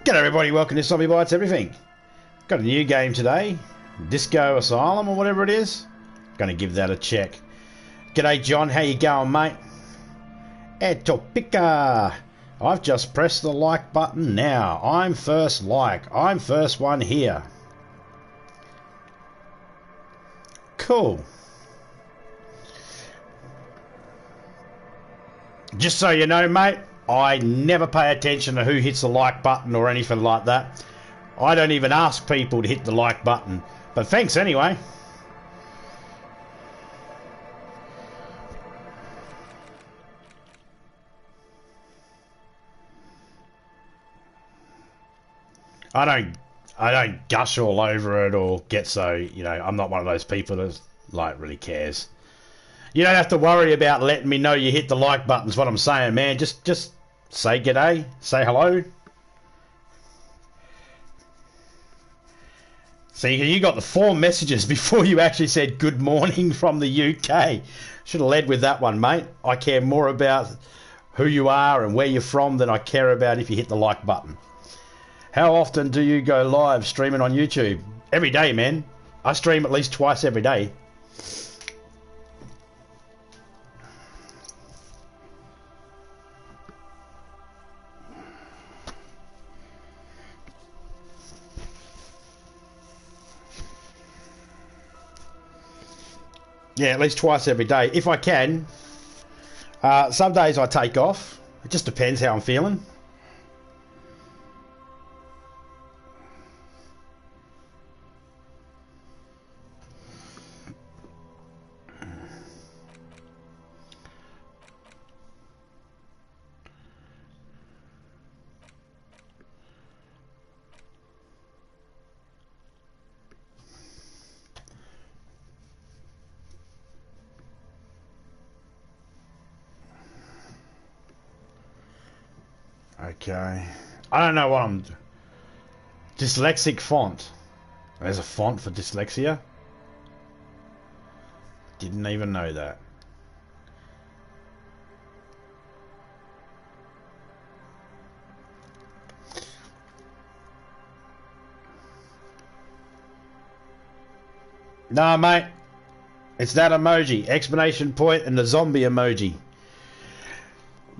G'day everybody, welcome to Zombie Bites Everything. Got a new game today, Disco Asylum or whatever it is. Gonna give that a check. G'day John, how you going mate? Eto pica. I've just pressed the like button now. I'm first like. I'm first one here. Cool. Just so you know mate, I never pay attention to who hits the like button or anything like that. I don't even ask people to hit the like button. But thanks anyway. I don't gush all over it or get so, you know, I'm not one of those people that like really cares. You don't have to worry about letting me know you hit the like button is what I'm saying, man. Just say g'day, say hello. See, you got the 4 messages before you actually said good morning from the UK. Should have led with that one, mate. I care more about who you are and where you're from than I care about if you hit the like button. How often do you go live streaming on YouTube? Every day, man. I stream at least twice every day. Yeah, at least twice every day, if I can. Some days I take off. It just depends how I'm feeling. Okay. I don't know what I'm... Dyslexic font. There's a font for dyslexia? Didn't even know that. Nah, mate. It's that emoji. Exclamation point and the zombie emoji.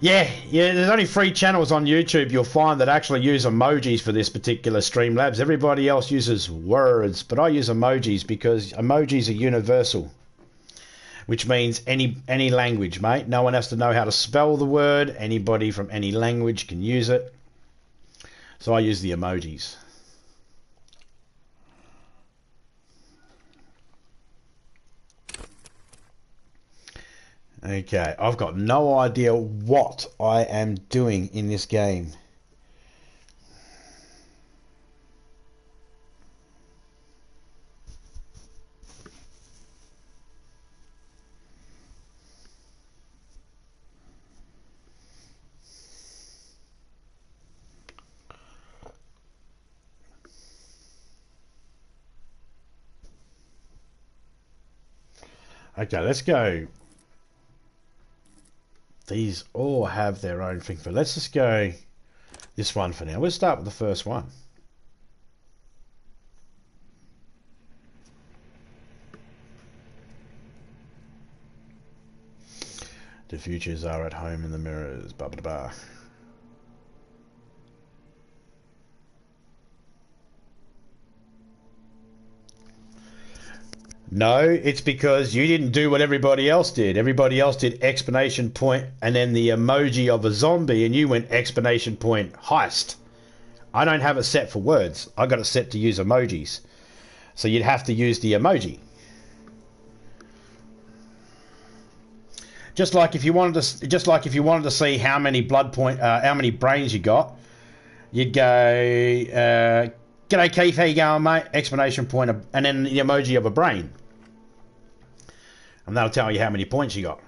Yeah, there's only 3 channels on YouTube you'll find that actually use emojis for this particular Streamlabs. Everybody else uses words, but I use emojis because emojis are universal, which means any language, mate. No one has to know how to spell the word. Anybody from any language can use it. So I use the emojis. Okay, I've got no idea what I am doing in this game. Okay, let's go. These all have their own thing, but let's just go this one for now. We'll start with the first one. The futures are at home in the mirrors, blah blah blah. No, it's because you didn't do what everybody else did. Everybody else did exclamation point and then the emoji of a zombie, and you went exclamation point heist. I don't have it set for words. I got it set to use emojis. So you'd have to use the emoji. Just like if you wanted to see how many how many brains you got, you'd go g'day Keith, how you going mate? Exclamation point and then the emoji of a brain. And that'll tell you how many points you got.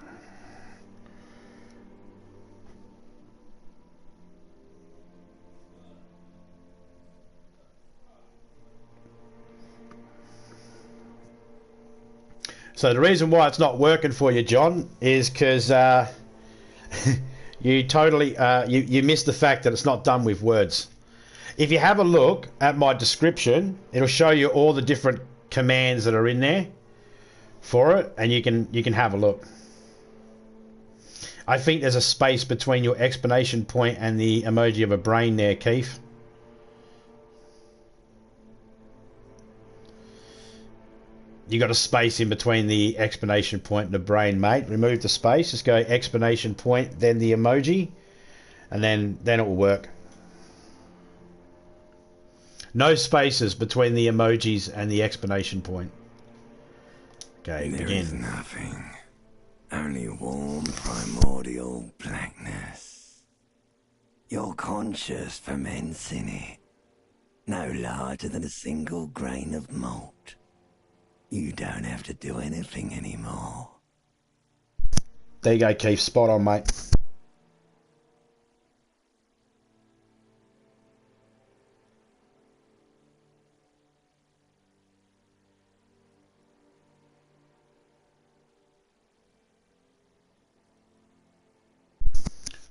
So the reason why it's not working for you, John, is because you totally you missed the fact that it's not done with words. If you have a look at my description, it'll show you all the different commands that are in there for it, and you can have a look. I think there's a space between your exclamation point and the emoji of a brain there, Keith. You got a space in between the exclamation point and the brain, mate. Remove the space, just go exclamation point, then the emoji, and then it will work. No spaces between the emojis and the exclamation point. Okay, there begin. Is nothing. Only warm primordial blackness. Your conscious ferments in it. No larger than a single grain of malt. You don't have to do anything anymore. There you go, Keith. Spot on, mate.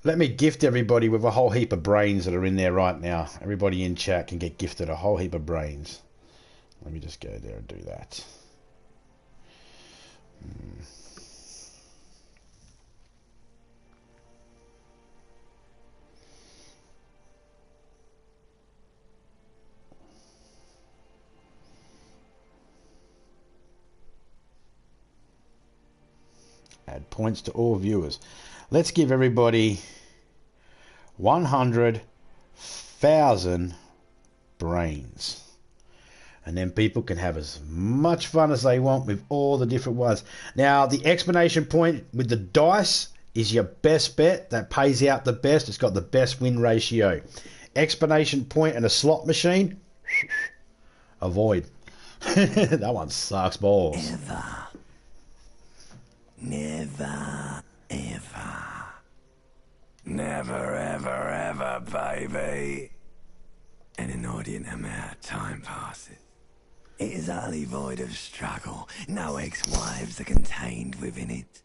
Let me gift everybody with a whole heap of brains that are in there right now. Everybody in chat can get gifted a whole heap of brains. Let me just go there and do that. Add points to all viewers. Let's give everybody 100,000 brains. And then people can have as much fun as they want with all the different ones. Now, the exclamation point with the dice is your best bet. That pays out the best. It's got the best win ratio. Exclamation point and a slot machine, avoid. That one sucks balls. Ever. Never, ever. Never, ever, ever, baby. An inordinate amount of time passes. It is utterly void of struggle. No ex-wives are contained within it.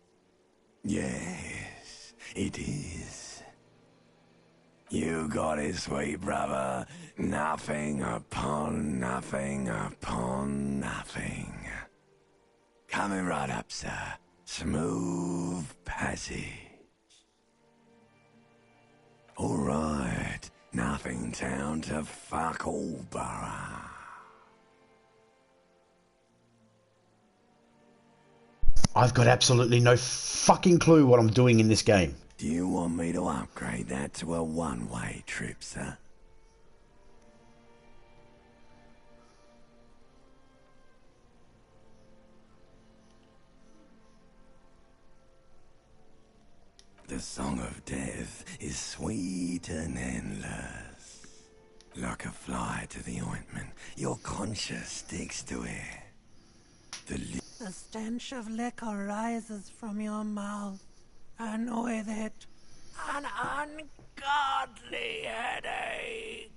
Yes, it is. You got it, sweet brother. Nothing upon nothing upon nothing. Coming right up, sir. Smooth passage. All right. Nothing down to fuck all borough. I've got absolutely no fucking clue what I'm doing in this game. Do you want me to upgrade that to a one-way trip, sir? The song of death is sweet and endless. Like a fly to the ointment, your conscience sticks to it. The stench of liquor rises from your mouth, and with it, an ungodly headache.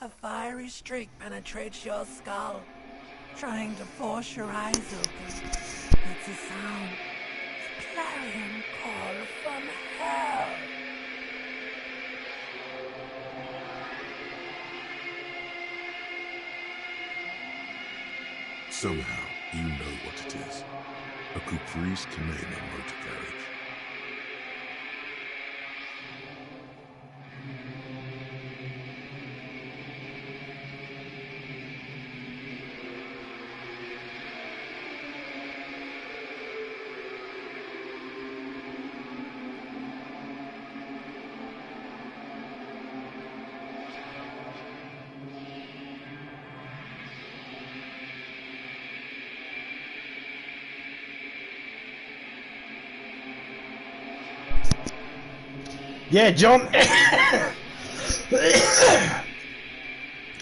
A fiery streak penetrates your skull, trying to force your eyes open. It's a sound. Clarion call from hell. Somehow, you know what it is. A caprice to name a motor carriage. Yeah, John.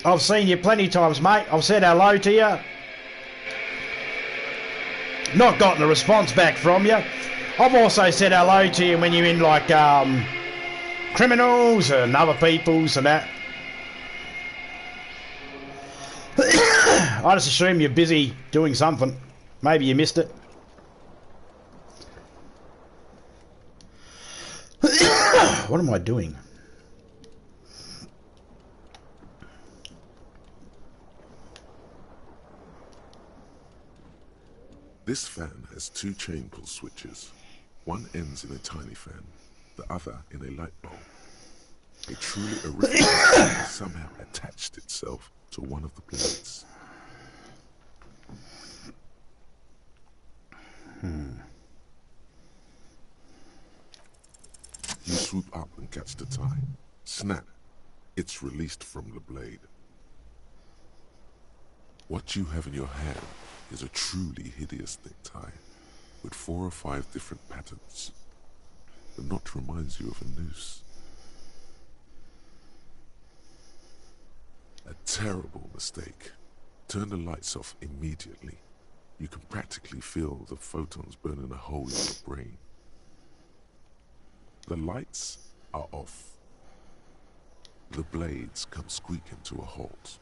I've seen you plenty of times, mate. I've said hello to you. Not gotten a response back from you. I've also said hello to you when you're in, like, criminals and other people's and that. I just assume you're busy doing something. Maybe you missed it. What am I doing? This fan has two chain pull switches. One ends in a tiny fan, the other in a light bulb. A truly horrific mistake has somehow attached itself to one of the blades. You swoop up and catch the tie. Snap. It's released from the blade. What you have in your hand is a truly hideous necktie, with 4 or 5 different patterns. The knot reminds you of a noose. A terrible mistake. Turn the lights off immediately. You can practically feel the photons burning a hole in your brain. The lights are off. The blades come squeaking to a halt.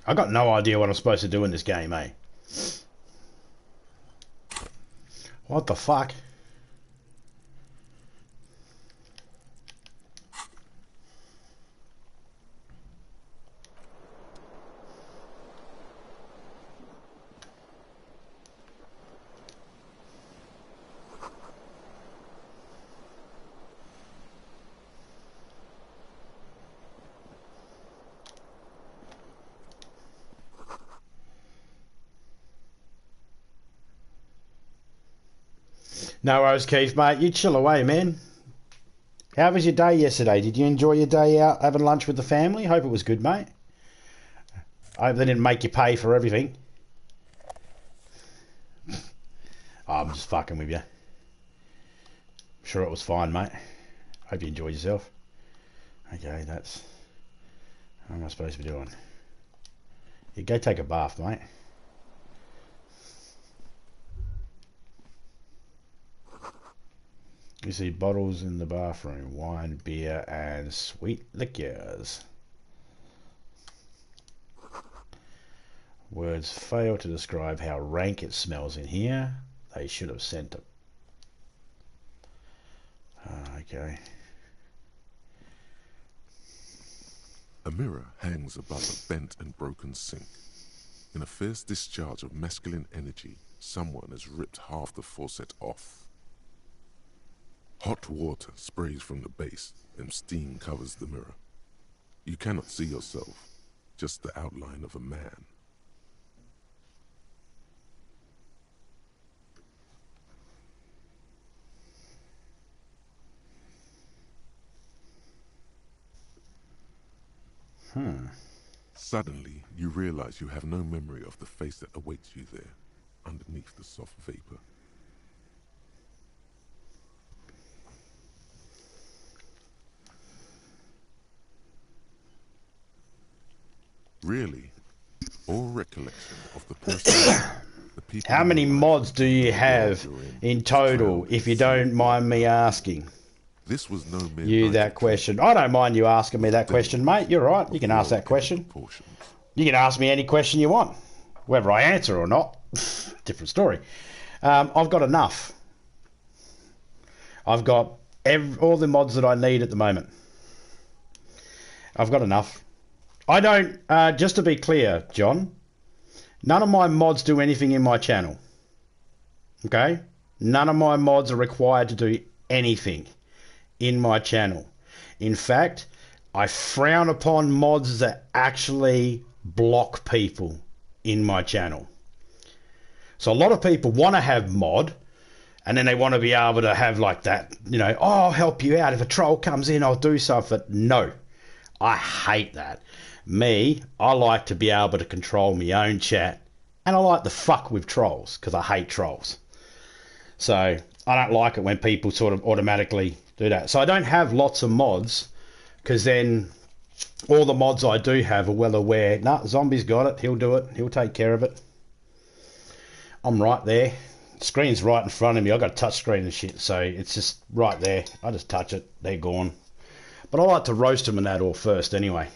I got no idea what I'm supposed to do in this game, eh? What the fuck? No worries, Keith, mate. You chill away, man. How was your day yesterday? Did you enjoy your day out having lunch with the family? Hope it was good, mate. I hope they didn't make you pay for everything. Oh, I'm just fucking with you. I'm sure it was fine, mate. Hope you enjoyed yourself. Okay, that's... What am I supposed to be doing? You go take a bath, mate. You see bottles in the bathroom, wine, beer, and sweet liquors. Words fail to describe how rank it smells in here. They should have sent it. Okay. A mirror hangs above a bent and broken sink. In a fierce discharge of masculine energy, someone has ripped half the faucet off. Hot water sprays from the base, and steam covers the mirror. You cannot see yourself, just the outline of a man. Suddenly, you realize you have no memory of the face that awaits you there, underneath the soft vapor. Really, all recollection of the person, the people. How many mods do you have in total, if you don't mind me asking? This was no mere You that question. I don't mind you asking me that question, mate. You're right. You can ask that question. You can ask me any question you want. Whether I answer or not, different story. I've got enough. I've got all the mods that I need at the moment. I've got enough. I don't, just to be clear, John, none of my mods do anything in my channel. Okay? None of my mods are required to do anything in my channel. In fact, I frown upon mods that actually block people in my channel. So a lot of people want to have mod, and then they want to be able to have like that, you know, oh, I'll help you out. If a troll comes in, I'll do something. No, I hate that. Me, I like to be able to control my own chat, and I like to fuck with trolls because I hate trolls. So I don't like it when people sort of automatically do that. So I don't have lots of mods, because then all the mods I do have are well aware, nah, Zombie's got it, he'll do it, he'll take care of it. I'm right there. The screen's right in front of me. I've got a touch screen and shit, so it's just right there. I just touch it, they're gone. But I like to roast them and that all first anyway.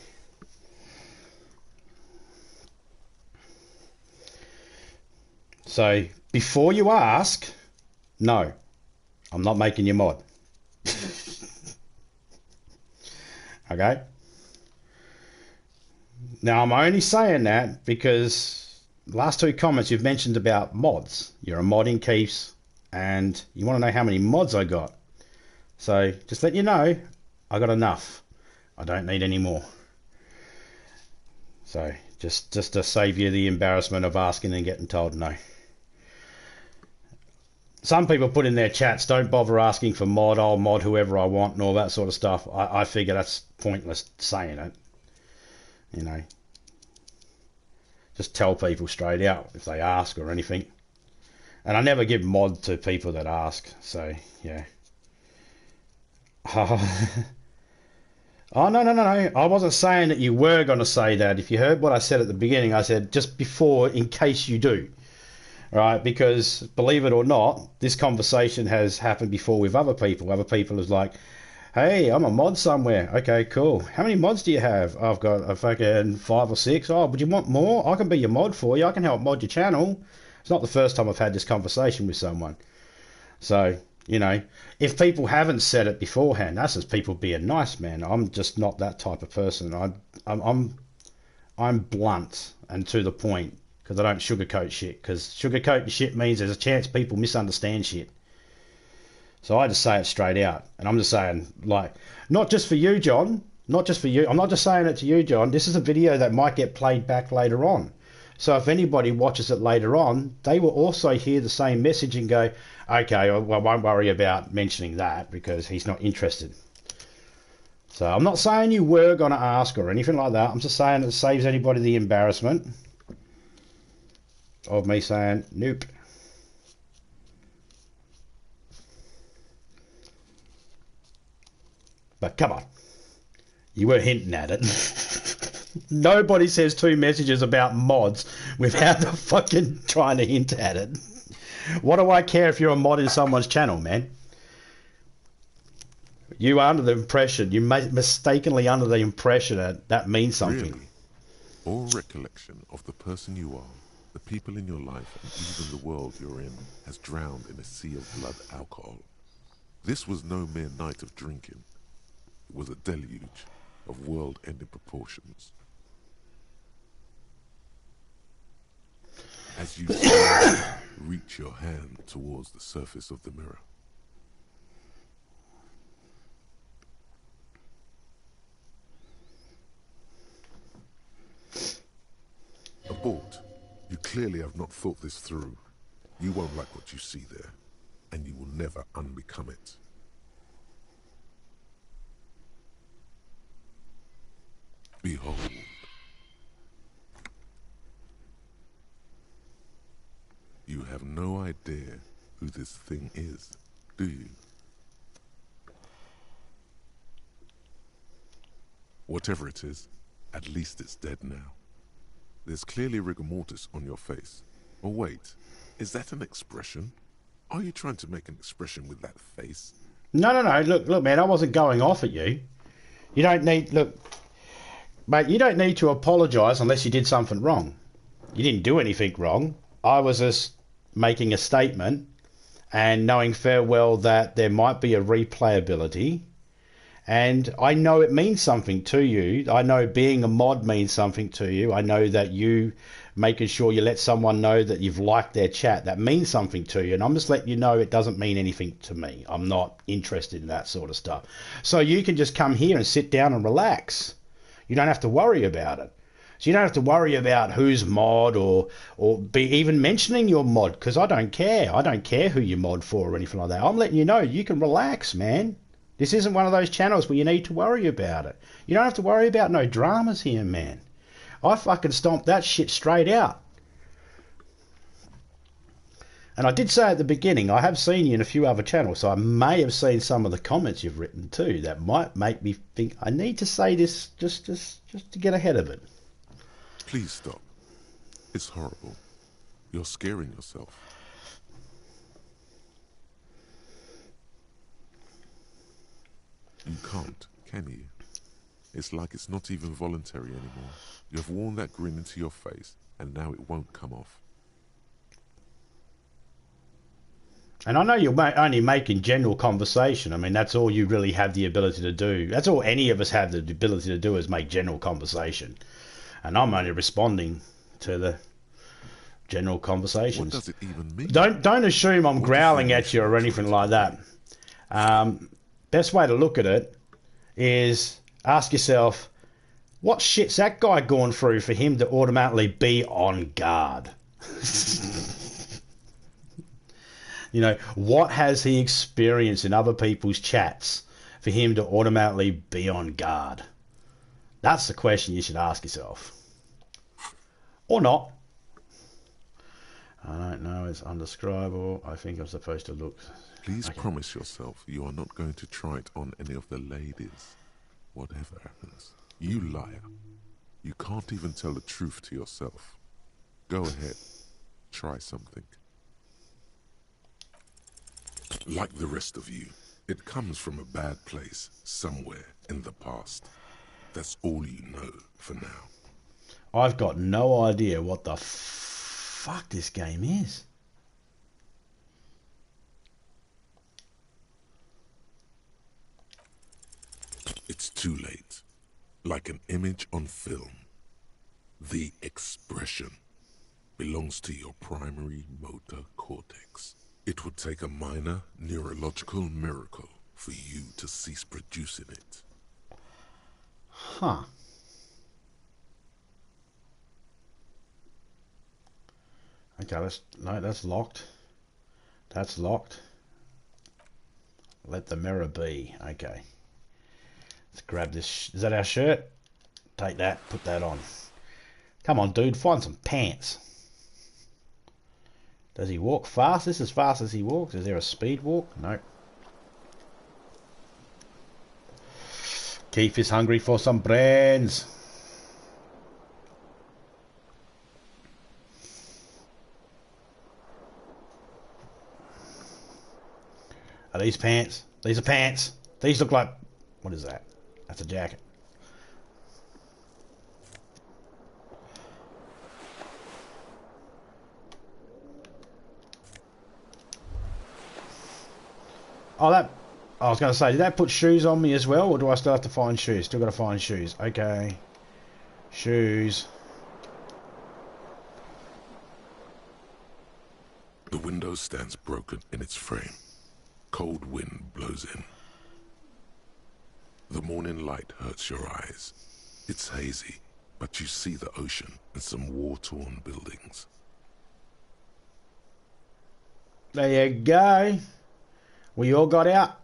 So before you ask, no, I'm not making you mod. Okay? Now I'm only saying that because last two comments you've mentioned about mods. You're a mod in Keith's, and you want to know how many mods I got. So just let you know, I got enough. I don't need any more. So just to save you the embarrassment of asking and getting told no. Some people put in their chats, don't bother asking for mod, I'll mod whoever I want and all that sort of stuff. I figure that's pointless saying it. You know, just tell people straight out if they ask or anything. And I never give mod to people that ask, so yeah. Oh, no. I wasn't saying that you were going to say that. If you heard what I said at the beginning, I said just before, in case you do. Right? Because, believe it or not, this conversation has happened before with other people. Other people is like, hey, I'm a mod somewhere. Okay, cool. How many mods do you have? I've got a fucking 5 or 6. Oh, would you want more? I can be your mod for you. I can help mod your channel. It's not the first time I've had this conversation with someone. So, you know, if people haven't said it beforehand, that's just people being nice, man. I'm just not that type of person. I'm blunt and to the point, because I don't sugarcoat shit. Because sugarcoating shit means there's a chance people misunderstand shit. So I just say it straight out. And I'm just saying, like, not just for you, John. Not just for you. I'm not just saying it to you, John. This is a video that might get played back later on. So if anybody watches it later on, they will also hear the same message and go, okay, well, I won't worry about mentioning that because he's not interested. So I'm not saying you were going to ask or anything like that. I'm just saying it saves anybody the embarrassment of me saying, nope. But come on, you were hinting at it. Nobody says 2 messages about mods without the fucking trying to hint at it. What do I care if you're a mod in someone's channel, man? You are under the impression, you mistakenly under the impression that means something. Really? All recollection of the person you are, the people in your life, and even the world you're in, has drowned in a sea of blood alcohol. This was no mere night of drinking. It was a deluge of world-ending proportions. As you reach your hand towards the surface of the mirror. Abort. You clearly have not thought this through. You won't like what you see there, and you will never unbecome it. Behold. You have no idea who this thing is, do you? Whatever it is, at least it's dead now. There's clearly rigor mortis on your face. Or wait, is that an expression? Are you trying to make an expression with that face? No. Look, man, I wasn't going off at you. You don't need, look, mate, you don't need to apologise unless you did something wrong. You didn't do anything wrong. I was just making a statement and knowing fair well that there might be a replayability, and I know it means something to you. I know being a mod means something to you. I know that you making sure you let someone know that you've liked their chat, that means something to you, and I'm just letting you know it doesn't mean anything to me. I'm not interested in that sort of stuff. So you can just come here and sit down and relax. You don't have to worry about it. So you don't have to worry about who's mod or be even mentioning your mod, because I don't care. I don't care who you mod for or anything like that. I'm letting you know you can relax, man. This isn't one of those channels where you need to worry about it. You don't have to worry about no dramas here, man. I fucking stomped that shit straight out. And I did say at the beginning, I have seen you in a few other channels, so I may have seen some of the comments you've written too that might make me think I need to say this just to get ahead of it. Please stop. It's horrible. You're scaring yourself. You can't, can you? It's like it's not even voluntary anymore. You have worn that grin into your face, and now it won't come off. And I know you're only making general conversation. I mean, that's all you really have the ability to do. That's all any of us have the ability to do, is make general conversation. And I'm only responding to general What conversations. does it even mean? Don't assume I'm What growling is at you or the anything information like that. Best way to look at it is ask yourself, what shit's that guy going through for him to automatically be on guard? You know, what has he experienced in other people's chats for him to automatically be on guard? That's the question you should ask yourself. Or not. I don't know, it's undescribable. I think I'm supposed to look... Please Okay. promise yourself you are not going to try it on any of the ladies. Whatever happens. You liar. You can't even tell the truth to yourself. Go ahead. Try something. Like the rest of you, it comes from a bad place somewhere in the past. That's all you know for now. I've got no idea what the fuck this game is. It's too late. Like an image on film. The expression belongs to your primary motor cortex. It would take a minor neurological miracle for you to cease producing it. Huh. Okay, no, that's locked. That's locked. Let the mirror be. Okay. Let's grab this. Is that our shirt? Take that, put that on. Come on, dude, find some pants. Does he walk fast? This is as fast as he walks. Is there a speed walk? No. Keith is hungry for some brains. Are these pants? These are pants. These look like... What is that? That's a jacket. Oh, that... I was going to say, did that put shoes on me as well? Or do I still have to find shoes? Still got to find shoes. Okay. Shoes. The window stands broken in its frame. Cold wind blows in. The morning light hurts your eyes. It's hazy, but you see the ocean and some war-torn buildings. There you go. We all got out.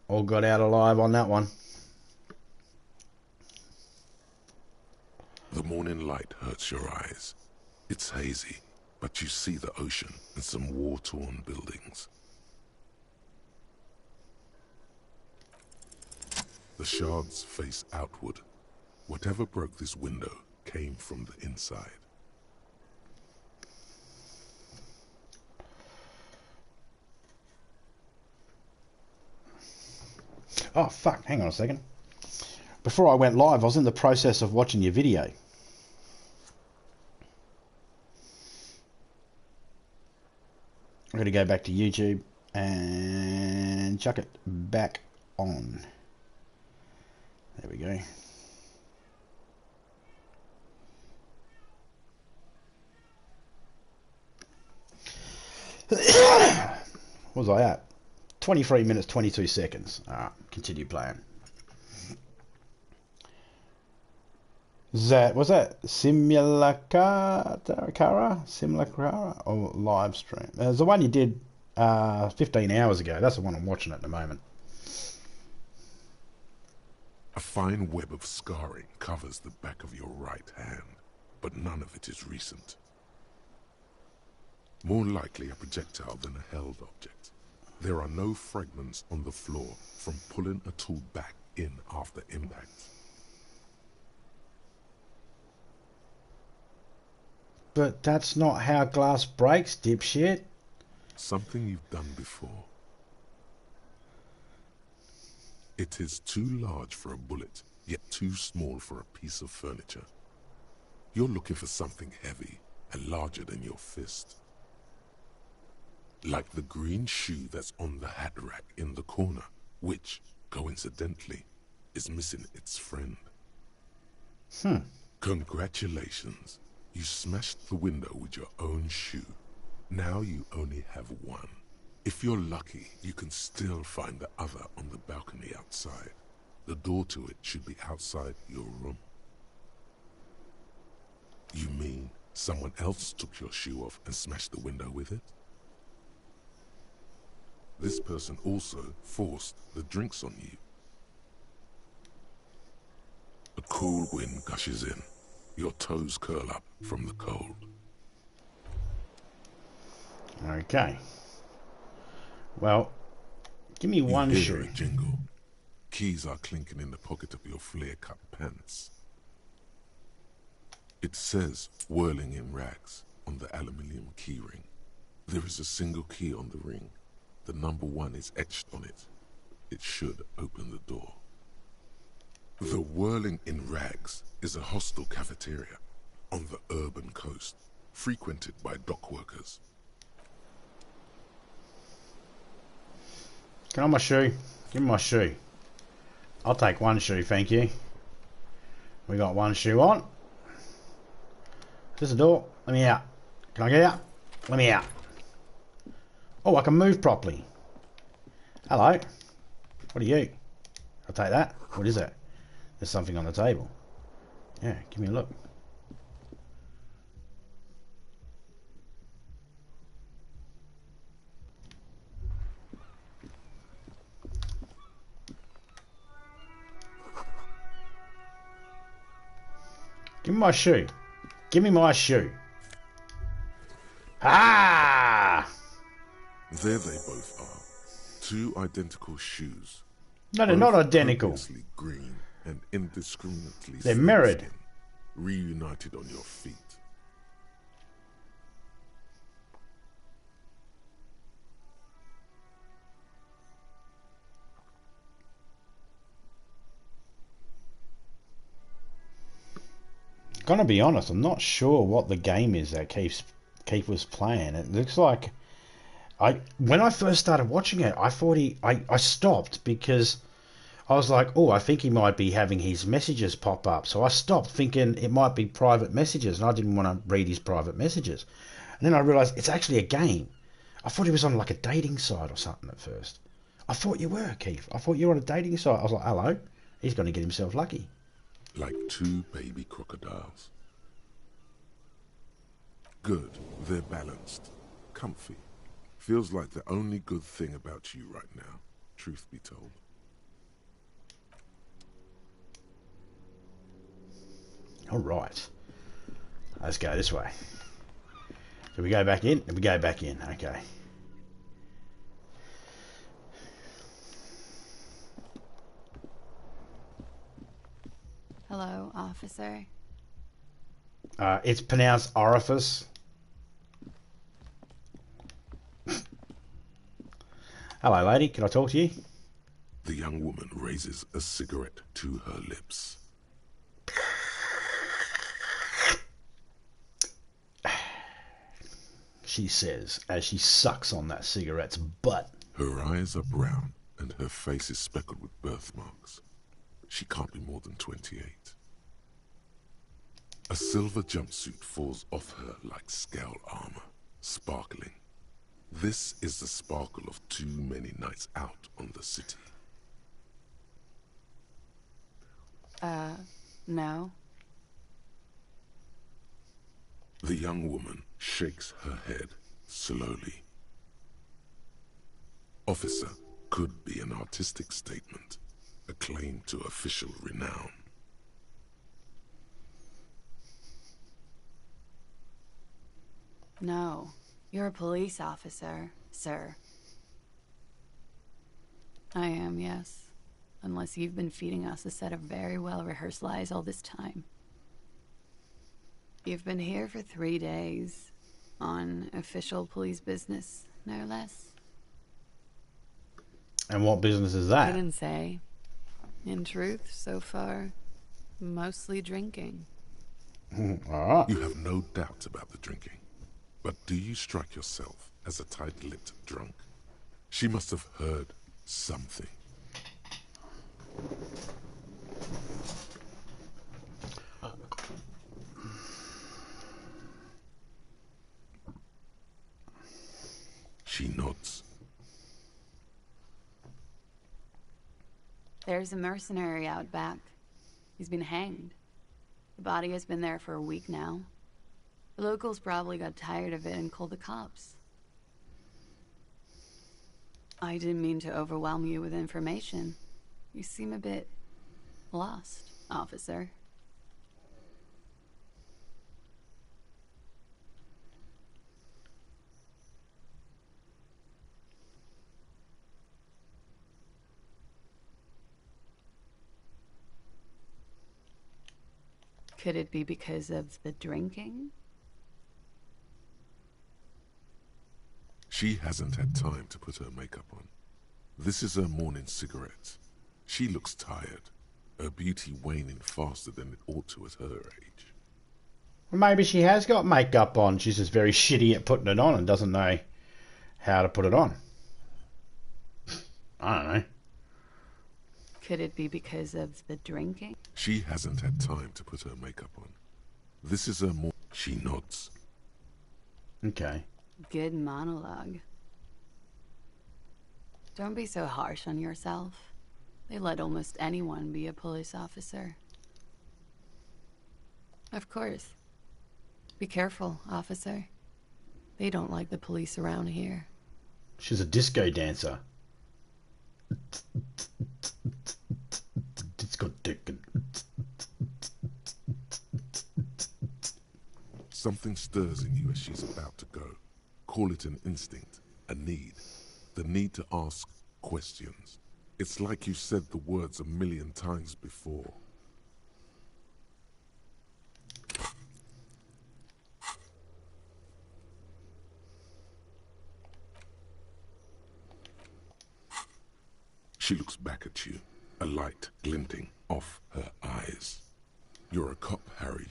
All got out alive on that one. The morning light hurts your eyes. It's hazy, but you see the ocean and some war-torn buildings. The shards face outward. Whatever broke this window came from the inside. Oh, fuck. Hang on a second. Before I went live, I was in the process of watching your video. I'm going to go back to YouTube and chuck it back on. There we go. What was I at? 23 minutes, 22 seconds. Alright, continue playing. Was that Simulacra or live stream? It was the one you did 15 hours ago. That's the one I'm watching at the moment. A fine web of scarring covers the back of your right hand, but none of it is recent. More likely a projectile than a held object. There are no fragments on the floor from pulling a tool back in after impact. But that's not how glass breaks, dipshit. Something you've done before. It is too large for a bullet, yet too small for a piece of furniture. You're looking for something heavy and larger than your fist. Like the green shoe that's on the hat rack in the corner, which, coincidentally, is missing its friend. Congratulations. You smashed the window with your own shoe. Now you only have one. If you're lucky, you can still find the other on the balcony outside. The door to it should be outside your room. You mean someone else took your shoe off and smashed the window with it? This person also forced the drinks on you. A cool wind gushes in. Your toes curl up from the cold. Okay. Well, give me one You shoe. hear a jingle. Keys are clinking in the pocket of your flare-cut pants. It says "whirling in rags" on the aluminium keyring. There is a single key on the ring. The number 1 is etched on it. It should open the door. The Whirling in Rags is a hostel cafeteria on the urban coast, frequented by dock workers. Get on my shoe. Give me my shoe. I'll take one shoe, thank you. We got one shoe on. Is this a door? Let me out. Can I get out? Let me out. Oh, I can move properly. Hello. What are you? I'll take that. What is it? There's something on the table. Yeah, give me a look. Give me my shoe. Give me my shoe. Ah! There they both are. 2 identical shoes. No, they're not identical. Obviously green and indiscriminately They're mirrored. skin, reunited on your feet. Gonna be honest, I'm not sure what the game is that Keith was playing. It looks like when I first started watching it, I thought I stopped because I was like, oh, I think he might be having his messages pop up. So I stopped thinking it might be private messages, and I didn't want to read his private messages. And then I realised it's actually a game. I thought he was on like a dating site or something at first. I thought you were, Keith. I thought you were on a dating site. I was like, hello, he's going to get himself lucky. Like 2 baby crocodiles. Good, they're balanced, comfy. Feels like the only good thing about you right now, truth be told. All right. Let's go this way. Do we go back in? We go back in. Okay. Hello, officer. It's pronounced orifice. Hello, lady. Can I talk to you? The young woman raises a cigarette to her lips. She says as she sucks on that cigarette's butt. Her eyes are brown and her face is speckled with birthmarks. She can't be more than 28. A silver jumpsuit falls off her like scale armor, sparkling. This is the sparkle of too many nights out on the city. No. The young woman shakes her head slowly. Officer could be an artistic statement, a claim to official renown. No. You're a police officer, sir. I am, yes. Unless you've been feeding us a set of very well-rehearsed lies all this time. You've been here for 3 days. On official police business, no less. And what business is that? Couldn't say. In truth, so far, mostly drinking. All right. You have no doubt about the drinking. But do you strike yourself as a tight-lipped drunk? She must have heard something. She nods. There's a mercenary out back. He's been hanged. The body has been there for a week now. The locals probably got tired of it and called the cops. I didn't mean to overwhelm you with information. You seem a bit lost, officer. Could it be because of the drinking? She hasn't had time to put her makeup on. This is her morning cigarette. She looks tired, her beauty waning faster than it ought to at her age. Well, maybe she has got makeup on. She's just very shitty at putting it on and doesn't know how to put it on. I don't know. Could it be because of the drinking? She hasn't had time to put her makeup on. This is her She nods. Okay. Good monologue. Don't be so harsh on yourself. They let almost anyone be a police officer. Of course. Be careful, officer. They don't like the police around here. She's a disco dancer. Disco dick. Something stirs in you as she's about to go. Call it an instinct, a need. The need to ask questions. It's like you've said the words 1,000,000 times before. She looks back at you, a light glinting off her eyes. You're a cop, Harry.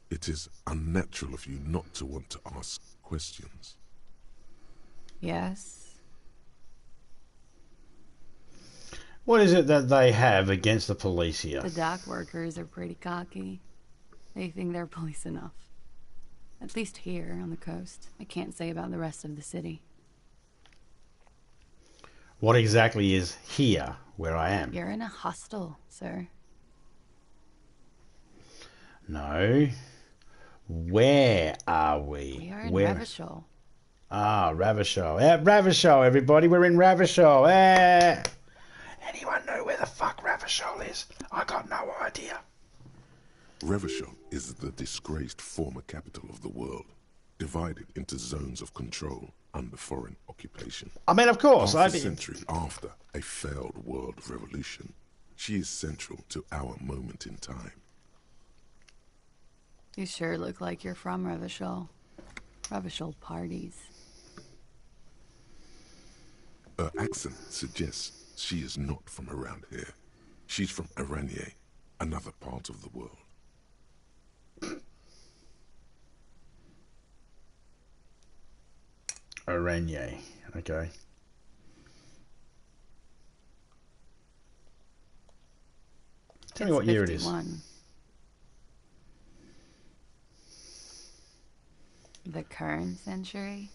It is unnatural of you not to want to ask questions. Yes? What is it that they have against the police here? The dock workers are pretty cocky. They think they're police enough. At least here on the coast. I can't say about the rest of the city. What exactly is here, where I am? You're in a hostel, sir. No. Where are we? We are in Where? Revachol. Ah, Ravachol. Ravachol, everybody. We're in Ravachol. Anyone know where the fuck Ravachol is? I got no idea. Revachol is the disgraced former capital of the world, divided into zones of control under foreign occupation. I mean, of course. Half a century after a failed world revolution, she is central to our moment in time. You sure look like you're from Revachol. Revachol parties. Her accent suggests she is not from around here. She's from Aranye, another part of the world. Aranye. Okay. Tell me what year it is. 51. The current century?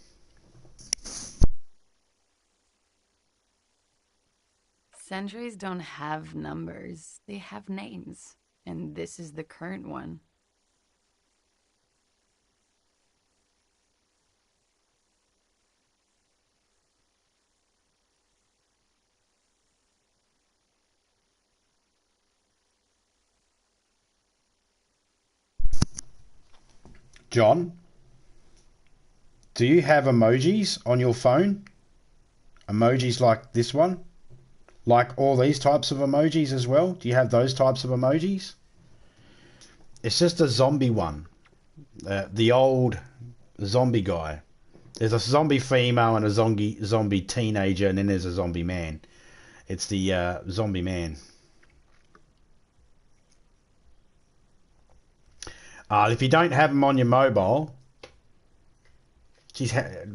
Centuries don't have numbers. They have names. And this is the current one. John, do you have emojis on your phone? Emojis like this one? Like all these types of emojis as well? Do you have those types of emojis? It's just a zombie one. The old zombie guy. There's a zombie female and a zombie teenager, and then there's a zombie man. It's the zombie man. If you don't have them on your mobile,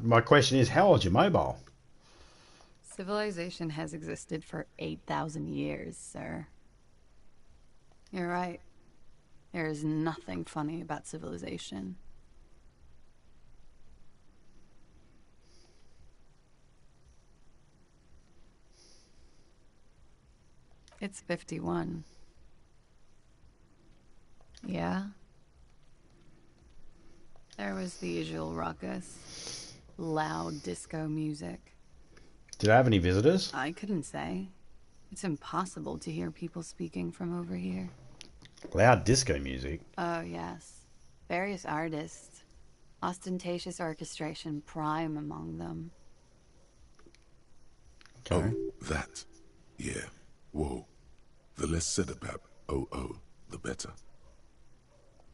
my question is, how old's your mobile? Civilization has existed for 8,000 years, sir. You're right. There is nothing funny about civilization. It's 51. Yeah? There was the usual ruckus. Loud disco music. Did I have any visitors? I couldn't say. It's impossible to hear people speaking from over here. Loud disco music? Oh, yes. Various artists. Ostentatious orchestration prime among them. Okay. Oh, that. Yeah. Whoa. The less said about OO, the better.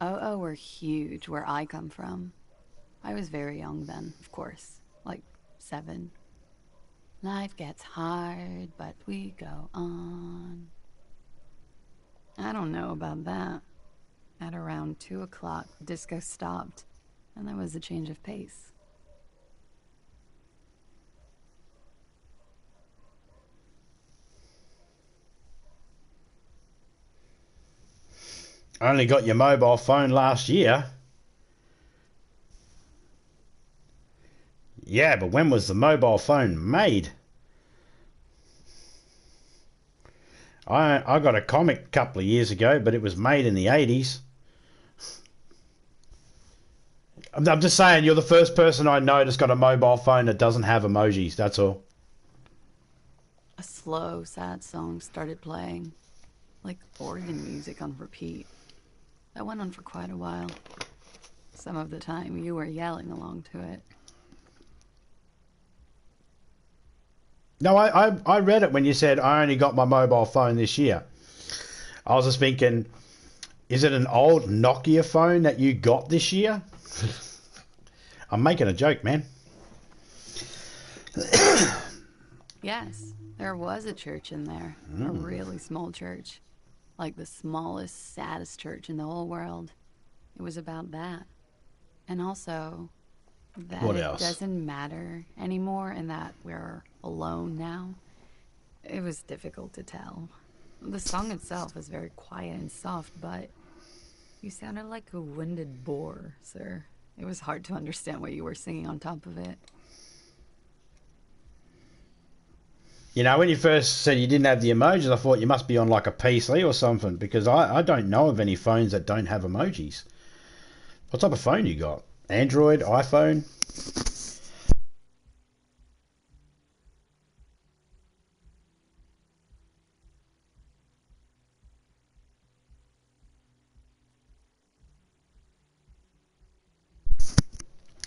OO were huge where I come from. I was very young then, of course. Like 7. Life gets hard, but we go on. I don't know about that. At around 2 o'clock, disco stopped, and there was a change of pace. I only got your mobile phone last year. Yeah, but when was the mobile phone made? I got a comic a couple of years ago, but it was made in the 80s. I'm just saying, you're the first person I know that's got a mobile phone that doesn't have emojis, that's all. A slow, sad song started playing, like organ music on repeat. That went on for quite a while. Some of the time you were yelling along to it. No, I read it when you said I only got my mobile phone this year. I was just thinking, is it an old Nokia phone that you got this year? I'm making a joke, man. Yes, there was a church in there. A really small church. Like the smallest, saddest church in the whole world. It was about that. And also, that What it else? doesn't matter anymore and that we're alone now. It was difficult to tell. The song itself was very quiet and soft, but you sounded like a winded boar, sir. It was hard to understand what you were singing on top of it. You know, when you first said you didn't have the emojis, I thought you must be on like a PC or something, because I don't know of any phones that don't have emojis. What type of phone you got? Android, iPhone?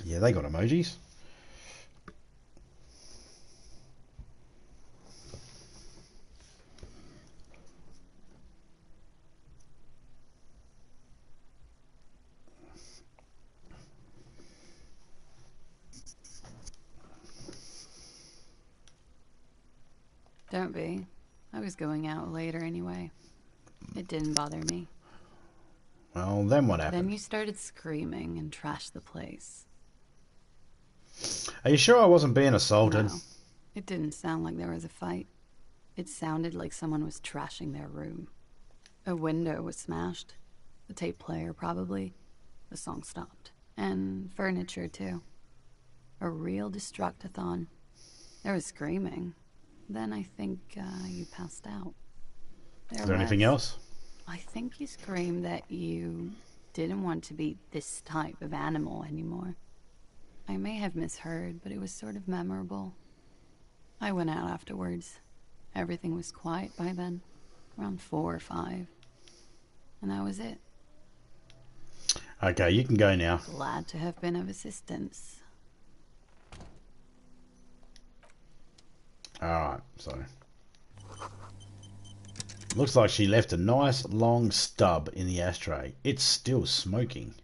Yeah, they got emojis. Don't be. I was going out later anyway. It didn't bother me. Well, then what Then happened? you started screaming and trashed the place. Are you sure I wasn't being assaulted? No, it didn't sound like there was a fight. It sounded like someone was trashing their room. A window was smashed. The tape player, probably. The song stopped. And furniture, too. A real destructathon. There was screaming. Then I think you passed out. Is there anything else? I think you screamed that you didn't want to be this type of animal anymore. I may have misheard, but it was sort of memorable. I went out afterwards. Everything was quiet by then, around 4 or 5. And that was it. Okay, you can go now. Glad to have been of assistance. Alright, so. Looks like she left a nice long stub in the ashtray. It's still smoking.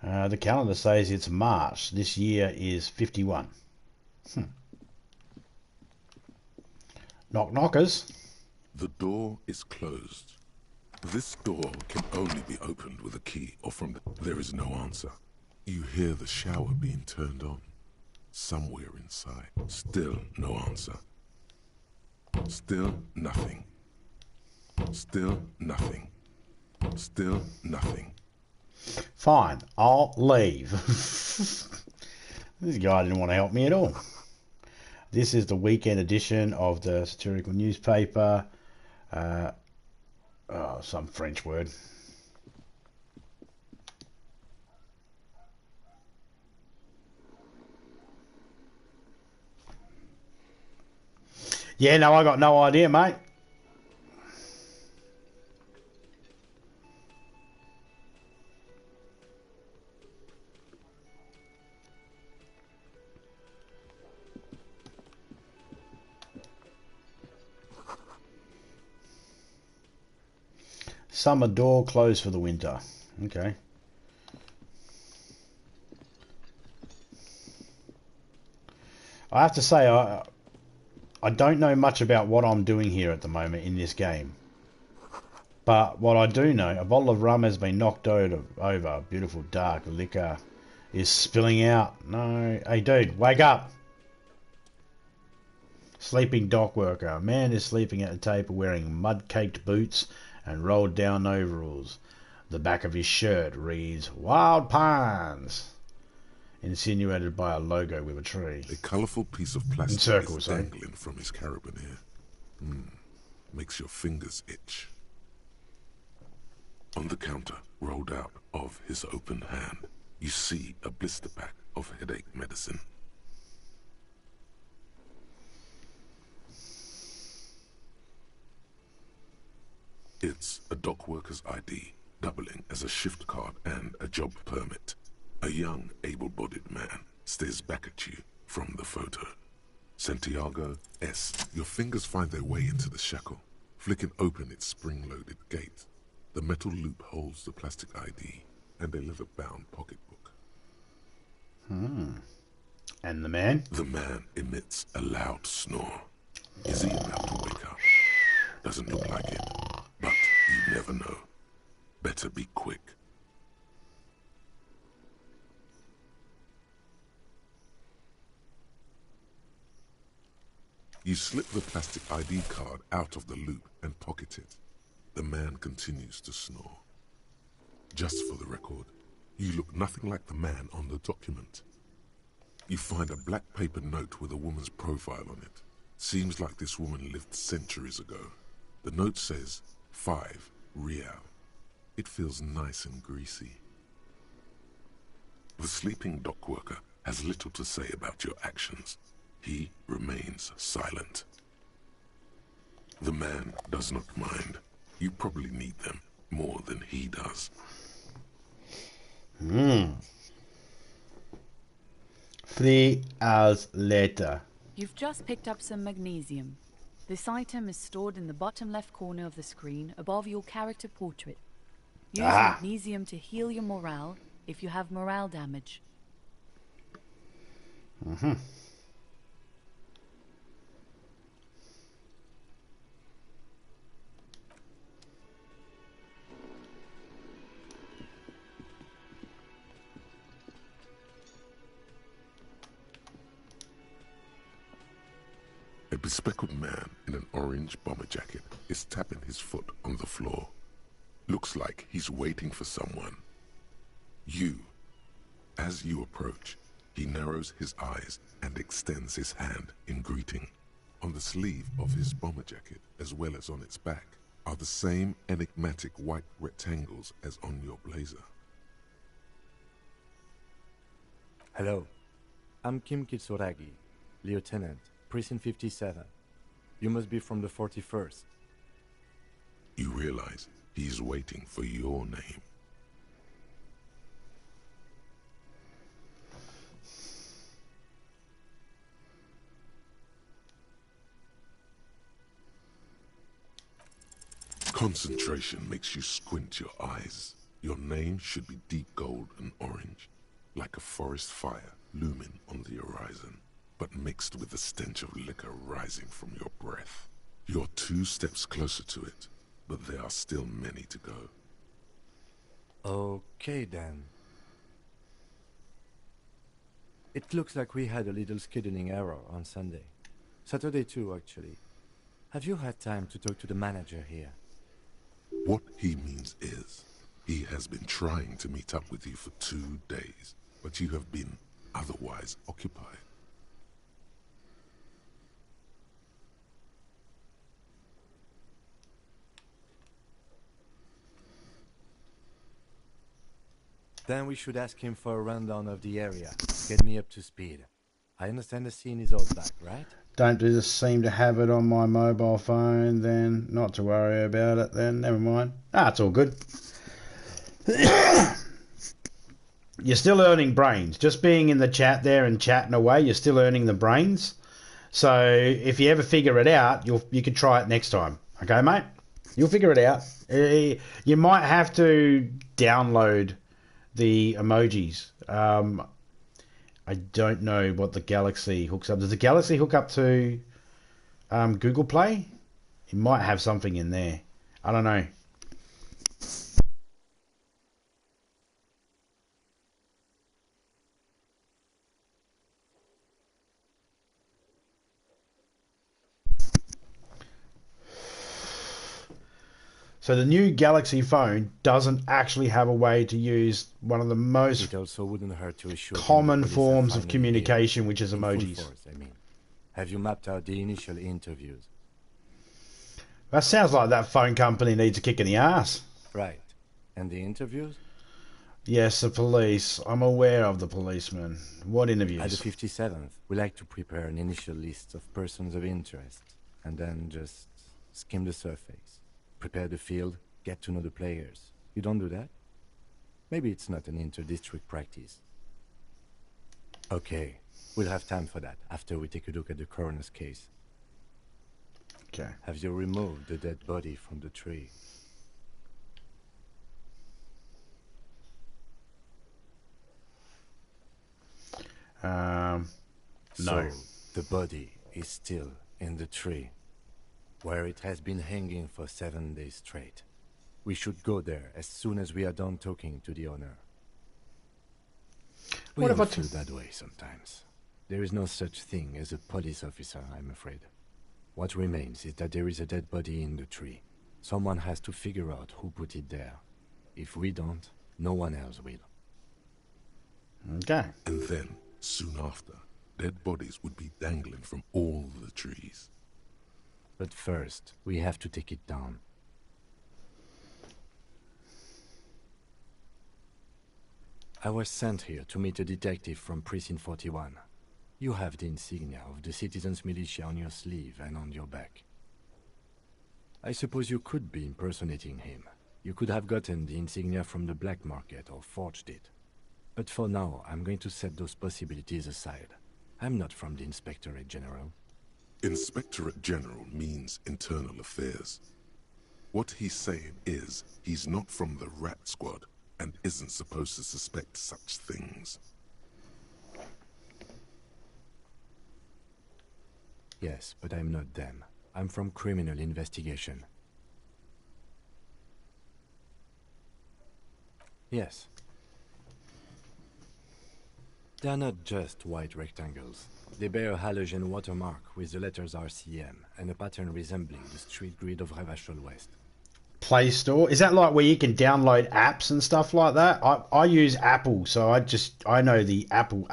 The calendar says it's March. This year is 51. Knock knockers. The door is closed. This door can only be opened with a key, or from there is no answer. You hear the shower being turned on. Somewhere inside. Still no answer. Still nothing. Still nothing. Still nothing. Fine, I'll leave. This guy didn't want to help me at all. This is the weekend edition of the satirical newspaper. Some French word. Yeah, no, I got no idea, mate. Summer door closed for the winter. Okay. I have to say, I don't know much about what I'm doing here at the moment in this game. But what I do know, a bottle of rum has been knocked over. Beautiful dark liquor is spilling out. No. Hey, dude, wake up. Sleeping dock worker. A man is sleeping at a table wearing mud-caked boots and rolled down overalls. The back of his shirt reads Wild Pines, insinuated by a logo with a tree. A colourful piece of plastic is dangling from his carabiner. Makes your fingers itch. On the counter, rolled out of his open hand, you see a blister pack of headache medicine. It's a dock worker's ID, doubling as a shift card and a job permit. A young, able-bodied man stares back at you from the photo. Santiago S. Your fingers find their way into the shackle, flicking open its spring-loaded gate. The metal loop holds the plastic ID and a leather-bound pocketbook. And the man? The man emits a loud snore. Is he about to wake up? Doesn't look like it, but you never know. Better be quick. You slip the plastic ID card out of the loop and pocket it. The man continues to snore. Just for the record, you look nothing like the man on the document. You find a black paper note with a woman's profile on it. Seems like this woman lived centuries ago. The note says, 5 Real. It feels nice and greasy. The sleeping dock worker has little to say about your actions. He remains silent. The man does not mind. You probably need them more than he does. 3 hours later. You've just picked up some magnesium. This item is stored in the bottom left corner of the screen above your character portrait. Use magnesium to heal your morale if you have morale damage. A bespectacled man in an orange bomber jacket is tapping his foot on the floor. Looks like he's waiting for someone. As you approach, he narrows his eyes and extends his hand in greeting. On the sleeve of his bomber jacket, as well as on its back, are the same enigmatic white rectangles as on your blazer. Hello, I'm Kim Kitsuragi, Lieutenant, Precinct 57. You must be from the 41st. You realize he's waiting for your name. Concentration makes you squint your eyes. Your name should be deep gold and orange, like a forest fire looming on the horizon, but mixed with the stench of liquor rising from your breath. You're 2 steps closer to it, but there are still many to go. Okay then. It looks like we had a little scheduling error on Sunday. Saturday too, actually. Have you had time to talk to the manager here? What he means is, he has been trying to meet up with you for 2 days, but you have been otherwise occupied. Then we should ask him for a rundown of the area. Get me up to speed. I understand the scene is out back, right? Don't do this, seem to have it on my mobile phone, then not to worry about it then, never mind. It's all good. You're still earning brains. Just being in the chat there and chatting away, you're still earning the brains. So if you ever figure it out, you can try it next time. Okay, mate? You'll figure it out. You might have to download the emojis. I don't know what the Galaxy hooks up. Does the Galaxy hook up to Google Play? It might have something in there. I don't know. So the new Galaxy phone doesn't actually have a way to use one of the most It also wouldn't hurt to assure common forms of communication, which is emojis. Force, I mean. Have you mapped out the initial interviews? That sounds like that phone company needs a kick in the ass. Right. And the interviews? Yes, the police. I'm aware of the policeman. What interviews? At the 57th, we like to prepare an initial list of persons of interest, and then just skim the surface. Prepare the field, get to know the players. You don't do that? Maybe it's not an inter-district practice. Okay, we'll have time for that after we take a look at the coroner's case. Okay. Have you removed the dead body from the tree? No. So, the body is still in the tree, where it has been hanging for 7 days straight. We should go there as soon as we are done talking to the owner. We all feel that way sometimes. There is no such thing as a police officer, I'm afraid. What remains is that there is a dead body in the tree. Someone has to figure out who put it there. If we don't, no one else will. Okay. And then, soon after, dead bodies would be dangling from all the trees. But first, we have to take it down. I was sent here to meet a detective from Precinct 41. You have the insignia of the Citizens Militia on your sleeve and on your back. I suppose you could be impersonating him. You could have gotten the insignia from the black market or forged it. But for now, I'm going to set those possibilities aside. I'm not from the Inspectorate General. Inspectorate General means internal affairs. What he's saying is, he's not from the Rat Squad and isn't supposed to suspect such things. Yes, but I'm not them. I'm from criminal investigation. Yes. They are not just white rectangles. They bear a halogen watermark with the letters RCM and a pattern resembling the street grid of Revachol West. Play Store? Is that like where you can download apps and stuff like that? I use Apple, so I know the Apple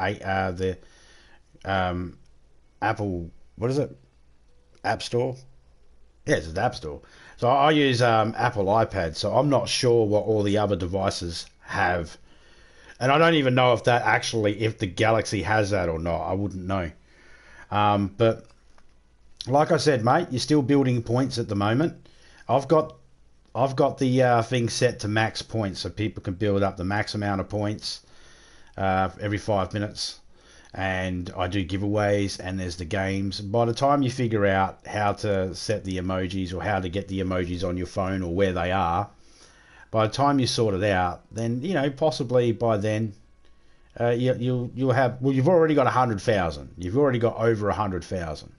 Apple, what is it? App Store? Yeah, it's an App Store. So I use Apple iPad, so I'm not sure what all the other devices have. And I don't even know if the Galaxy has that or not. I wouldn't know. But like I said, mate, you're still building points at the moment. I've got the thing set to max points, so people can build up the max amount of points every 5 minutes. And I do giveaways, and there's the games. By the time you figure out how to set the emojis or how to get the emojis on your phone or where they are, by the time you sort it out, then possibly by then you'll have. Well, you've already got 100,000. You've already got over 100,000.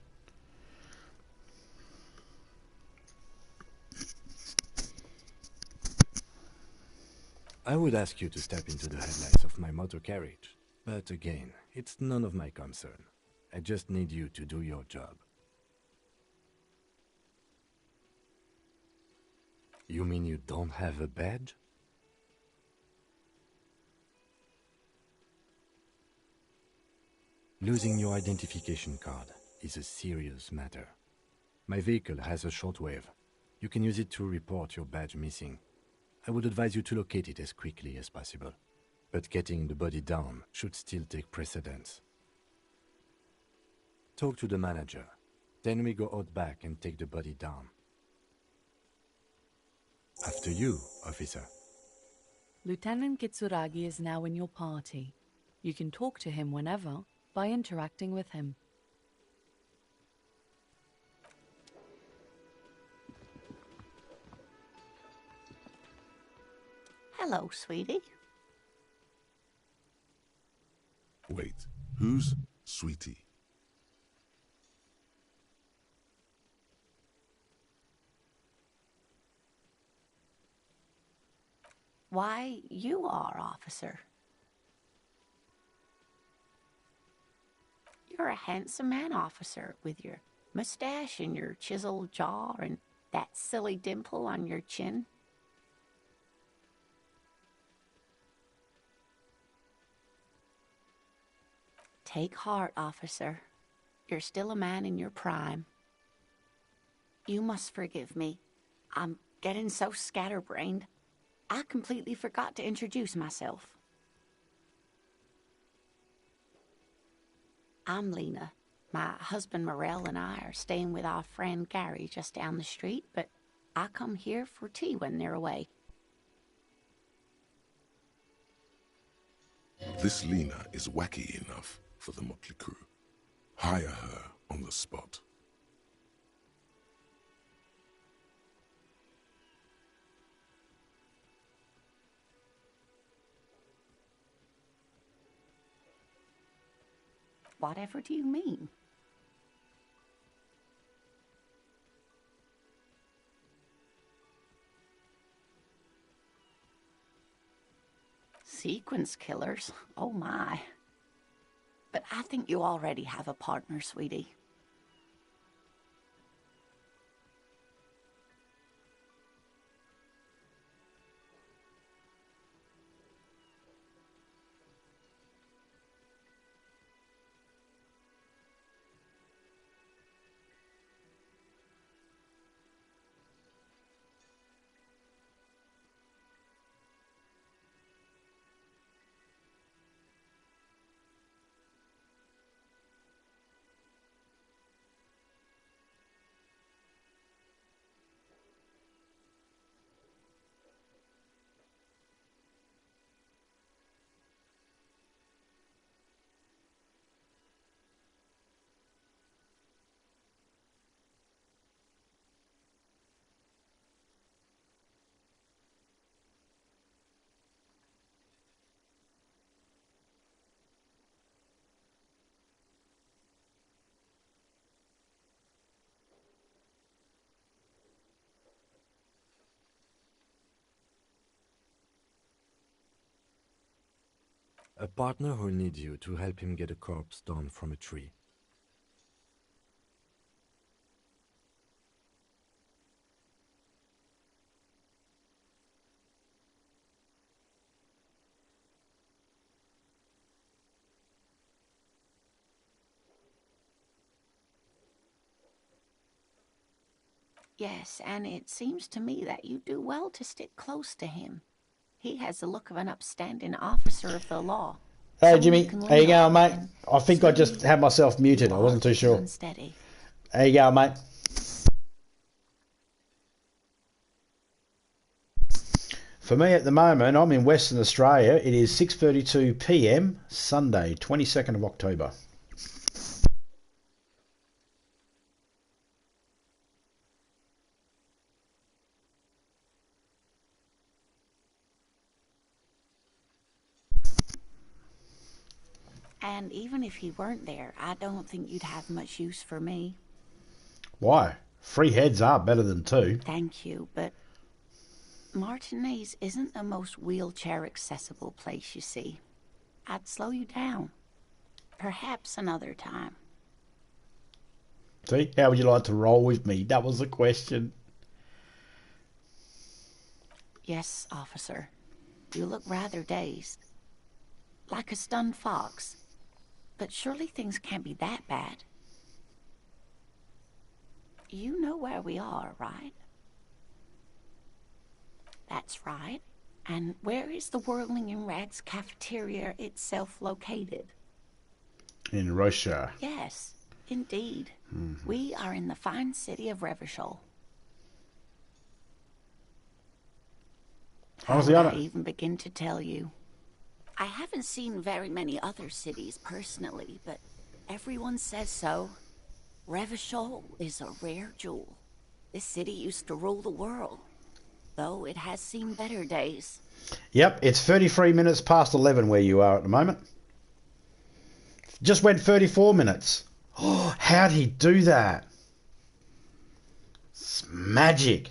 I would ask you to step into the headlights of my motor carriage, but again, it's none of my concern. I just need you to do your job. You mean you don't have a badge? Losing your identification card is a serious matter. My vehicle has a shortwave. You can use it to report your badge missing. I would advise you to locate it as quickly as possible. but getting the body down should still take precedence. Talk to the manager. Then we go out back and take the body down. After you, officer. Lieutenant Kitsuragi is now in your party. You can talk to him whenever by interacting with him. Hello, sweetie. Wait, who's Sweetie? Why, you are, officer. You're a handsome man, officer, with your mustache and your chiseled jaw and that silly dimple on your chin. Take heart, officer. You're still a man in your prime. You must forgive me. I'm getting so scatterbrained. I completely forgot to introduce myself. I'm Lena. My husband Morel and I are staying with our friend Gary just down the street, but I come here for tea when they're away. This Lena is wacky enough for the motley crew. Hire her on the spot. Whatever do you mean? Sequence killers? Oh my. But I think you already have a partner, sweetie. A partner who needs you to help him get a corpse down from a tree. Yes, and it seems to me that you do well to stick close to him. He has the look of an upstanding officer of the law. Hey Someone Jimmy, you can how you lean going, on, mate? and I think I just sweetie, had myself muted. you I wasn't are too sure. unsteady. How you going, mate? For me at the moment, I'm in Western Australia. It is 6:32 p.m. Sunday, 22nd of October. And even if he weren't there, I don't think you'd have much use for me. Why? 3 heads are better than 2. Thank you, but Martinez isn't the most wheelchair-accessible place, you see. I'd slow you down. Perhaps another time. See, how would you like to roll with me? That was the question. Yes, officer. You look rather dazed. Like a stunned fox. But surely things can't be that bad. You know where we are, right? That's right. And where is the Whirling in Rags cafeteria itself located? In Russia. Yes, indeed. We are in the fine city of Revachol. How would I even begin to tell you? I haven't seen very many other cities personally, but everyone says so. Revachol is a rare jewel. This city used to rule the world, though it has seen better days. Yep, it's 33 minutes past 11 where you are at the moment. Just went 34 minutes. Oh, how'd he do that? It's magic.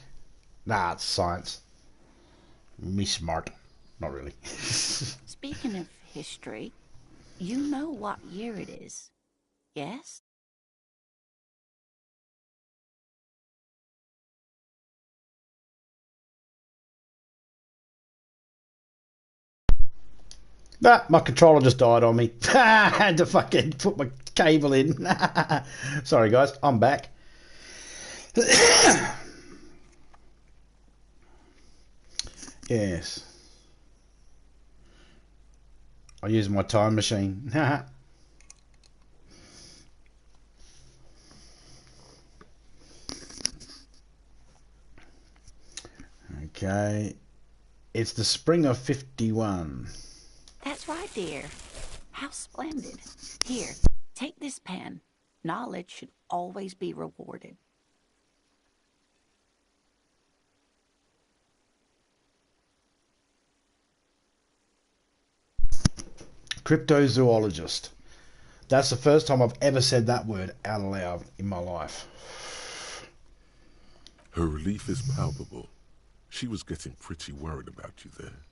Nah, it's science. Me smart. Not really. Speaking of history, you know what year it is, yes? Nah, my controller just died on me. I had to fucking put my cable in. Sorry guys, I'm back. Yes. I use my time machine. Okay. It's the spring of 51. That's right, dear. How splendid. Here, take this pen. Knowledge should always be rewarded. Cryptozoologist. That's the first time I've ever said that word out loud in my life. Her relief is palpable. She was getting pretty worried about you there,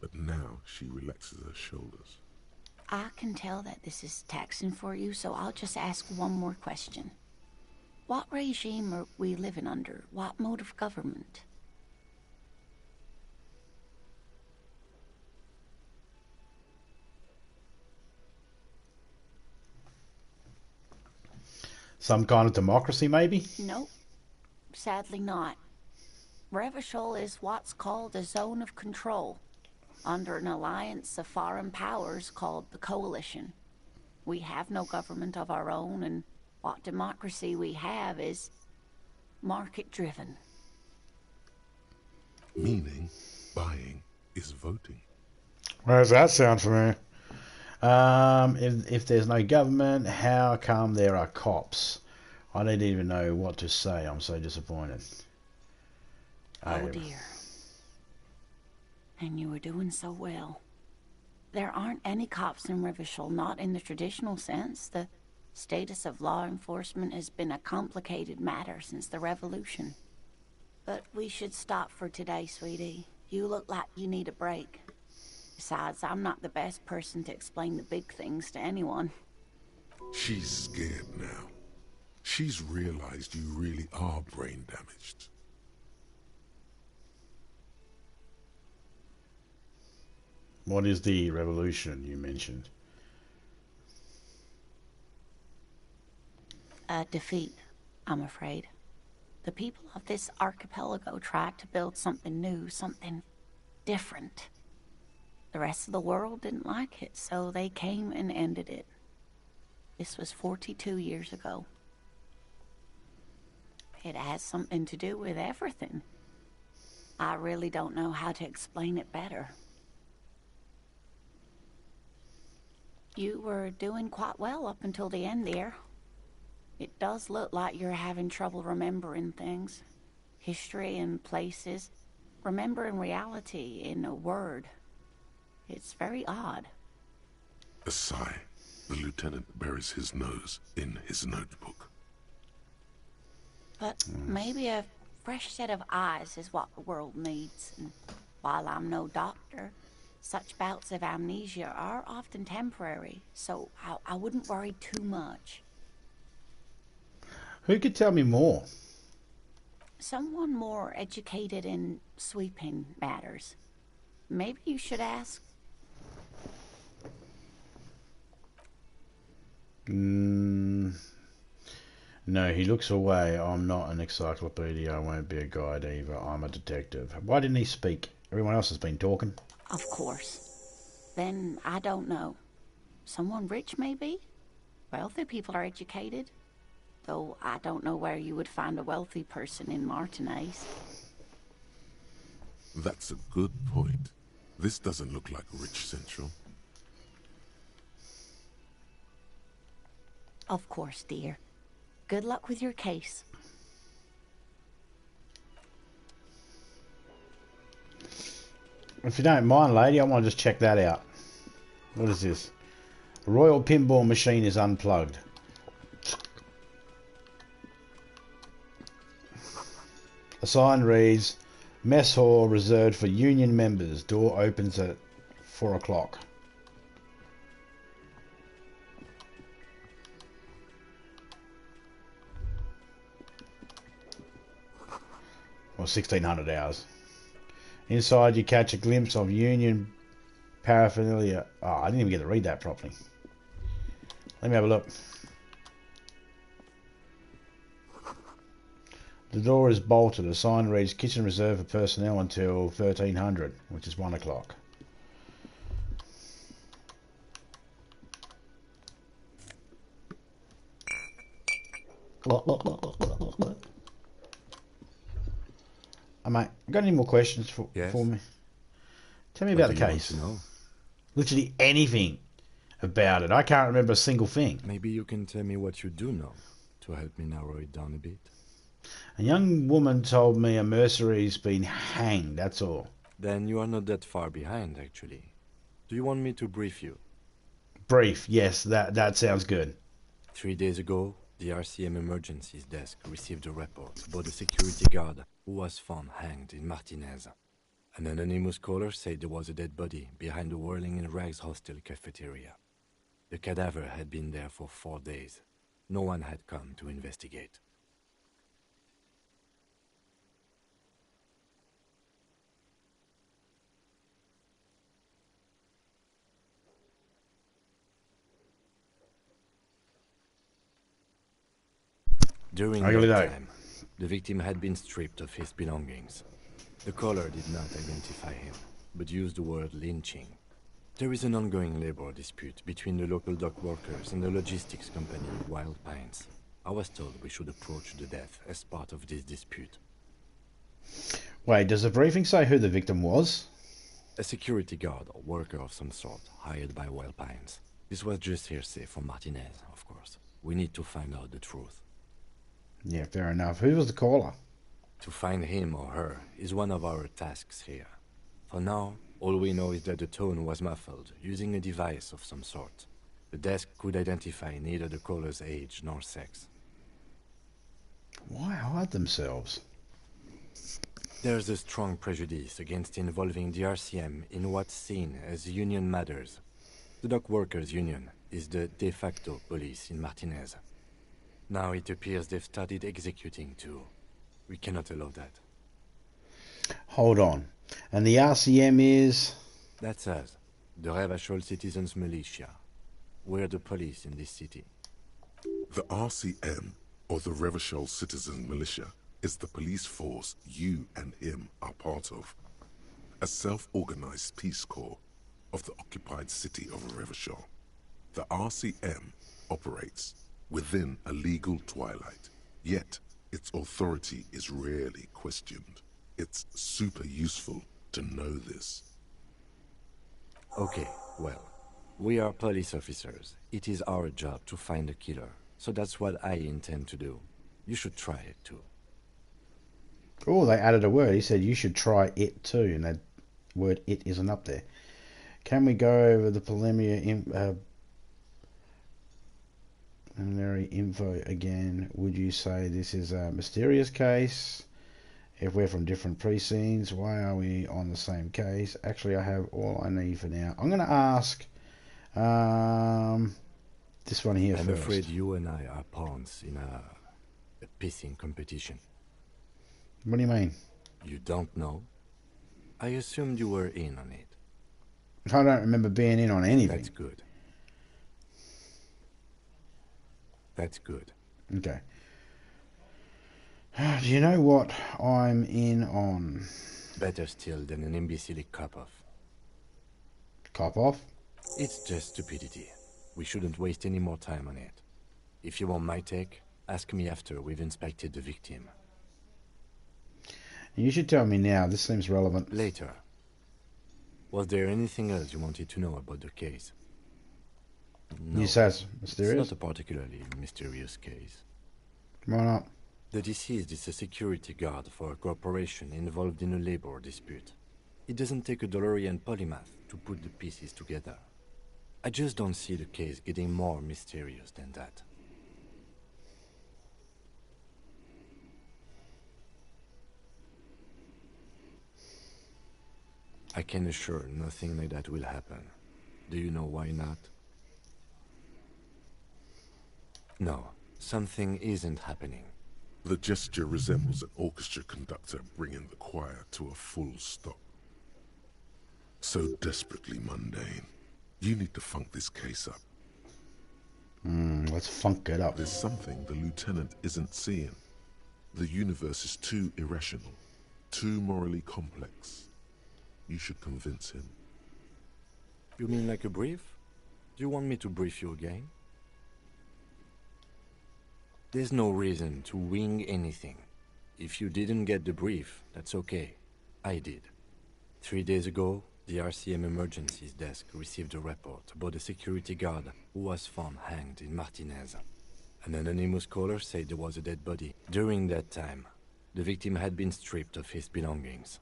but now she relaxes her shoulders. I can tell that this is taxing for you, so I'll just ask one more question. What regime are we living under? What mode of government? Some kind of democracy, maybe? Nope. Sadly not. Revachol is what's called a zone of control, under an alliance of foreign powers called the Coalition. We have no government of our own, and what democracy we have is market-driven. Meaning, buying is voting. Where does that sound for me? If there's no government, how come there are cops? I don't even know what to say. I'm so disappointed. Oh dear. And you were doing so well. There aren't any cops in Revachol, not in the traditional sense. The status of law enforcement has been a complicated matter since the revolution. But we should stop for today, sweetie. You look like you need a break. Besides, I'm not the best person to explain the big things to anyone. She's scared now. She's realized you really are brain damaged. What is the revolution you mentioned? A defeat, I'm afraid. The people of this archipelago tried to build something new, something different. The rest of the world didn't like it, so they came and ended it. This was 42 years ago. It has something to do with everything. I really don't know how to explain it better. You were doing quite well up until the end there. It does look like you're having trouble remembering things. History and places. Remembering reality in a word. It's very odd. A sigh. The lieutenant buries his nose in his notebook. But maybe a fresh set of eyes is what the world needs. And while I'm no doctor, such bouts of amnesia are often temporary, so I wouldn't worry too much. Who could tell me more? Someone more educated in sweeping matters. Maybe you should ask. No, he looks away. I'm not an encyclopedia. I won't be a guide either. I'm a detective. Why didn't he speak? Everyone else has been talking. Of course. Then I don't know. Someone rich, maybe? Wealthy people are educated. Though I don't know where you would find a wealthy person in Martinez. That's a good point. This doesn't look like Rich Central. Of course, dear. Good luck with your case. If you don't mind, lady, I want to just check that out. What is this? Royal pinball machine is unplugged. A sign reads, Mess Hall reserved for union members. Door opens at 4 o'clock. Or 1600 hours. Inside you catch a glimpse of union paraphernalia. Oh, I didn't even get to read that properly. Let me have a look. The door is bolted. A sign reads kitchen reserved for personnel until 1300, which is 1 o'clock. Mate, got any more questions for me? Tell me about the case. Literally anything about it. I can't remember a single thing. Maybe you can tell me what you do know to help me narrow it down a bit. A young woman told me a mercenary's been hanged, that's all. Then you are not that far behind, actually. Do you want me to brief you? Brief, yes, that sounds good. 3 days ago, the RCM Emergencies Desk received a report about a security guard who was found hanged in Martinez. An anonymous caller said there was a dead body behind the Whirling in Rags hostel cafeteria. The cadaver had been there for 4 days. No one had come to investigate. During that time, the victim had been stripped of his belongings. The caller did not identify him, but used the word lynching. There is an ongoing labor dispute between the local dock workers and the logistics company Wild Pines. I was told we should approach the death as part of this dispute. Wait, does the briefing say who the victim was? A security guard or worker of some sort, hired by Wild Pines. This was just hearsay from Martinez, of course. We need to find out the truth. Yeah, fair enough. Who was the caller? To find him or her is one of our tasks here. For now, all we know is that the tone was muffled, using a device of some sort. The desk could identify neither the caller's age nor sex. Why hide themselves? There's a strong prejudice against involving the RCM in what's seen as union matters. The dock workers' union is the de facto police in Martinez. Now it appears they've started executing too. We cannot allow that. Hold on. And the RCM is? That's us. The Revachol Citizens Militia. We're the police in this city. The RCM, or the Revachol Citizen Militia, is the police force you and him are part of. A self-organized peace corps of the occupied city of Revachol. The RCM operates within a legal twilight, yet its authority is rarely questioned. It's super useful to know this. Okay, well, we are police officers. It is our job to find a killer, so that's what I intend to do. You should try it too. Oh, they added a word. He said you should try it too, and that word "it" isn't up there. Can we go over the preliminary info again? Would you say this is a mysterious case? If we're from different precincts, why are we on the same case? Actually, I have all I need for now. I'm going to ask this one here first. I'm afraid you and I are pawns in a pissing competition. What do you mean? You don't know? I assumed you were in on it. I don't remember being in on anything. That's good. That's good. Okay. Do you know what I'm in on? Better still than an imbecilic cop-off. Cop off? It's just stupidity. We shouldn't waste any more time on it. If you want my take, ask me after we've inspected the victim. You should tell me now. This seems relevant. Later. Was there anything else you wanted to know about the case? No, You say it's mysterious? it's not a particularly mysterious case. Why not? The deceased is a security guard for a corporation involved in a labor dispute. It doesn't take a DeLorean polymath to put the pieces together. I just don't see the case getting more mysterious than that. I can assure nothing like that will happen. Do you know why not? No, something isn't happening. The gesture resembles an orchestra conductor bringing the choir to a full stop. So desperately mundane. You need to funk this case up. Let's funk it up. There's something the lieutenant isn't seeing. The universe is too irrational, too morally complex. You should convince him. You mean like a brief? Do you want me to brief you again? There's no reason to wing anything. If you didn't get the brief, that's okay. I did. 3 days ago, the RCM Emergencies Desk received a report about a security guard who was found hanged in Martinez. An anonymous caller said there was a dead body. During that time, the victim had been stripped of his belongings.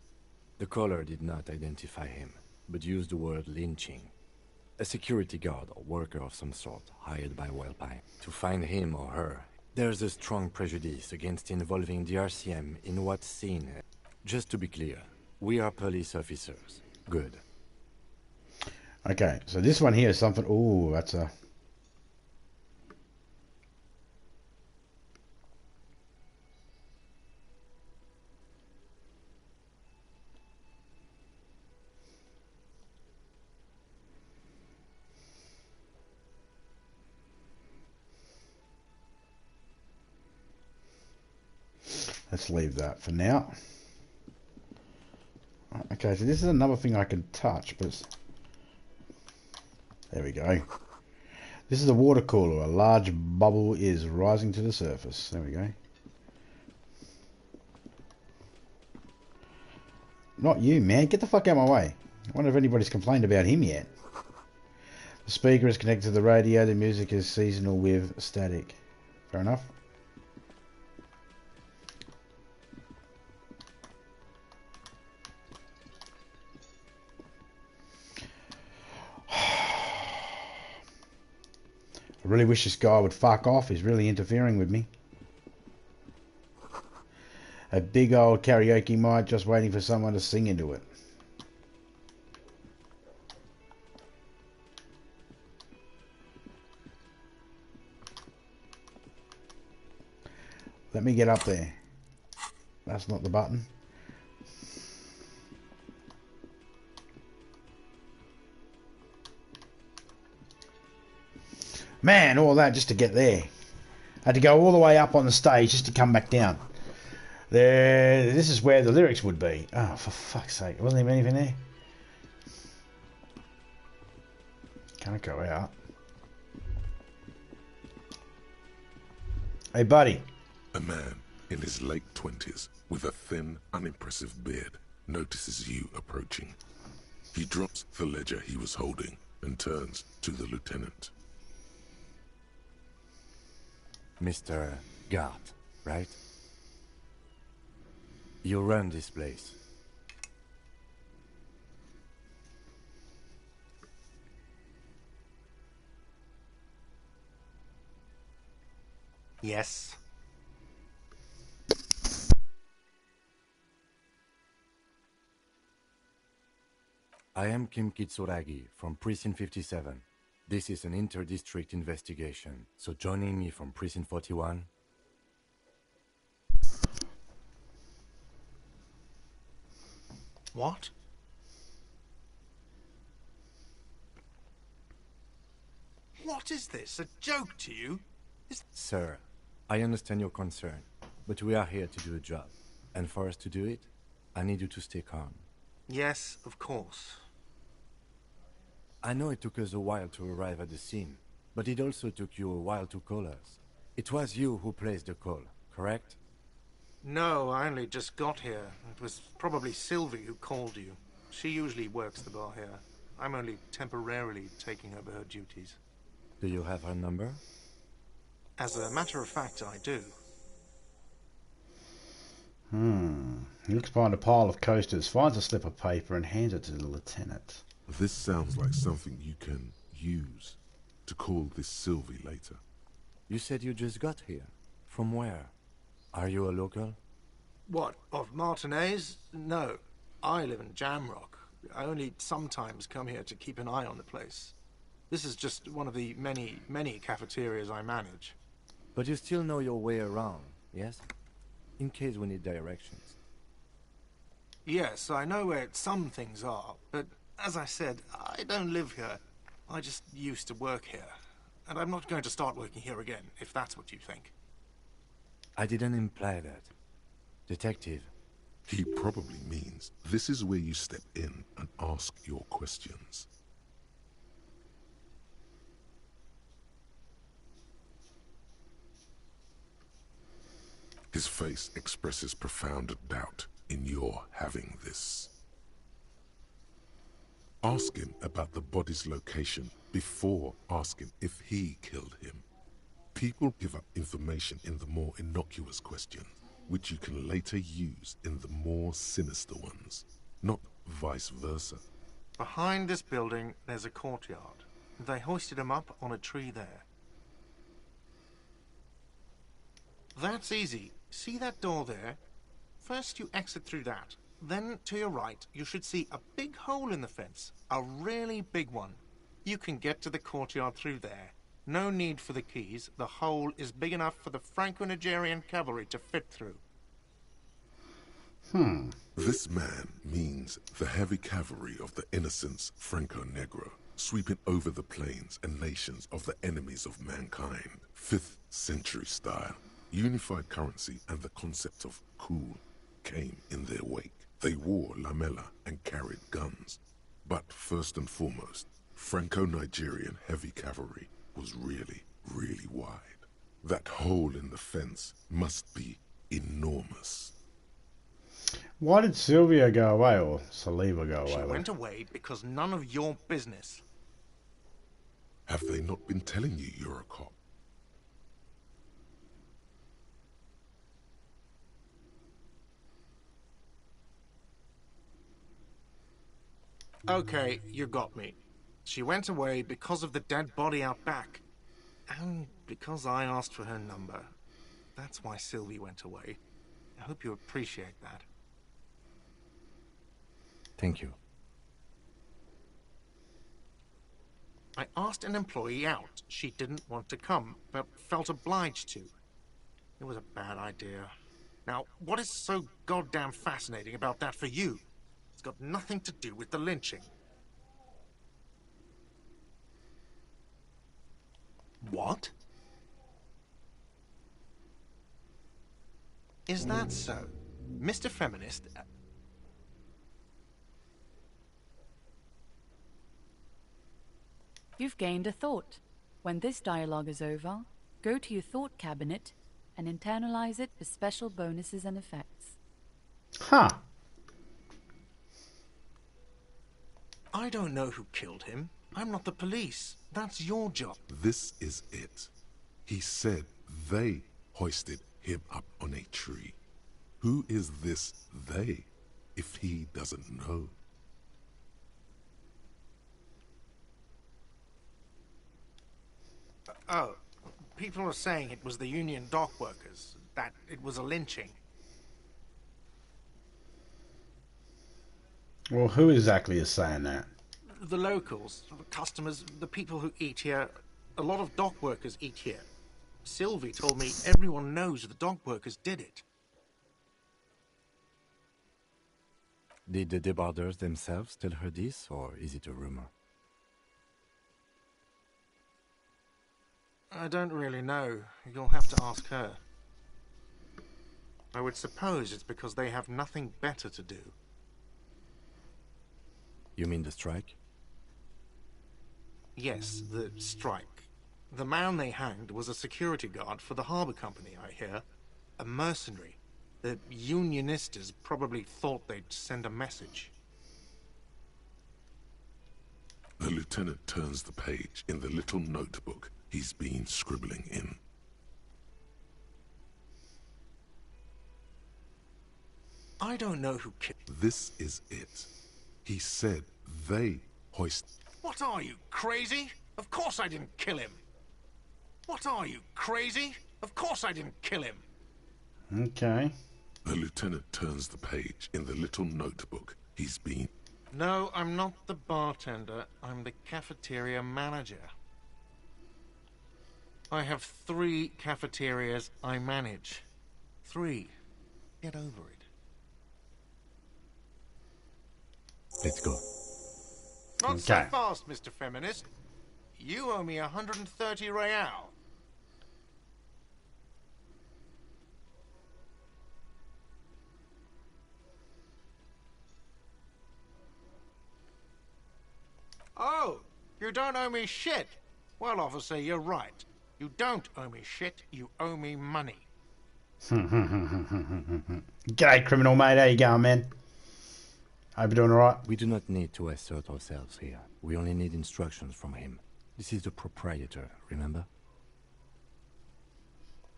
The caller did not identify him, but used the word lynching. A security guard or worker of some sort hired by Wellpine to find him or her. There's a strong prejudice against involving the RCM in what's seen. Just to be clear, we are police officers. Good. Okay, so this one here is something... Ooh, that's a... Let's leave that for now. Okay, so this is another thing I can touch, but it's... There we go. This is a water cooler. A large bubble is rising to the surface. There we go. Not you, man. Get the fuck out of my way. I wonder if anybody's complained about him yet. The speaker is connected to the radio. The music is seasonal with static. Fair enough. I really wish this guy would fuck off. He's really interfering with me. A big old karaoke mic just waiting for someone to sing into it. Let me get up there. That's not the button. Man, all that just to get there. I had to go all the way up on the stage just to come back down. There, this is where the lyrics would be. Oh, for fuck's sake. There wasn't even anything there. Can't go out. Hey, buddy. A man in his late 20s with a thin, unimpressive beard notices you approaching. He drops the ledger he was holding and turns to the lieutenant. Mr. Gart, right? You run this place. Yes. I am Kim Kitsuragi from Precinct 57. This is an inter-district investigation, so joining me from Precinct 41... What? What is this? A joke to you? Sir, I understand your concern, but we are here to do a job. And for us to do it, I need you to stay calm. Yes, of course. I know it took us a while to arrive at the scene, but it also took you a while to call us. It was you who placed the call, correct? No, I only just got here. It was probably Sylvie who called you. She usually works the bar here. I'm only temporarily taking over her duties. Do you have her number? As a matter of fact, I do. He looks behind a pile of coasters, finds a slip of paper and hands it to the lieutenant. This sounds like something you can use to call this Sylvie later. You said you just got here. From where? Are you a local? What, of Martinez? No. I live in Jamrock. I only sometimes come here to keep an eye on the place. This is just one of the many cafeterias I manage. But you still know your way around, yes? In case we need directions. Yes, I know where some things are, but as I said, I don't live here. I just used to work here. And I'm not going to start working here again, if that's what you think. I didn't imply that. Detective. He probably means this is where you step in and ask your questions. His face expresses profound doubt in your having this. Ask him about the body's location before asking if he killed him. People give up information in the more innocuous questions, which you can later use in the more sinister ones, not vice versa. Behind this building, there's a courtyard. They hoisted him up on a tree there. That's easy. See that door there? First you exit through that. Then, to your right, you should see a big hole in the fence. A really big one. You can get to the courtyard through there. No need for the keys. The hole is big enough for the Franco-Nigerian cavalry to fit through. This man means the heavy cavalry of the innocents Franco-Negro, sweeping over the plains and nations of the enemies of mankind. 5th century style. Unified currency and the concept of cool came in their wake. They wore lamella and carried guns. But first and foremost, Franco-Nigerian heavy cavalry was really, really wide. That hole in the fence must be enormous. Why did Sylvia go away, or Saliva go away? She went away because none of your business. Have they not been telling you you're a cop? Okay, you got me. She went away because of the dead body out back. And because I asked for her number. That's why Sylvie went away. I hope you appreciate that. Thank you. I asked an employee out. She didn't want to come, but felt obliged to. It was a bad idea. Now, what is so goddamn fascinating about that for you? It's got nothing to do with the lynching. What? Is that so? Mr. Feminist... You've gained a thought. When this dialogue is over, go to your thought cabinet and internalize it for special bonuses and effects. Huh. I don't know who killed him. I'm not the police. That's your job. This is it. He said they hoisted him up on a tree. Who is this they, if he doesn't know? Oh, people are saying it was the union dock workers, that it was a lynching. Well, who exactly is saying that? The locals, the customers, the people who eat here. A lot of dock workers eat here. Sylvie told me everyone knows the dock workers did it. Did the debarders themselves tell her this, or is it a rumor? I don't really know. You'll have to ask her. I would suppose it's because they have nothing better to do. You mean the strike? Yes, the strike. The man they hanged was a security guard for the harbour company, I hear. A mercenary. The Unionistas probably thought they'd send a message. The lieutenant turns the page in the little notebook he's been scribbling in. I don't know who killed... This is it. He said they hoist... What are you, crazy? Of course I didn't kill him. What are you, crazy? Of course I didn't kill him. Okay. The lieutenant turns the page in the little notebook he's been... No, I'm not the bartender. I'm the cafeteria manager. I have 3 cafeterias I manage. 3. Get over it. Let's go. Not so Okay. fast, Mr. Feminist. You owe me 130 real. Oh, you don't owe me shit. Well, officer, you're right. You don't owe me shit, you owe me money. G'day, criminal mate. How you going, man? Hope you're doing alright. We do not need to assert ourselves here. We only need instructions from him. This is the proprietor, remember?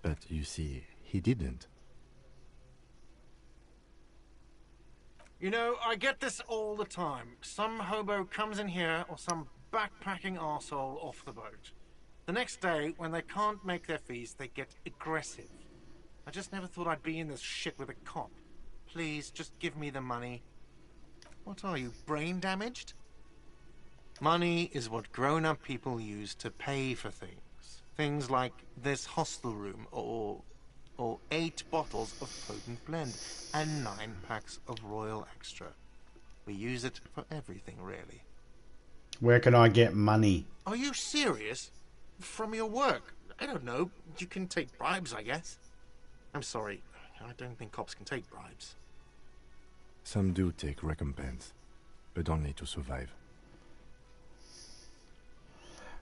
But you see, he didn't. You know, I get this all the time. Some hobo comes in here, or some backpacking arsehole off the boat. The next day, when they can't make their fees, they get aggressive. I just never thought I'd be in this shit with a cop. Please, just give me the money. What are you, brain damaged? Money is what grown-up people use to pay for things. Things like this hostel room, or 8 bottles of potent blend, and 9 packs of Royal Extra. We use it for everything, really. Where can I get money? Are you serious? From your work? I don't know. You can take bribes, I guess. I'm sorry. I don't think cops can take bribes. Some do take recompense, but only to survive.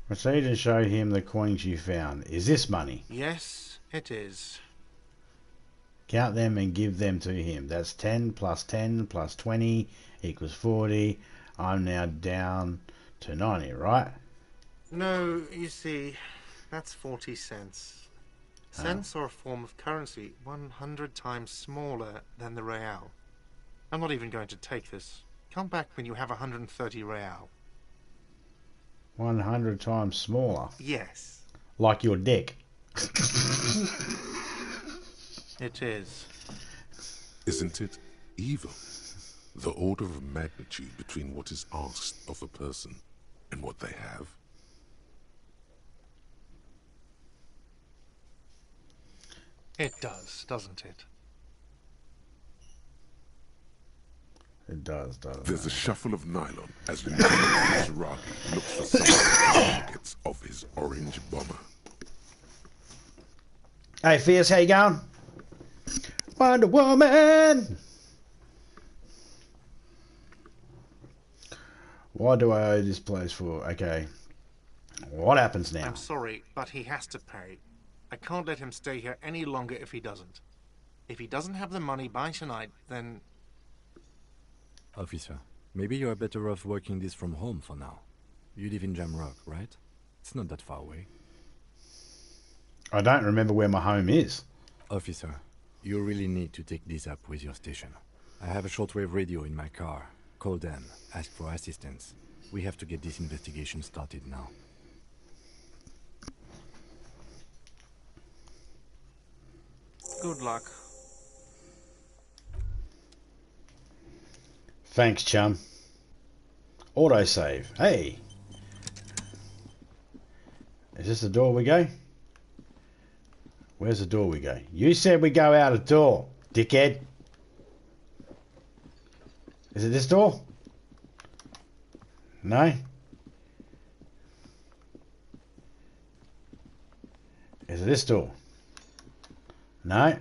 Proceed to show him the coins you found. Is this money? Yes, it is. Count them and give them to him. That's 10 plus 10 plus 20 equals 40. I'm now down to 90, right? No, you see, that's 40 cents. Cents are a form of currency 100 times smaller than the real. I'm not even going to take this. Come back when you have 130 real. 100 times smaller. Yes, Like your dick. it is. Isn't it evil? The order of magnitude between what is asked of a person and what they have. It does, doesn't it? It does, doesn't There's a it? shuffle of nylon as Lieutenant Mizrahi looks for some of the pockets of his orange bomber. Hey, Fierce, how you going? Wonder Woman! Why do I owe this place for? Okay. What happens now? I'm sorry, but he has to pay. I can't let him stay here any longer if he doesn't. If he doesn't have the money by tonight, then... Officer, maybe you are better off working this from home for now. You live in Jamrock, right? It's not that far away. I don't remember where my home is. Officer, you really need to take this up with your station. I have a shortwave radio in my car. Call them, ask for assistance. We have to get this investigation started now. Good luck. Thanks, chum. Autosave. Hey. Is this the door we go? Where's the door we go? You said we go out a door, dickhead. Is it this door? No? Is it this door? No?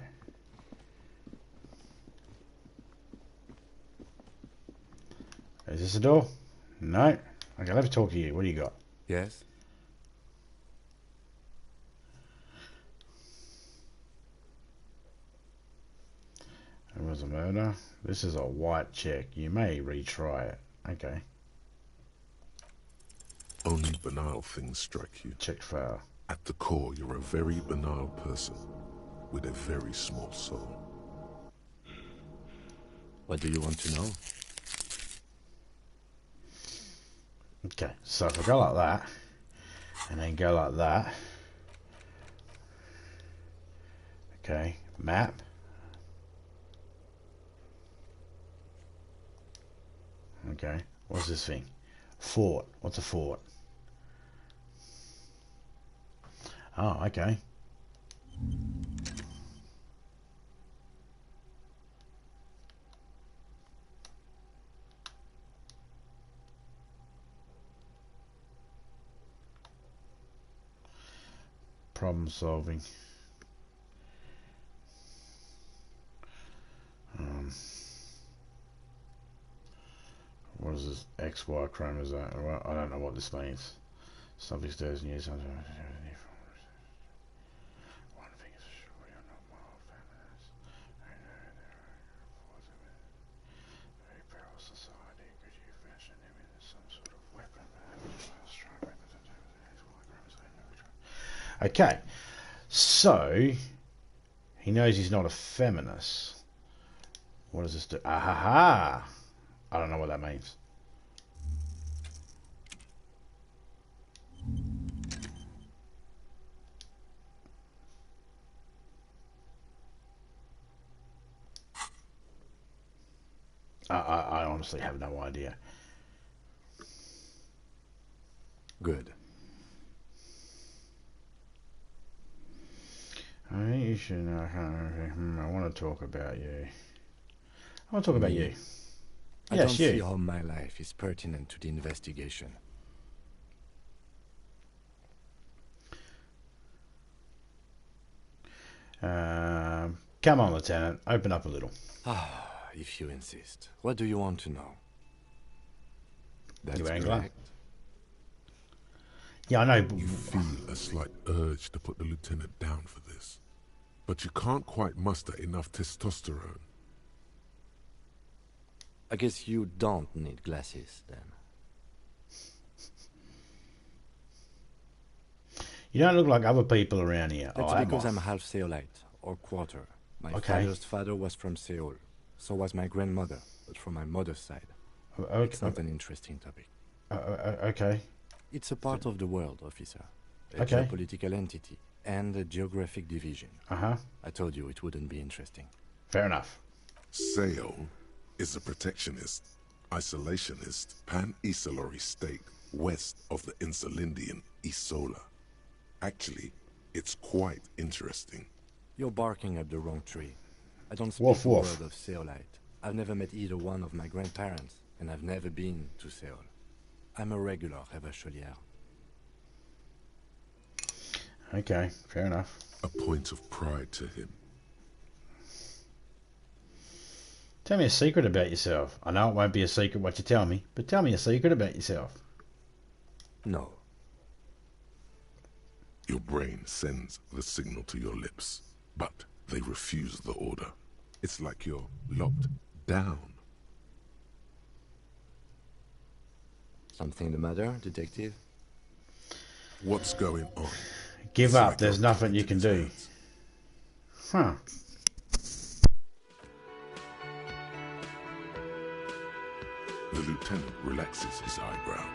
Is this a door? No. Okay, let me talk to you. What do you got? Yes? It was a murder. This is a white check. You may retry it. Okay. Only banal things strike you. Check fail. At the core, you're a very banal person with a very small soul. What do you want to know? Okay, so if I go like that, and then go like that. Okay, map. Okay, what's this thing? Fort. What's a fort? Oh, okay. Problem solving. What is this? XY chromosome. Well, I don't know what this means. Something stares near something. One thing is sure, you're not more feminist. Very powerful society. Could you fashion him into some sort of weapon? Okay, so he knows he's not a feminist. What does this do? Ahaha! I don't know what that means. I honestly have no idea. Good. I think you should know. I want to talk about you. I want to talk about you. I Yes, don't you. see how my life is pertinent to the investigation. Come on, Lieutenant. Open up a little. If you insist. What do you want to know? That's You angler? correct. Yeah, I know. You feel a slight urge to put the lieutenant down for this, but you can't quite muster enough testosterone. I guess you don't need glasses, then. You don't look like other people around here. That's am because I? I'm half Seolite, or quarter. My Okay. father's father was from Seoul. So was my grandmother, but from my mother's side. It's not an interesting topic. Okay. It's a part of the world, officer. A Okay. geopolitical entity and a geographic division. Uh-huh. I told you it wouldn't be interesting. Fair enough. Seoul is a protectionist, isolationist, pan-Isolari state west of the Insulindian Isola. Actually, it's quite interesting. You're barking up the wrong tree. I don't speak Woof, a woof. word of Seolite. I've never met either one of my grandparents, and I've never been to Seoul. I'm a regular Revacholière. Okay, fair enough. A point of pride to him. Tell me a secret about yourself. I know it won't be a secret what you tell me, but tell me a secret about yourself. No. Your brain sends the signal to your lips, but they refuse the order. It's like you're locked down. Something the matter, detective? What's going on? Give It's up. like There's you're nothing you tied can to do. his hands. Huh. The lieutenant relaxes his eyebrow,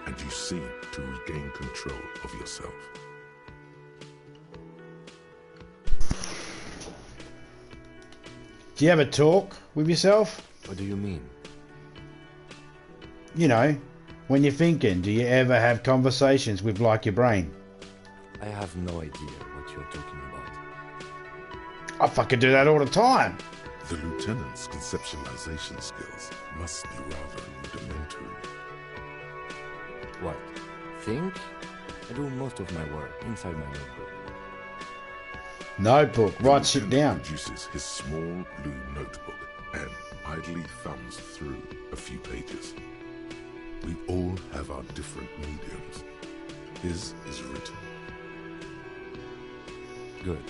and you seem to regain control of yourself. Do you ever talk with yourself? What do you mean? You know, when you're thinking, do you ever have conversations with, like, your brain? I have no idea what you're talking about. I fucking do that all the time. The lieutenant's conceptualization skills must be rather rudimentary. What? Think? I do most of my work inside my notebook. Notebook. The Write shit lieutenant down. produces his small blue notebook and idly thumbs through a few pages. We all have our different mediums. His is written. Good.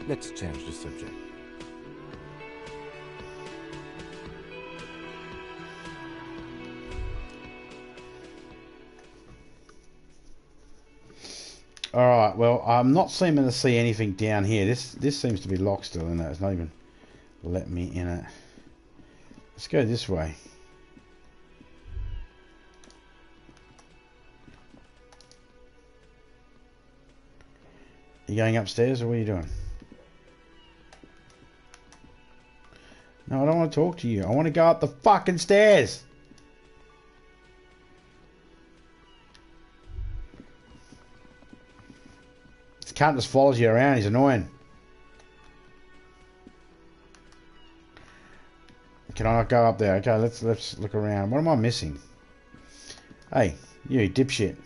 Let's change the subject. Alright, well, I'm not seeming to see anything down here. This seems to be locked still, isn't it? It's not even letting me in it. Let's go this way. You going upstairs or what are you doing? No, I don't want to talk to you. I want to go up the fucking stairs. This cunt just follows you around. He's annoying. Can I not go up there? Okay, let's look around. What am I missing? Hey, you dipshit.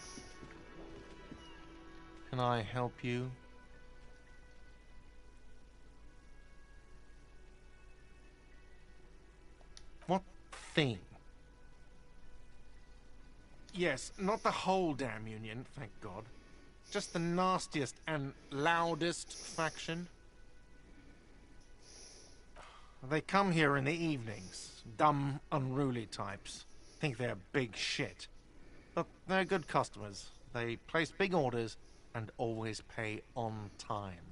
Can I help you? What thing? Yes, not the whole damn union, thank God. Just the nastiest and loudest faction. They come here in the evenings. Dumb, unruly types. Think they're big shit. But they're good customers. They place big orders and always pay on time.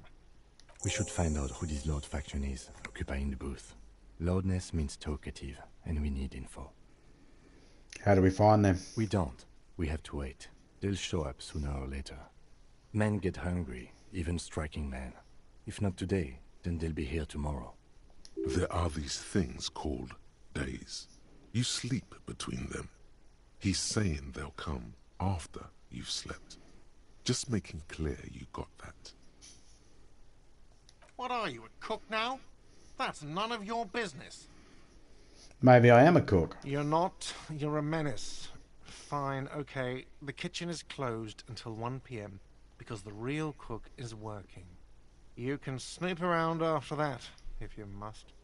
We should find out who this Lord faction is, occupying the booth. Loudness means talkative, and we need info. How do we find them? We don't. We have to wait. They'll show up sooner or later. Men get hungry, even striking men. If not today, then they'll be here tomorrow. There are these things called days. You sleep between them. He's saying they'll come after you've slept. Just making clear you got that. What are you, a cook now? That's none of your business. Maybe I am a cook. You're not. You're a menace. Fine, okay. The kitchen is closed until 1 p.m. because the real cook is working. You can snoop around after that, if you must.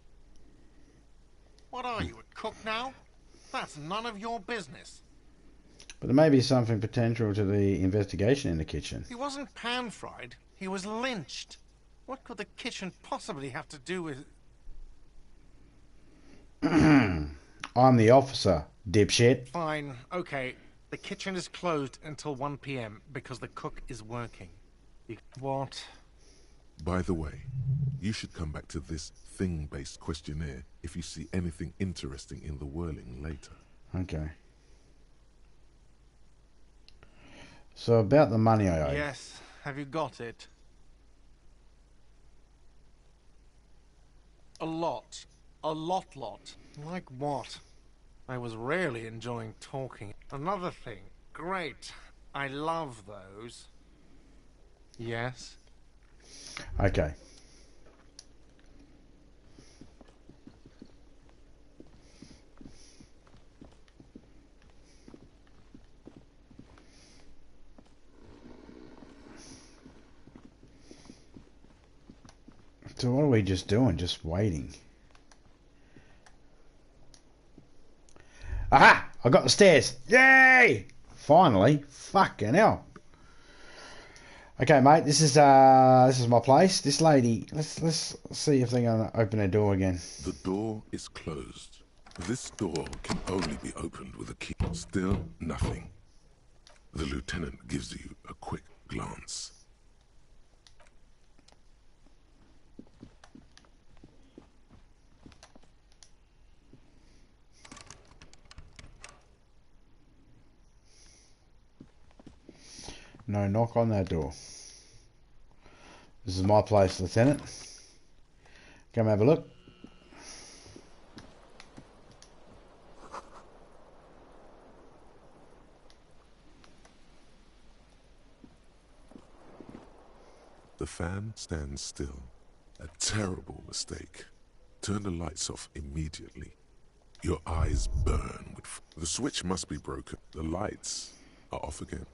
What are you, a cook now? That's none of your business. But there may be something potential to the investigation in the kitchen. He wasn't pan-fried. He was lynched. What could the kitchen possibly have to do with... I'm the officer, dipshit. Fine, okay. The kitchen is closed until 1 p.m. because the cook is working. What? By the way, you should come back to this thing-based questionnaire if you see anything interesting in the whirling later. Okay. So about the money I owe. Yes. Have you got it? A lot. A lot. Like what? I was really enjoying talking. Another thing. Great. I love those. Yes? Okay. So what are we just doing? Just waiting. Aha! I got the stairs. Yay! Finally. Fucking hell. Okay, mate. This is my place. This lady. Let's see if they're gonna open her door again. The door is closed. This door can only be opened with a key. Still nothing. The lieutenant gives you a quick glance. No knock on that door. This is my place, Lieutenant. Come have a look. The fan stands still. A terrible mistake. Turn the lights off immediately. Your eyes burn with... The switch must be broken. The lights are off again.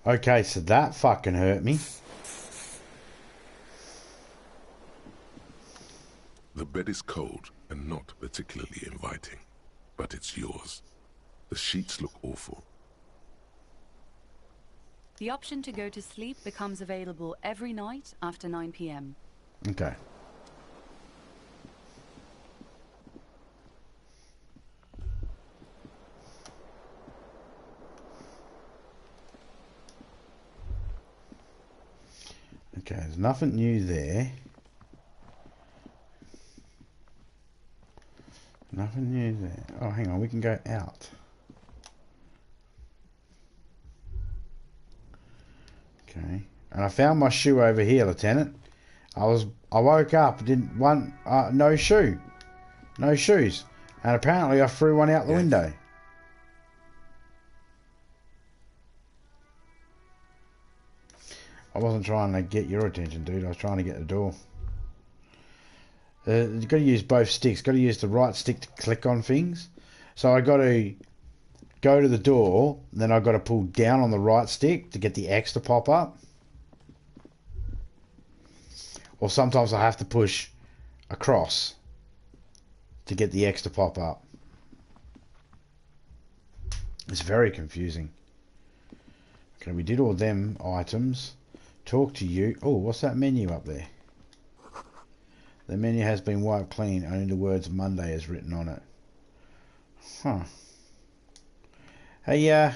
Okay, so that fucking hurt me. The bed is cold and not particularly inviting, but it's yours. The sheets look awful. The option to go to sleep becomes available every night after 9 p.m. Okay. Okay, there's nothing new there. Nothing new there. Oh, hang on, we can go out. Okay, and I found my shoe over here, Lieutenant. I woke up, no shoe, no shoes, and apparently I threw one out the window. I wasn't trying to get your attention, dude. I was trying to get the door. You've got to use both sticks. Got to use the right stick to click on things. So I got to go to the door, then I got to pull down on the right stick to get the X to pop up. Or sometimes I have to push across to get the X to pop up. It's very confusing. Okay, we did all them items. Talk to you. Oh, what's that menu up there? The menu has been wiped clean. Only the words Monday is written on it. Huh. Hey,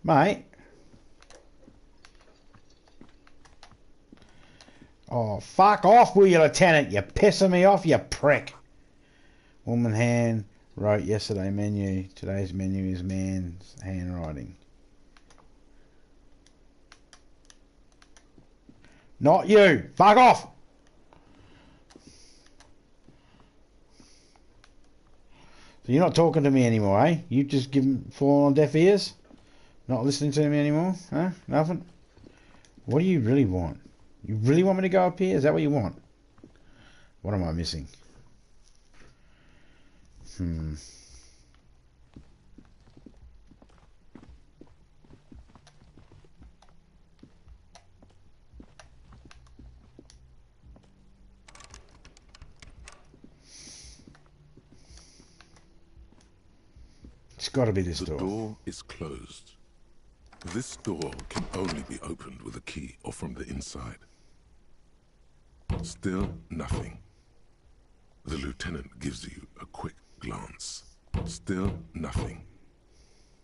mate. Oh, fuck off, will you, Lieutenant? You're pissing me off, you prick. Woman hand wrote yesterday menu. Today's menu is man's handwriting. Not you. Fuck off. So you're not talking to me anymore, eh? You just falling on deaf ears? Not listening to me anymore? Huh? Nothing? What do you really want? You really want me to go up here? Is that what you want? What am I missing? It's got to be this door. The door is closed. This door can only be opened with a key or from the inside. Still nothing. The lieutenant gives you a quick glance. Still nothing.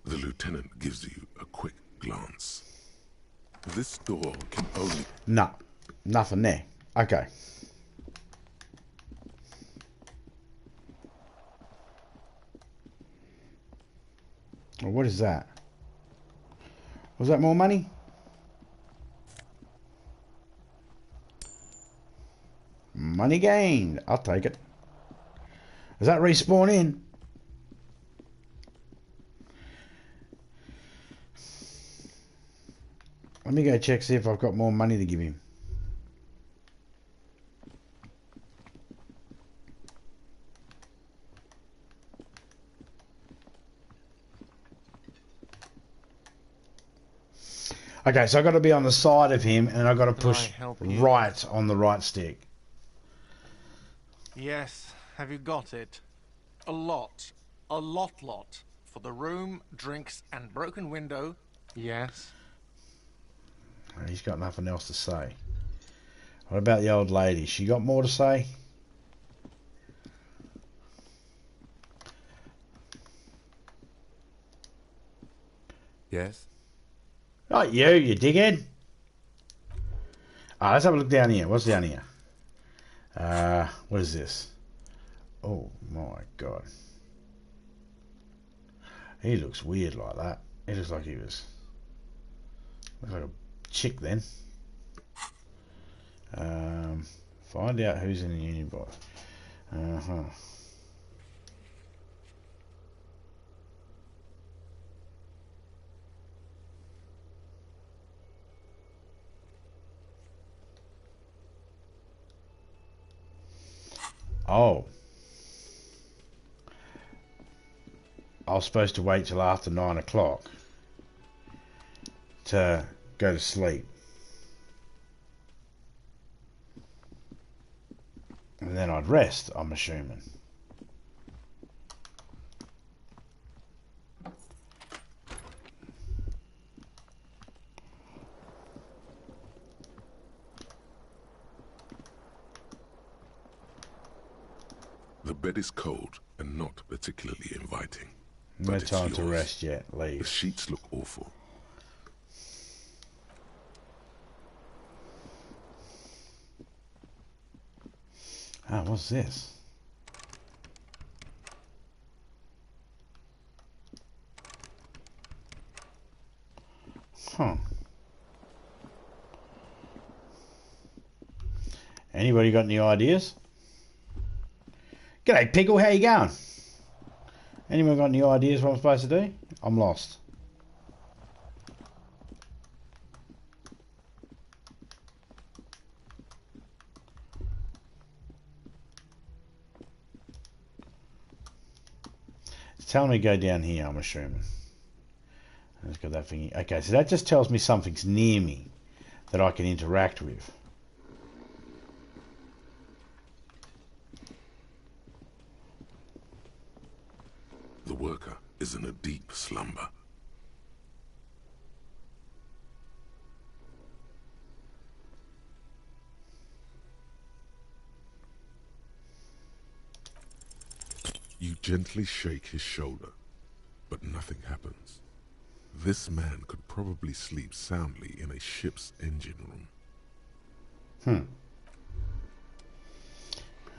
The lieutenant gives you a quick glance. This door can only... No, nothing there. Okay. Well, what is that? Was that more money? Money gained. I'll take it. Does that respawn in? Let me go check, see if I've got more money to give him. Okay, so I've got to be on the side of him, and I've got to push right on the right stick. Yes, have you got it? A lot. A lot. For the room, drinks, and broken window, yes. He's got nothing else to say. What about the old lady? She got more to say? Yes? Not you, you dickhead. Let's have a look down here. What's down here? What is this? Oh my god. He looks weird like that. He looks like he was... looks like a chick then. Find out who's in the union box. Oh. I was supposed to wait till after 9 o'clock to go to sleep. And then I'd rest, I'm assuming. bed is cold and not particularly inviting. No But it's time to yours. rest yet. The Leave. sheets look awful. Ah, what's this? Huh. Anybody got any ideas? G'day, Pickle. How you going? Anyone got any ideas what I'm supposed to do? I'm lost. It's telling me to go down here, I'm assuming. Let's got that thingy. Okay, so that just tells me something's near me that I can interact with. The worker is in a deep slumber. You gently shake his shoulder, but nothing happens. This man could probably sleep soundly in a ship's engine room.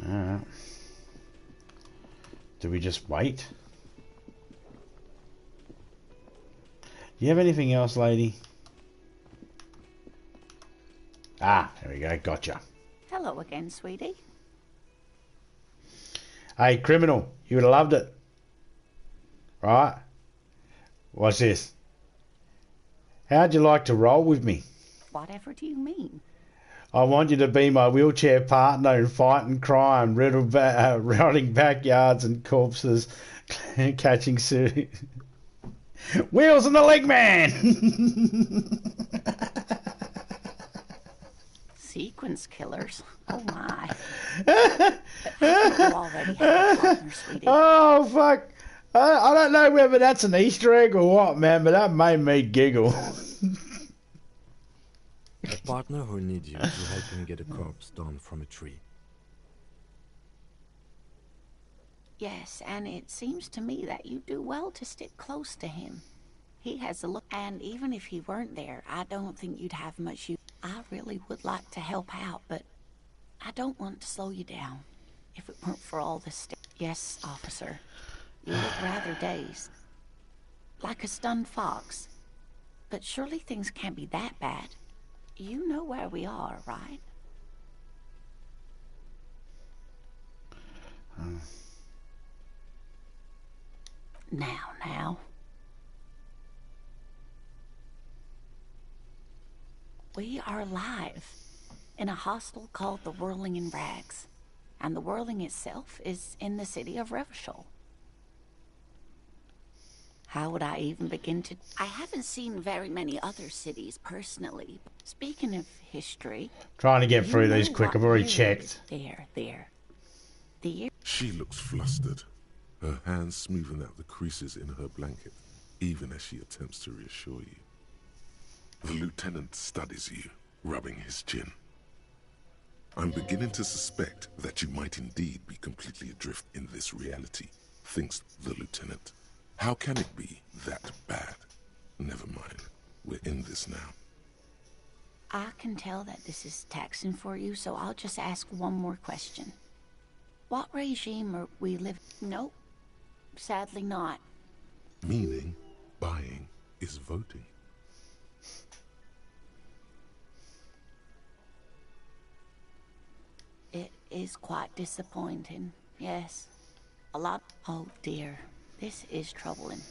Alright. Do we just wait? Do you have anything else, lady? Ah, there we go. Gotcha. Hello again, sweetie. Hey, criminal. You would have loved it. Right? What's this? How'd you like to roll with me? Whatever do you mean? I want you to be my wheelchair partner in fighting crime, routing backyards and corpses, catching Wheels and the leg man! Sequence killers? Oh my. But you already have a partner, sweetie. Oh, fuck. I don't know whether that's an Easter egg or what, man, but that made me giggle. A partner who needs you to help him get a corpse down from a tree. Yes, and it seems to me that you do well to stick close to him. He has a look, and even if he weren't there, I don't think you'd have much use. I really would like to help out, but I don't want to slow you down. If it weren't for all this stuff. Yes, officer. You look rather dazed. Like a stunned fox. But surely things can't be that bad. You know where we are, right? Now. We are live in a hostel called the Whirling in Rags. And the Whirling itself is in the city of Revachol. How would I even begin to... I haven't seen very many other cities personally. Speaking of history... Trying to get through these quick. I've already checked. There. The... She looks flustered, her hands smoothing out the creases in her blanket, even as she attempts to reassure you. The lieutenant studies you, rubbing his chin. I'm beginning to suspect that you might indeed be completely adrift in this reality, thinks the lieutenant. How can it be that bad? Never mind. We're in this now. I can tell that this is taxing for you, so I'll just ask one more question. What regime are we living? Nope. Sadly not. Meaning, buying is voting. It is quite disappointing, yes. A lot... Oh dear, this is troubling.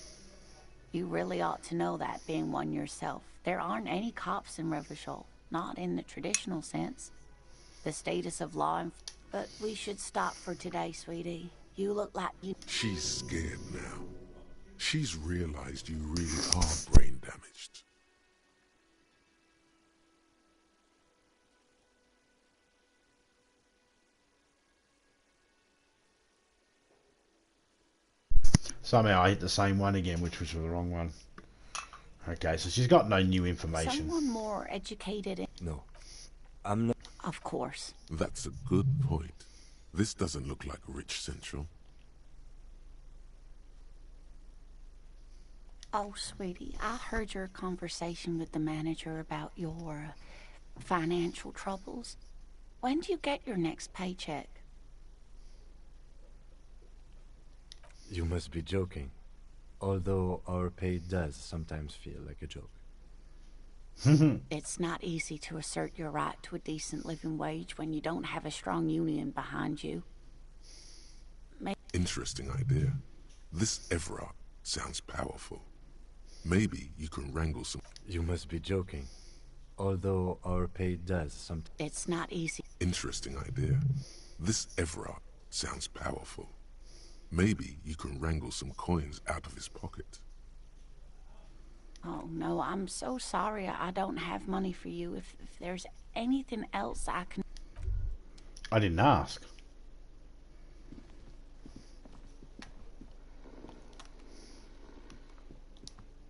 You really ought to know that, being one yourself. There aren't any cops in Revachol, not in the traditional sense. The status of law... But we should stop for today, sweetie. You look like you... She's scared now. She's realized you really are brain damaged. Somehow I hit the same one again, which was the wrong one. Okay, so she's got no new information. Someone more educated in... No, I'm not. Of course. That's a good point. This doesn't look like Rich Central. Oh, sweetie, I heard your conversation with the manager about your financial troubles. When do you get your next paycheck? You must be joking. Although our pay does sometimes feel like a joke. It's not easy to assert your right to a decent living wage when you don't have a strong union behind you. Interesting idea. This Everard sounds powerful. Maybe you can wrangle some... You must be joking. Although our pay does sometimes... It's not easy. Interesting idea. This Everard sounds powerful. Maybe you can wrangle some coins out of his pocket. Oh, no, I'm so sorry I don't have money for you. If there's anything else I can... I didn't ask.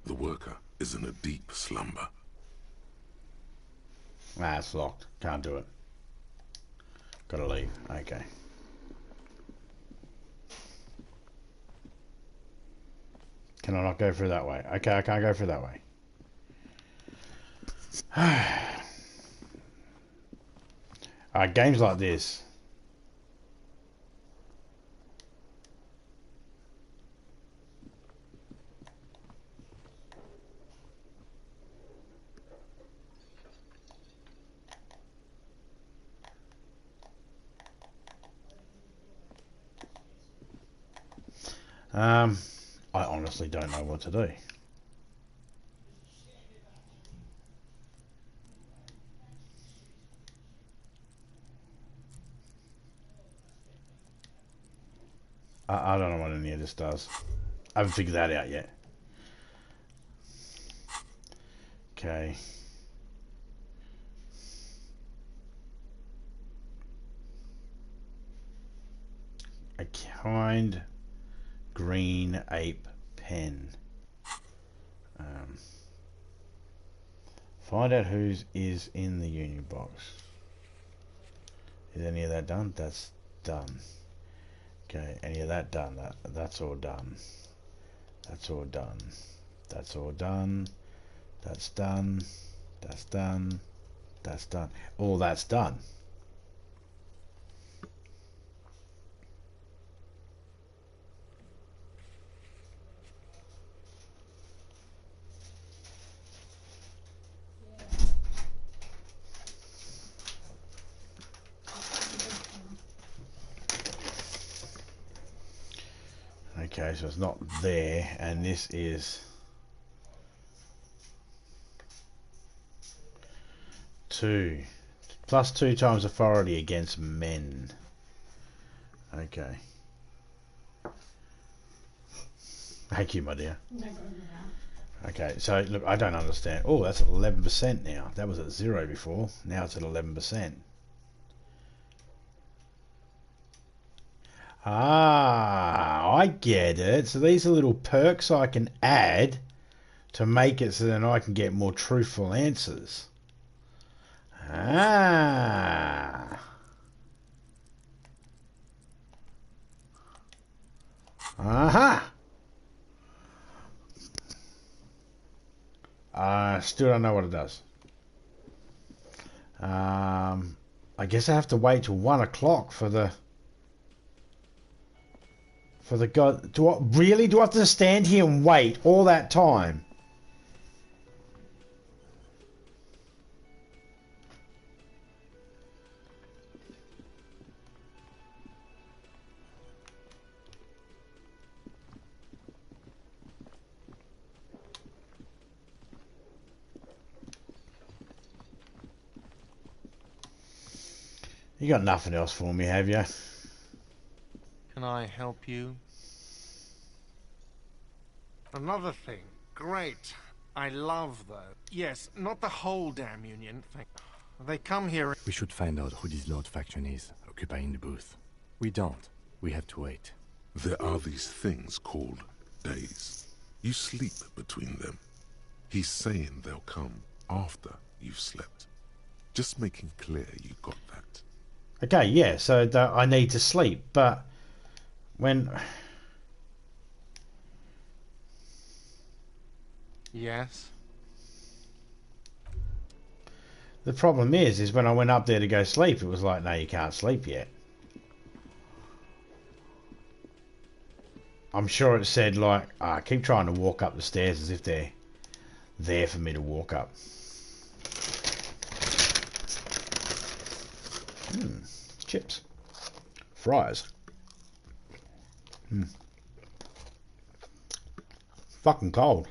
The worker is in a deep slumber. Ah, it's locked. Can't do it. Gotta leave. Okay. Can I not go through that way? Okay, I can't go through that way. Alright, games like this. I honestly don't know what to do. I don't know what any of this does. I haven't figured that out yet. Okay. A kind green ape pen. Find out whose is in the union box. Is any of that done? That's done. Okay, any of that done? That's all done. That's all done. That's all done. That's done. That's done. That's done. All that's done. Okay, so it's not there, and this is 2 plus 2 times authority against men. Okay. Thank you, my dear. Okay, so look, I don't understand. Oh, that's at 11% now. That was at 0 before. Now it's at 11%. Ah, I get it. So these are little perks I can add to make it so then I can get more truthful answers. Ah. Aha. Still don't know what it does. I guess I have to wait till 1 o'clock for the god. Do I have to stand here and wait all that time? You got nothing else for me, have you? Can I help you? Another thing. Great. I love those. Yes, not the whole damn union. They come here... We should find out who this Lord faction is, occupying the booth. We don't. We have to wait. There are these things called days. You sleep between them. He's saying they'll come after you've slept. Just making clear you got that. Okay, yeah, so I need to sleep, but when... Yes? The problem is when I went up there to go sleep, it was like, no, you can't sleep yet. I'm sure it said, like, I keep trying to walk up the stairs as if they're there for me to walk up. Chips. Fries. Fucking cold.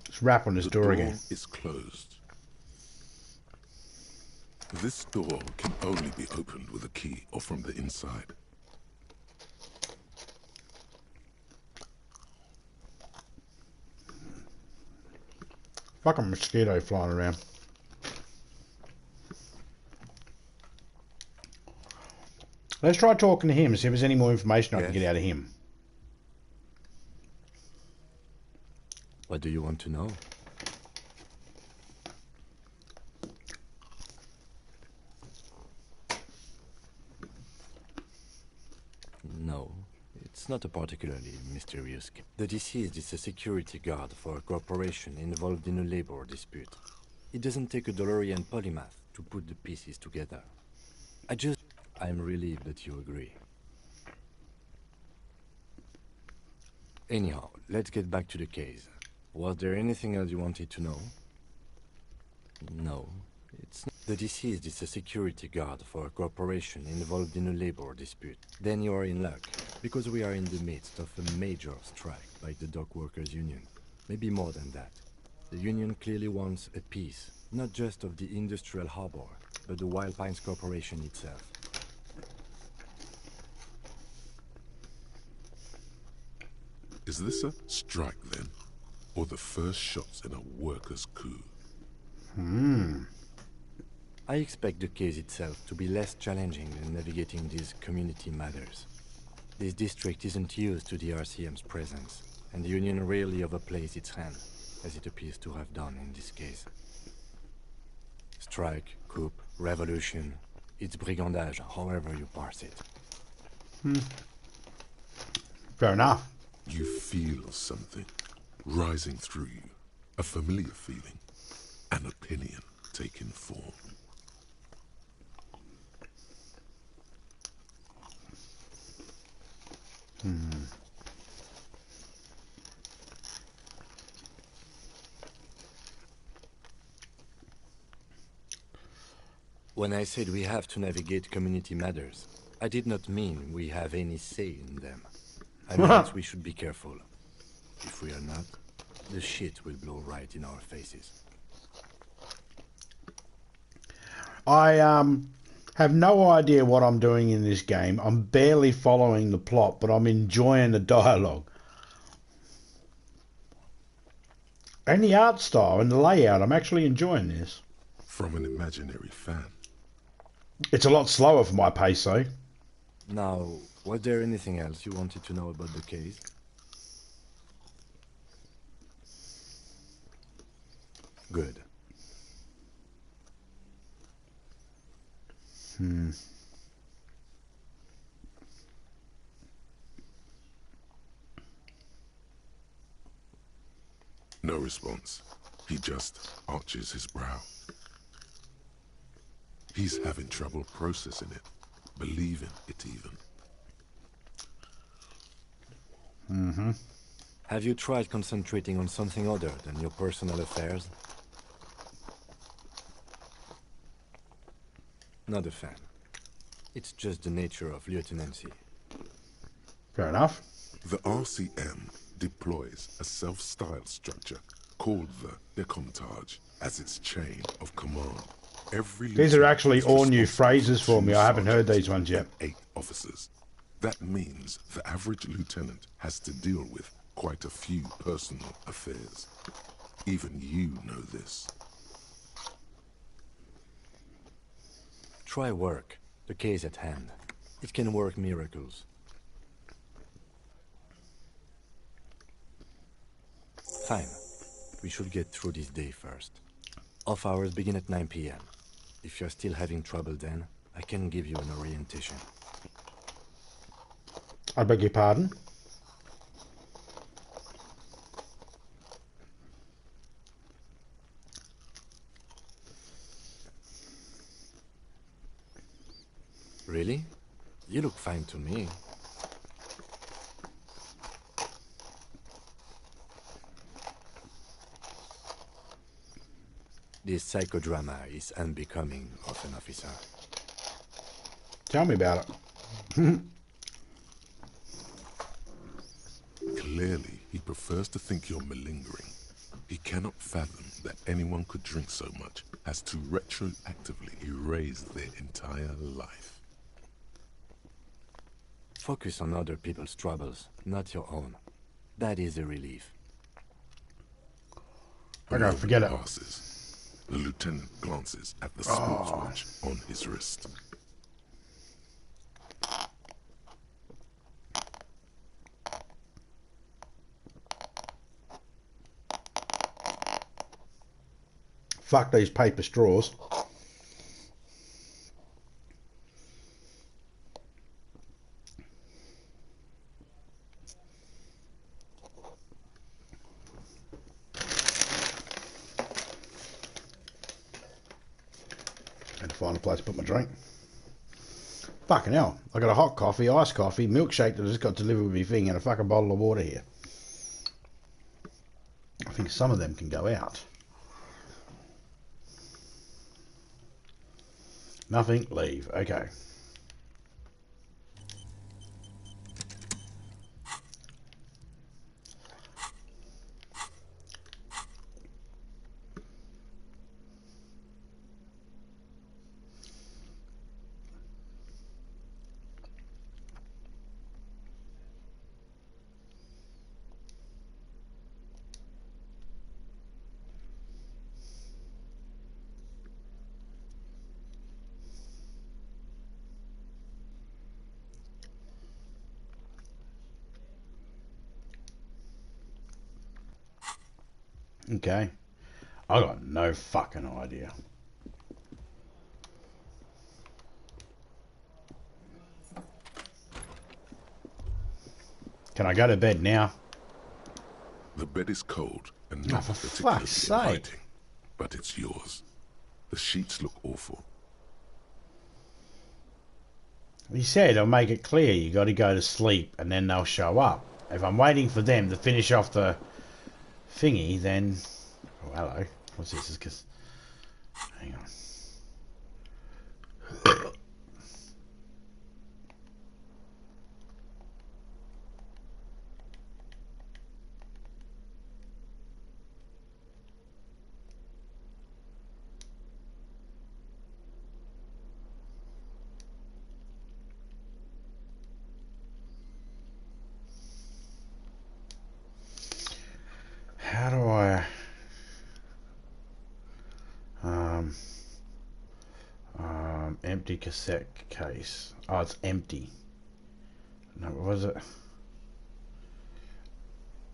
Let's rap on this door again. The door is closed. This door can only be opened with a key or from the inside. Fucking mosquito flying around. Let's try talking to him and see if there's any more information I can get out of him. What do you want to know? No, it's not a particularly mysterious case. The deceased is a security guard for a corporation involved in a labor dispute. It doesn't take a DeLorean polymath to put the pieces together. I'm relieved that you agree. Anyhow, let's get back to the case. Was there anything else you wanted to know? No, it's not. The deceased is a security guard for a corporation involved in a labor dispute. Then you are in luck, because we are in the midst of a major strike by the dock workers union. Maybe more than that. The union clearly wants a piece, not just of the industrial harbor, but the Wild Pines Corporation itself. Is this a strike then? Or the first shots in a workers' coup? I expect the case itself to be less challenging than navigating these community matters. This district isn't used to the RCM's presence, and the Union rarely overplays its hand, as it appears to have done in this case. Strike, coup, revolution, it's brigandage, however you parse it. Fair enough. You feel something rising through you, a familiar feeling, an opinion taking form. When I said we have to navigate community matters, I did not mean we have any say in them. I meant we should be careful. If we are not, the shit will blow right in our faces. I have no idea what I'm doing in this game. I'm barely following the plot, but I'm enjoying the dialogue. And the art style and the layout, I'm actually enjoying this. From an imaginary fan. It's a lot slower for my pace, though. Now, was there anything else you wanted to know about the case? Good. No response. He just arches his brow. He's having trouble processing it, believing it even. Have you tried concentrating on something other than your personal affairs? Not a fan. It's just the nature of lieutenancy. Fair enough. The RCM deploys a self-styled structure called the Decomptage as its chain of command. Every These are actually is all new responsible phrases for me. 2 I haven't heard sergeants these ones yet. and 8 officers. That means the average lieutenant has to deal with quite a few personal affairs. Even you know this. Try work. The case at hand. It can work miracles. Fine. We should get through this day first. Off hours begin at 9 p.m. If you're still having trouble then, I can give you an orientation. I beg your pardon? Really? You look fine to me. This psychodrama is unbecoming of an officer. Tell me about it. Clearly, he prefers to think you're malingering. He cannot fathom that anyone could drink so much as to retroactively erase their entire life. Focus on other people's troubles, not your own. That is a relief. I gotta forget it. Passes. The lieutenant glances at the sports watch on his wrist. Fuck these paper straws. And find a place to put my drink. Fucking hell. I got a hot coffee, iced coffee, milkshake that I just got delivered with my thing, and a fucking bottle of water here. I think some of them can go out. Nothing, leave. Okay. Okay. I got no fucking idea. Can I go to bed now? The bed is cold and Oh, not for particularly fuck's sake. inviting, but it's yours. The sheets look awful. He said I'll make it clear you got to go to sleep and then they'll show up. If I'm waiting for them to finish off the thingy, then... Oh, hello. What's this? Is because... Hang on. How do I... empty cassette case. Oh, it's empty. No, what was it?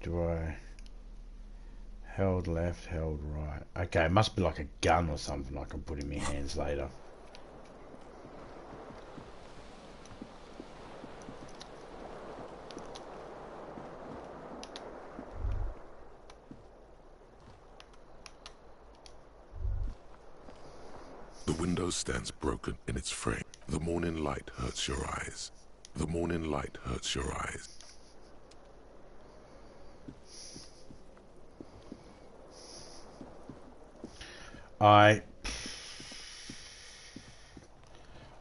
Do I... Held left, held right. Okay, it must be like a gun or something I can put in my hands later. The window stands broken in its frame. The morning light hurts your eyes. The morning light hurts your eyes. I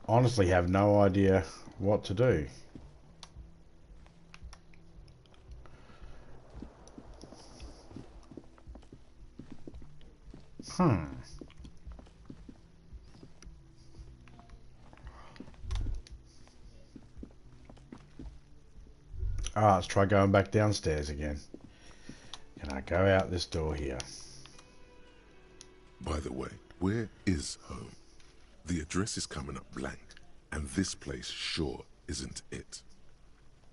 honestly have no idea what to do. Alright, let's try going back downstairs again. Can I go out this door here? By the way, where is home? The address is coming up blank, and this place sure isn't it.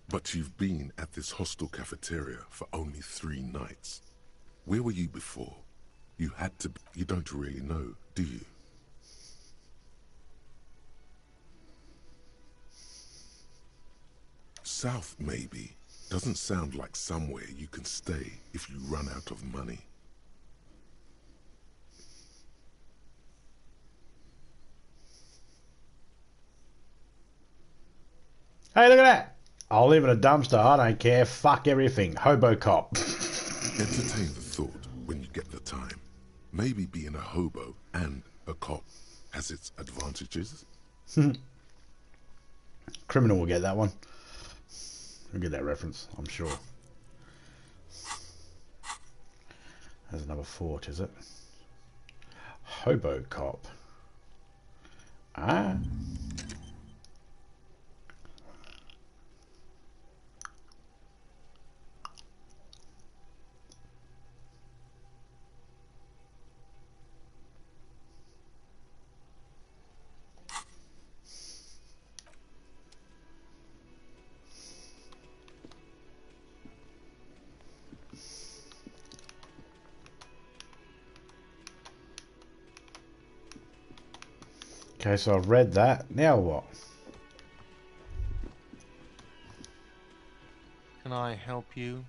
But you've been at this hostel cafeteria for only 3 nights. Where were you before? You had to be. You don't really know, do you? South, maybe. Doesn't sound like somewhere you can stay if you run out of money. Hey, look at that! I'll live in a dumpster, I don't care, fuck everything. Hobo cop. Entertain the thought when you get the time. Maybe being a hobo and a cop has its advantages. Criminal will get that one. We'll get that reference, I'm sure. There's another fort, is it? Hobo cop. Ah. Okay, so I've read that. Now what? Can I help you?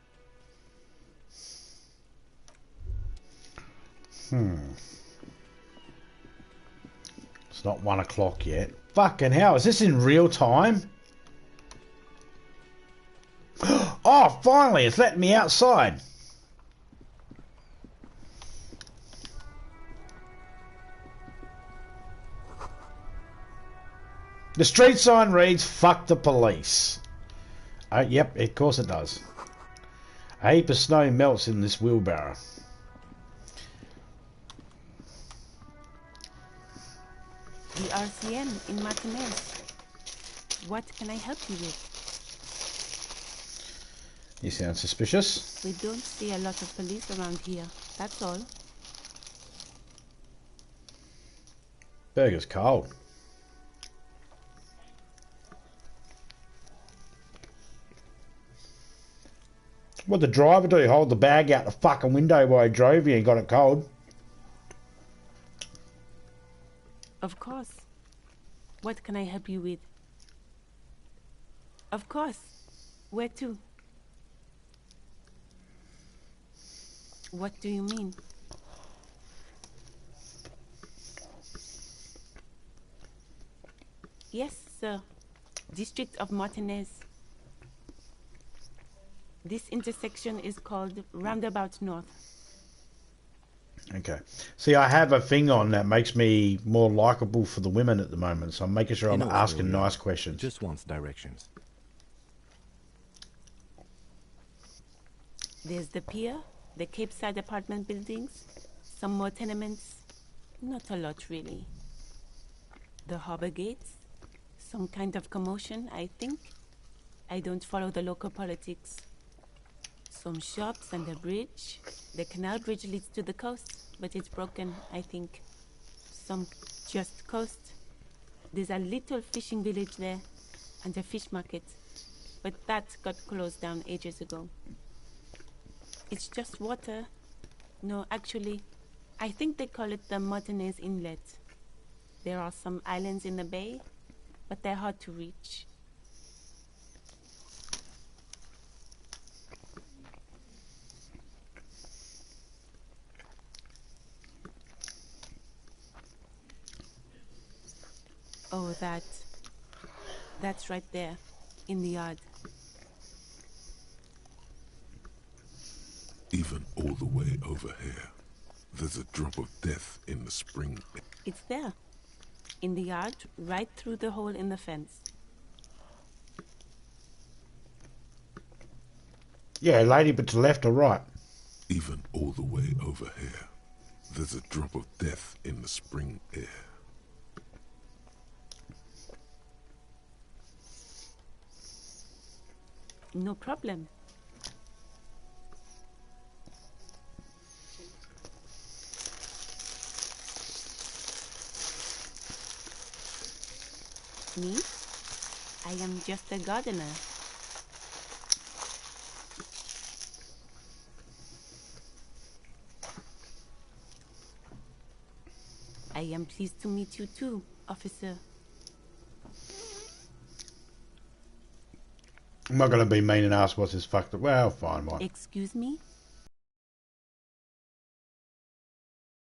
It's not 1 o'clock yet. Fucking hell, is this in real time? Oh, finally, it's letting me outside. The street sign reads, fuck the police. Oh, yep, of course it does. A heap of snow melts in this wheelbarrow. The RCN in Martinez. What can I help you with? You sound suspicious. We don't see a lot of police around here, that's all. Burger's cold. What'd the driver do? Hold the bag out the fucking window while he drove here and got it cold? Of course. What can I help you with? Of course. Where to? What do you mean? Yes, sir. District of Martinez. This intersection is called Roundabout North. Okay. See, I have a thing on that makes me more likable for the women at the moment, so I'm making sure I'm asking nice questions. Just wants directions. There's the pier, the Cape Side apartment buildings, some more tenements. Not a lot, really. The harbor gates, some kind of commotion, I think. I don't follow the local politics. Some shops and a bridge. The canal bridge leads to the coast, but it's broken, I think. Some just coast. There's a little fishing village there, and a fish market, but that got closed down ages ago. It's just water. No, actually, I think they call it the Martinez Inlet. There are some islands in the bay, but they're hard to reach. Oh, that's right there, in the yard. Even all the way over here, there's a drop of death in the spring. It's there, in the yard, right through the hole in the fence. Yeah, lady, but to left or right? Even all the way over here, there's a drop of death in the spring air. No problem. Me? I am just a gardener. I am pleased to meet you too, officer. I'm not going to be mean and ask what's his fucked up. Well, fine, what? Excuse me?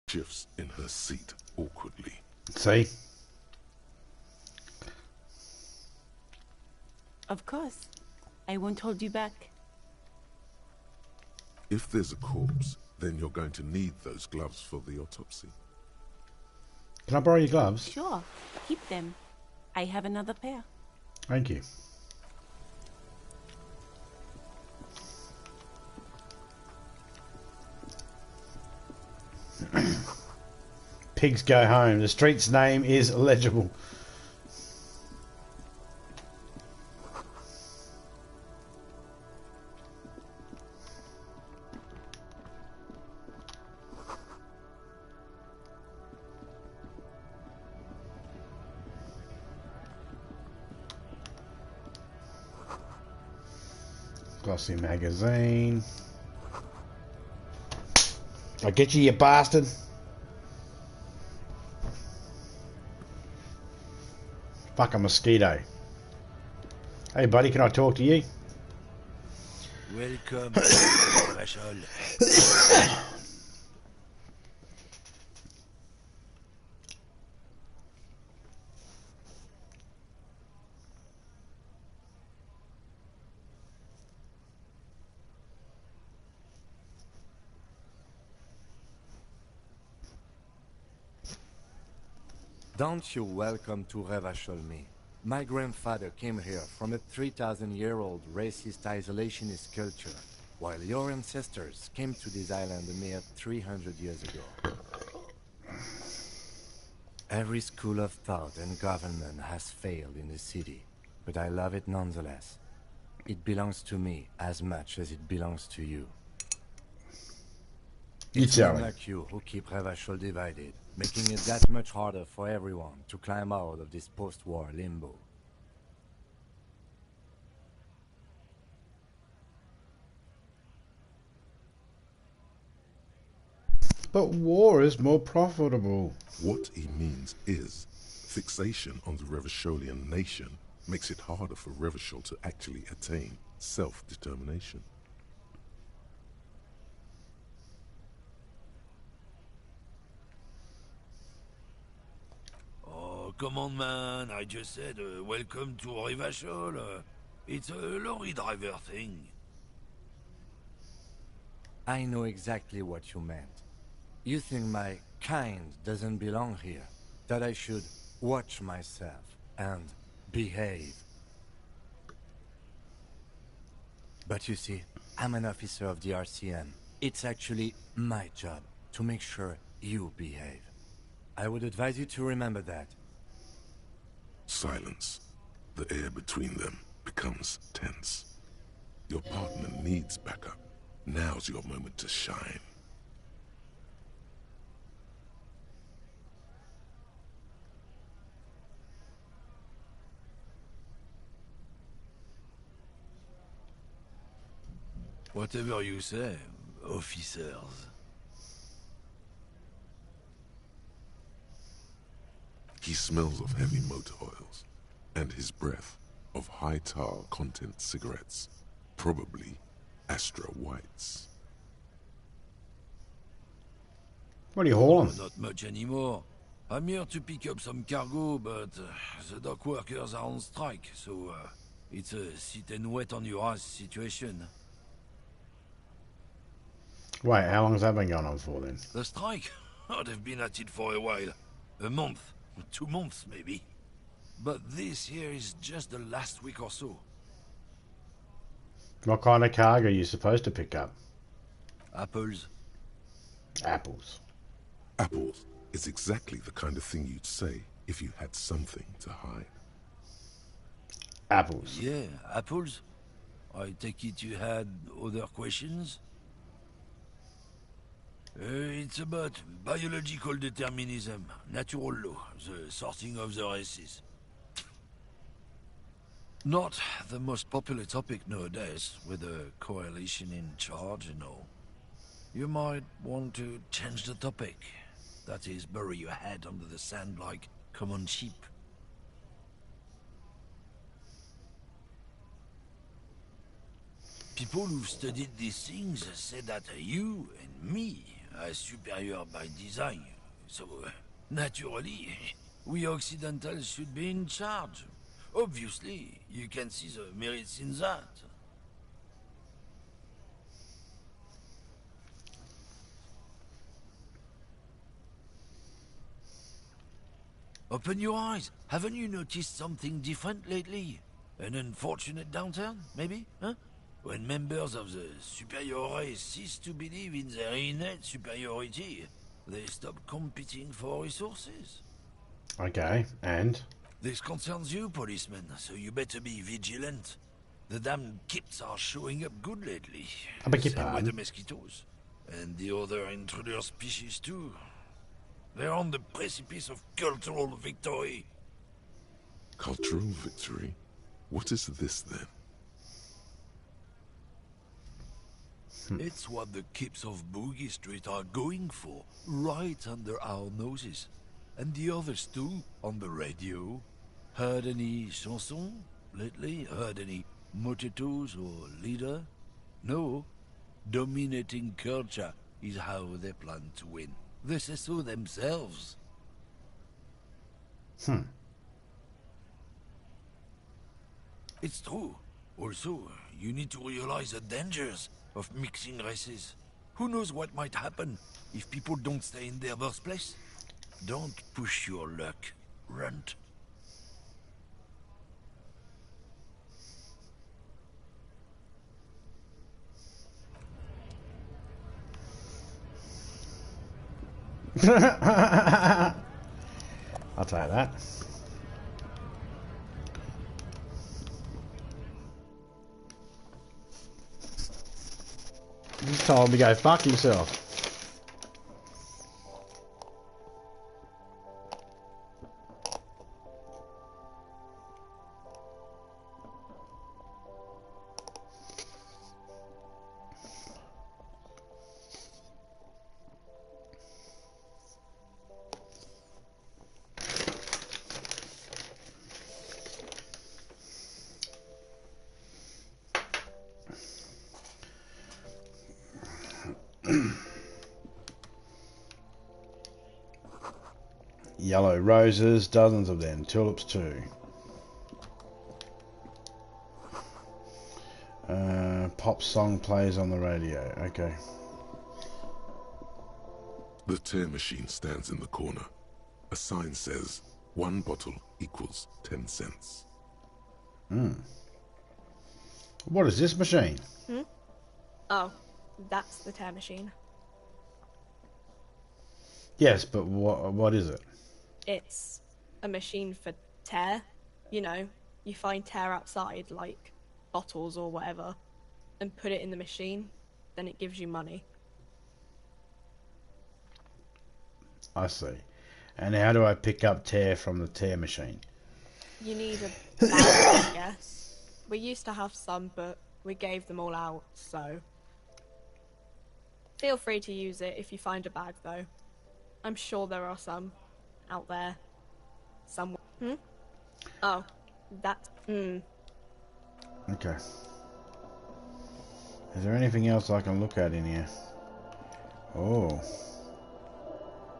Shifts in her seat awkwardly. See? Of course. I won't hold you back. If there's a corpse, then you're going to need those gloves for the autopsy. Can I borrow your gloves? Sure. Keep them. I have another pair. Thank you. Pigs go home. The street's name is illegible. Glossy magazine. I'll get you, you bastard. Fuck a mosquito. Hey buddy, can I talk to you? Welcome, Rachel. Don't you welcome to Revachol me. My grandfather came here from a 3,000-year-old racist isolationist culture, while your ancestors came to this island a mere 300 years ago. Every school of thought and government has failed in the city, but I love it nonetheless. It belongs to me as much as it belongs to you. It's men like you who keep Revachol divided, making it that much harder for everyone to climb out of this post-war limbo. But war is more profitable. What he means is, fixation on the Revacholian nation makes it harder for Revachol to actually attain self-determination. Come on, man. I just said, welcome to Revachol. It's a lorry driver thing. I know exactly what you meant. You think my kind doesn't belong here, that I should watch myself and behave. But you see, I'm an officer of the RCM. It's actually my job to make sure you behave. I would advise you to remember that. Silence. The air between them becomes tense. Your partner needs backup. Now's your moment to shine. Whatever you say, officers. He smells of heavy motor oils, and his breath of high tar content cigarettes, probably Astra Whites. What are you hauling? Not much anymore. I'm here to pick up some cargo, but the dock workers are on strike, so it's a sit and wait on your ass situation. Wait, how long has that been going on for then? The strike? Oh, they've been at it for a while. A month. 2 months, maybe. But this here is just the last week or so. What kind of cargo are you supposed to pick up? Apples. Apples. Apples is exactly the kind of thing you'd say if you had something to hide. Apples. Yeah, apples. I take it you had other questions? It's about biological determinism, natural law, the sorting of the races. Not the most popular topic nowadays, with a coalition in charge and all. You might want to change the topic. That is, bury your head under the sand like common sheep. People who've studied these things say that you and me are superior by design. So, naturally, we Occidentals should be in charge. Obviously, you can see the merits in that. Open your eyes. Haven't you noticed something different lately? An unfortunate downturn, maybe? Huh? When members of the superior race cease to believe in their innate superiority, they stop competing for resources. Okay, and? This concerns you, policeman, so you better be vigilant. The damned kips are showing up good lately. I beg your Same with pardon? the mosquitoes. And the other intruder species too. They're on the precipice of cultural victory. Cultural victory? What is this then? It's what the kips of Boogie Street are going for, right under our noses. And the others too, on the radio. Heard any chansons lately? Heard any motetos or leader? No. Dominating culture is how they plan to win. They say so themselves. It's true. Also, you need to realize the dangers of mixing races. Who knows what might happen if people don't stay in their birthplace? Don't push your luck, Runt. I'll tell you that. You told him to go fuck himself. Yellow roses, dozens of them. Tulips too. Pop song plays on the radio. Okay. The tear machine stands in the corner. A sign says, 1 bottle equals 10 cents. What is this machine? Oh, that's the tear machine. Yes, but what is it? It's a machine for tear. You know, you find tear outside, like bottles or whatever, and put it in the machine, then it gives you money. I see. And how do I pick up tear from the tear machine? You need a bag, I guess. We used to have some, but we gave them all out, so... Feel free to use it if you find a bag, though. I'm sure there are some out there. Somewhere. Oh, that's... Okay. Is there anything else I can look at in here? Oh.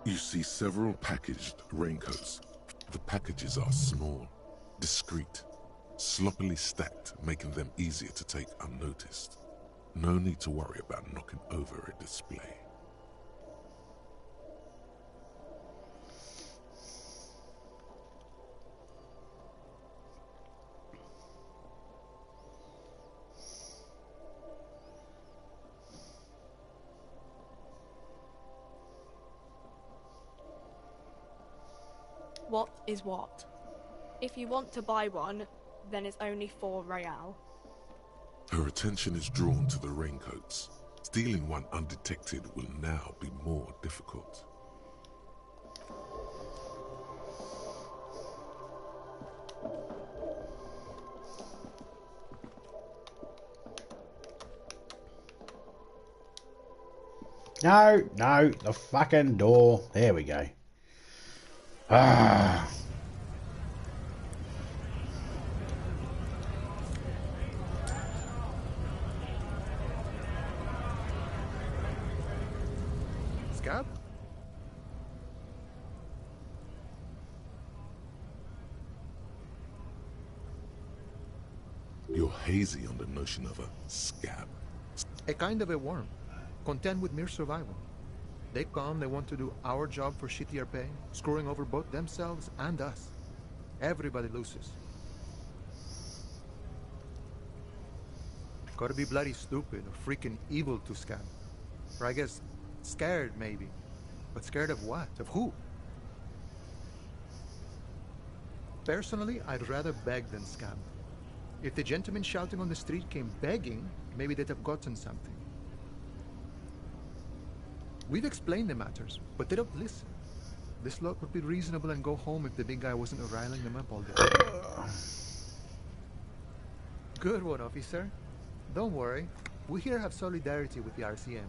You see several packaged raincoats. The packages are small, discreet, sloppily stacked, making them easier to take unnoticed. No need to worry about knocking over a display. What is what? If you want to buy one, then it's only 4 real. Her attention is drawn to the raincoats. Stealing one undetected will now be more difficult. No, no, the fucking door. There we go. Ah. Scab? You're hazy on the notion of a scab. A kind of a worm, content with mere survival. They come, they want to do our job for shittier pay, screwing over both themselves and us. Everybody loses. Gotta be bloody stupid or freaking evil to scab. Or I guess, scared maybe. But scared of what? Of who? Personally, I'd rather beg than scab. If the gentleman shouting on the street came begging, maybe they'd have gotten something. We've explained the matters, but they don't listen. This lot would be reasonable and go home if the big guy wasn't riling them up all day. Good one, officer. Don't worry. We here have solidarity with the RCM.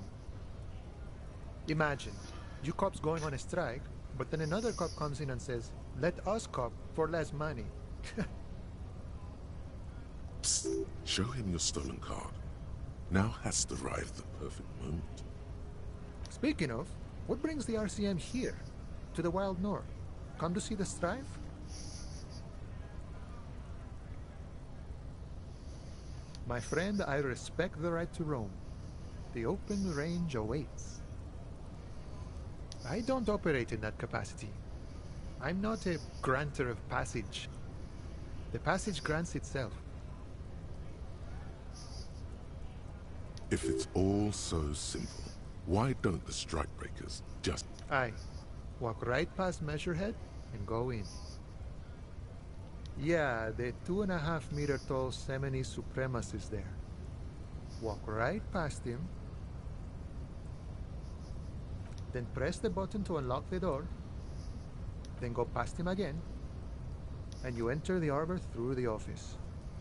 Imagine, you cops going on a strike, but then another cop comes in and says, let us cop for less money. Psst, show him your stolen card. Now has arrived the perfect moment. Speaking of, what brings the RCM here? To the Wild North? Come to see the strife? My friend, I respect the right to roam. The open range awaits. I don't operate in that capacity. I'm not a granter of passage. The passage grants itself. If it's all so simple, why don't the strikebreakers just... Aye. Walk right past Measurehead and go in. Yeah, the 2.5 meter tall Semini supremacist is there. Walk right past him. Then press the button to unlock the door. Then go past him again. And you enter the arbor through the office.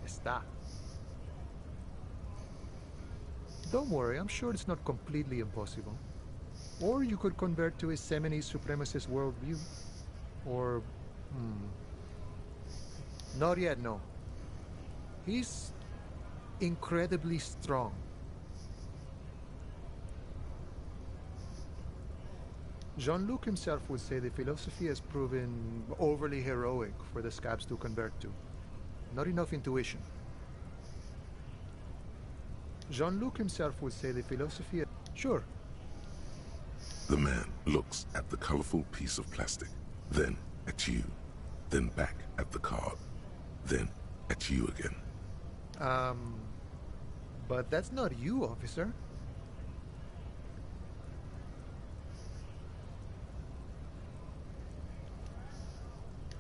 Está. Don't worry, I'm sure it's not completely impossible. Or you could convert to a Semini supremacist worldview. Or... Not yet, no. He's incredibly strong. Jean-Luc himself would say the philosophy has proven overly heroic for the scabs to convert to. Not enough intuition. Jean-Luc himself would say the philosophy... Sure. The man looks at the colorful piece of plastic, then at you, then back at the card, then at you again. But that's not you, officer.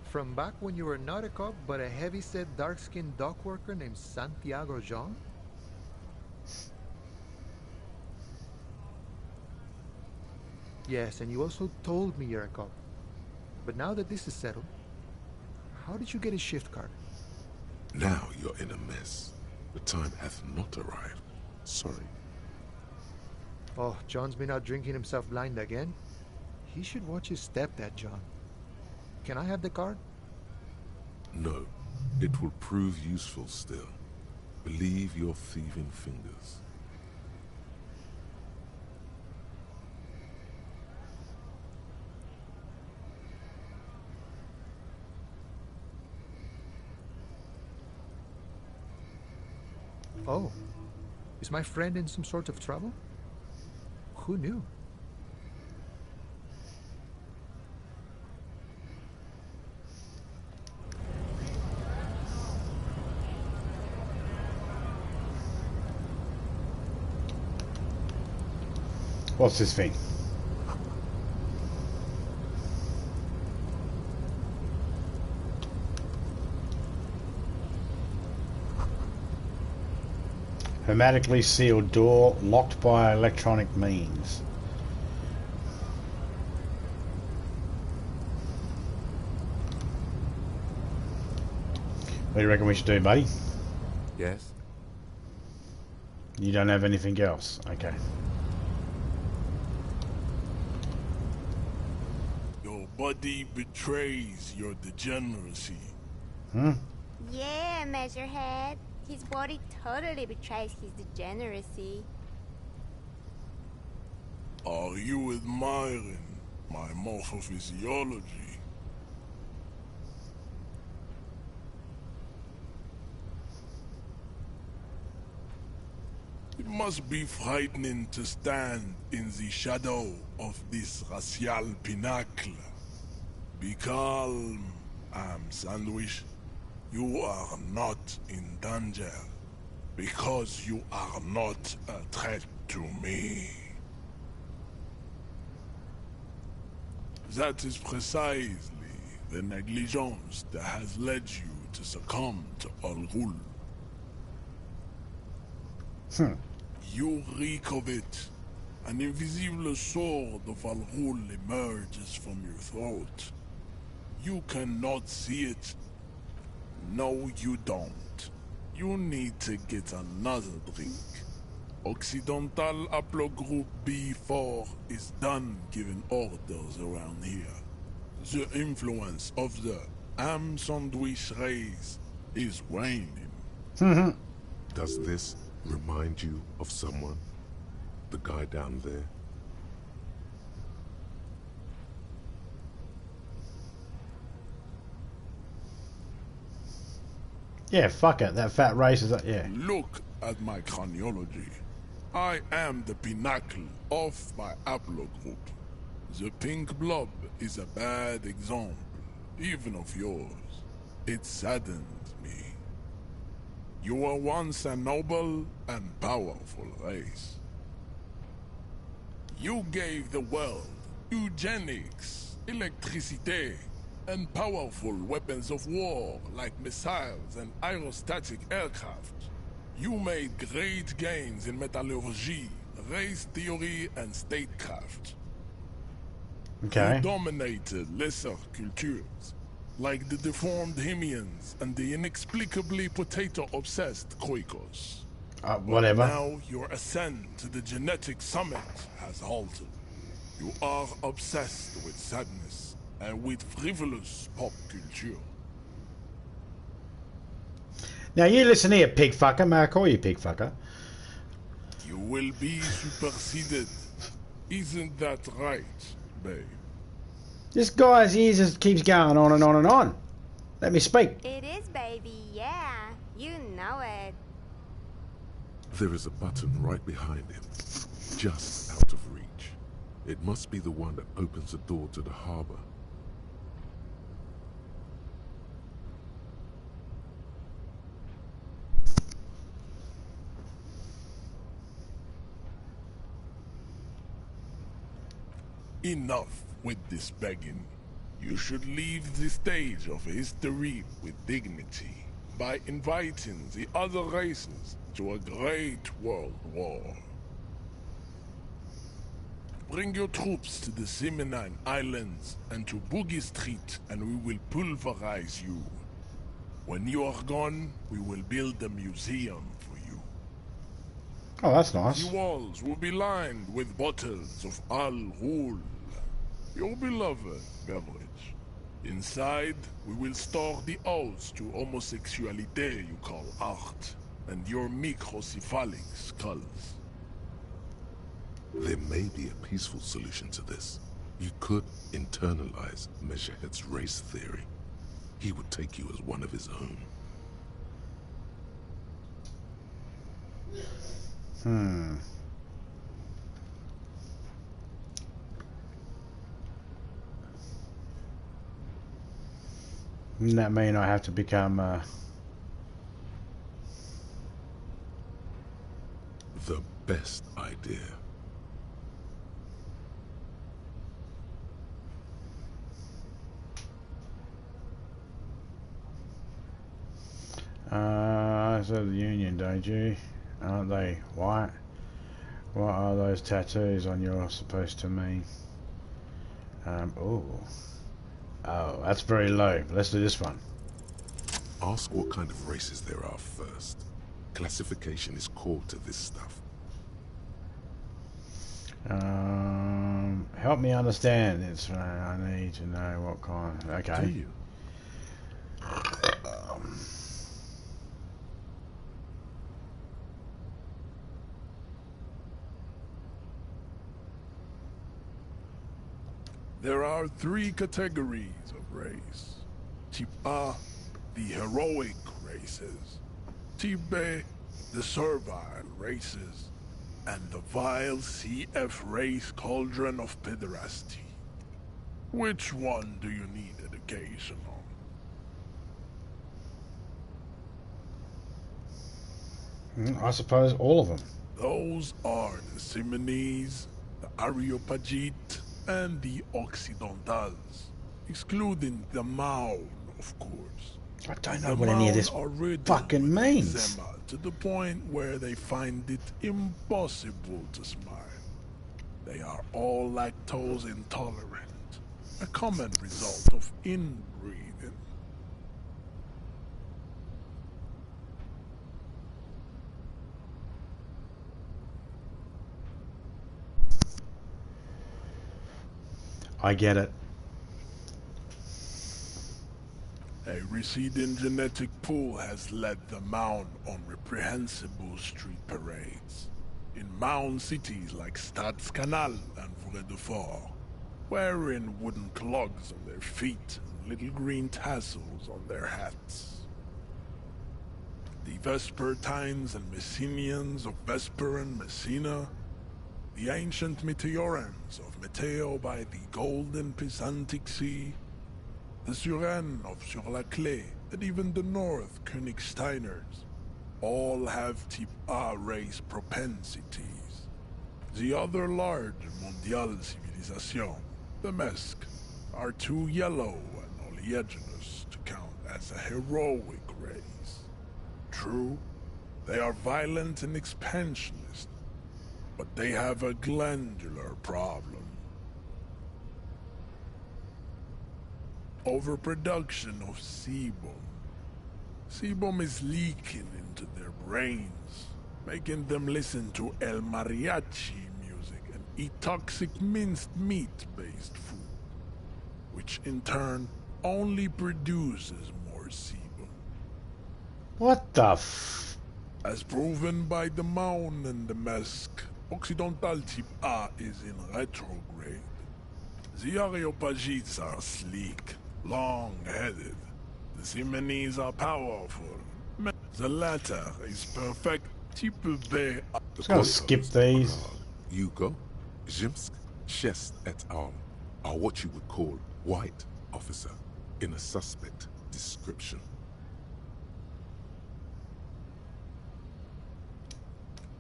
From back when you were not a cop, but a heavy-set, dark-skinned dock worker named Santiago Jean? Yes, and you also told me you're a cop. But now that this is settled, how did you get a shift card? Now you're in a mess. The time hath not arrived. Sorry. Oh, John's been out drinking himself blind again? He should watch his step, that John. Can I have the card? No. It will prove useful still. Believe your thieving fingers. Oh. Is my friend in some sort of trouble? Who knew? What's this thing? Hermetically sealed door locked by electronic means. What do you reckon we should do, buddy? Yes? You don't have anything else? Okay. body betrays your degeneracy. Hmm? Yeah, Measurehead. His body totally betrays his degeneracy. Are you admiring my morphophysiology? It must be frightening to stand in the shadow of this racial pinnacle. Be calm, Sandwich. You are not in danger, because you are not a threat to me. That is precisely the negligence that has led you to succumb to Al Ghul. You reek of it. An invisible sword of Al Ghul emerges from your throat. You cannot see it. No, you don't. You need to get another drink. Occidental Haplogroup B4 is done giving orders around here. The influence of the Sandwich race is waning. Does this remind you of someone? The guy down there? Yeah, fuck it. That fat race is... yeah. Look at my craniology. I am the pinnacle of my haplogroup. The pink blob is a bad example, even of yours. It saddens me. You were once a noble and powerful race. You gave the world eugenics, electricity, and powerful weapons of war like missiles and aerostatic aircraft. You made great gains in metallurgy, race theory, and statecraft. Okay. You dominated lesser cultures, like the deformed Himians and the inexplicably potato-obsessed Khoikos. Whatever. Now your ascent to the genetic summit has halted. You are obsessed with sadness and with frivolous pop culture. Now you listen here, pig fucker. May I call you pig fucker? You will be superseded. Isn't that right, babe? This guy's ears just keeps going on and on and on. Let me speak. It is, baby, yeah. You know it. There is a button right behind him, just out of reach. It must be the one that opens the door to the harbor. Enough with this begging. You should leave the stage of history with dignity by inviting the other races to a great world war. Bring your troops to the Seminine Islands and to Boogie Street, and we will pulverize you. When you are gone, we will build a museum for you. Oh, that's nice. The walls will be lined with bottles of Al Ghul, your beloved beverage. Inside, we will store the odes to homosexuality you call art, and your microcephalic skulls. There may be a peaceful solution to this. You could internalize Measurehead's race theory. He would take you as one of his own. Doesn't that mean I have to become The best idea. so the Union, don't you? Aren't they white? What are those tattoos on you supposed to mean? Oh, that's very low. Let's do this one. Ask what kind of races there are first. Classification is core to this stuff. Help me understand. It's I need to know what kind. Okay. Do you? There are 3 categories of race. Type A, the heroic races. Type B, the servile races. And the vile CF race cauldron of pederasty. Which one do you need education on? I suppose all of them. Those are the Simonese, the Areopagite, and the Occidentals, excluding the Maun, of course. I don't know what any of this fucking means. Eczema to the point where they find it impossible to smile. They are all lactose intolerant, a common result of inbreeding. I get it. A receding genetic pool has led the Maun on reprehensible street parades. In Maun cities like Stadskanal and Vredefort, wearing wooden clogs on their feet and little green tassels on their hats. The Vespertines and Messenians of Vesper and Messina, the ancient Meteorans of Meteo by the golden Pisantic Sea, the Suren of Sur-la-Clé, and even the North Königsteiners, all have Type A race propensities. The other large Mondial civilization, the Mesk, are too yellow and oleaginous to count as a heroic race. True, they are violent and expansionist, but they have a glandular problem. Overproduction of sebum. Sebum is leaking into their brains, making them listen to El Mariachi music and eat toxic minced meat-based food, which in turn only produces more sebum. What the f... As proven by the Maun and the Mesk, Occidental Type A is in retrograde. The Areopagites are sleek, long-headed. The Simonese are powerful. The latter is perfect. Type B. Just gonna skip these. Yugo, Zhimsk, Shest et al. Are what you would call white officer in a suspect description.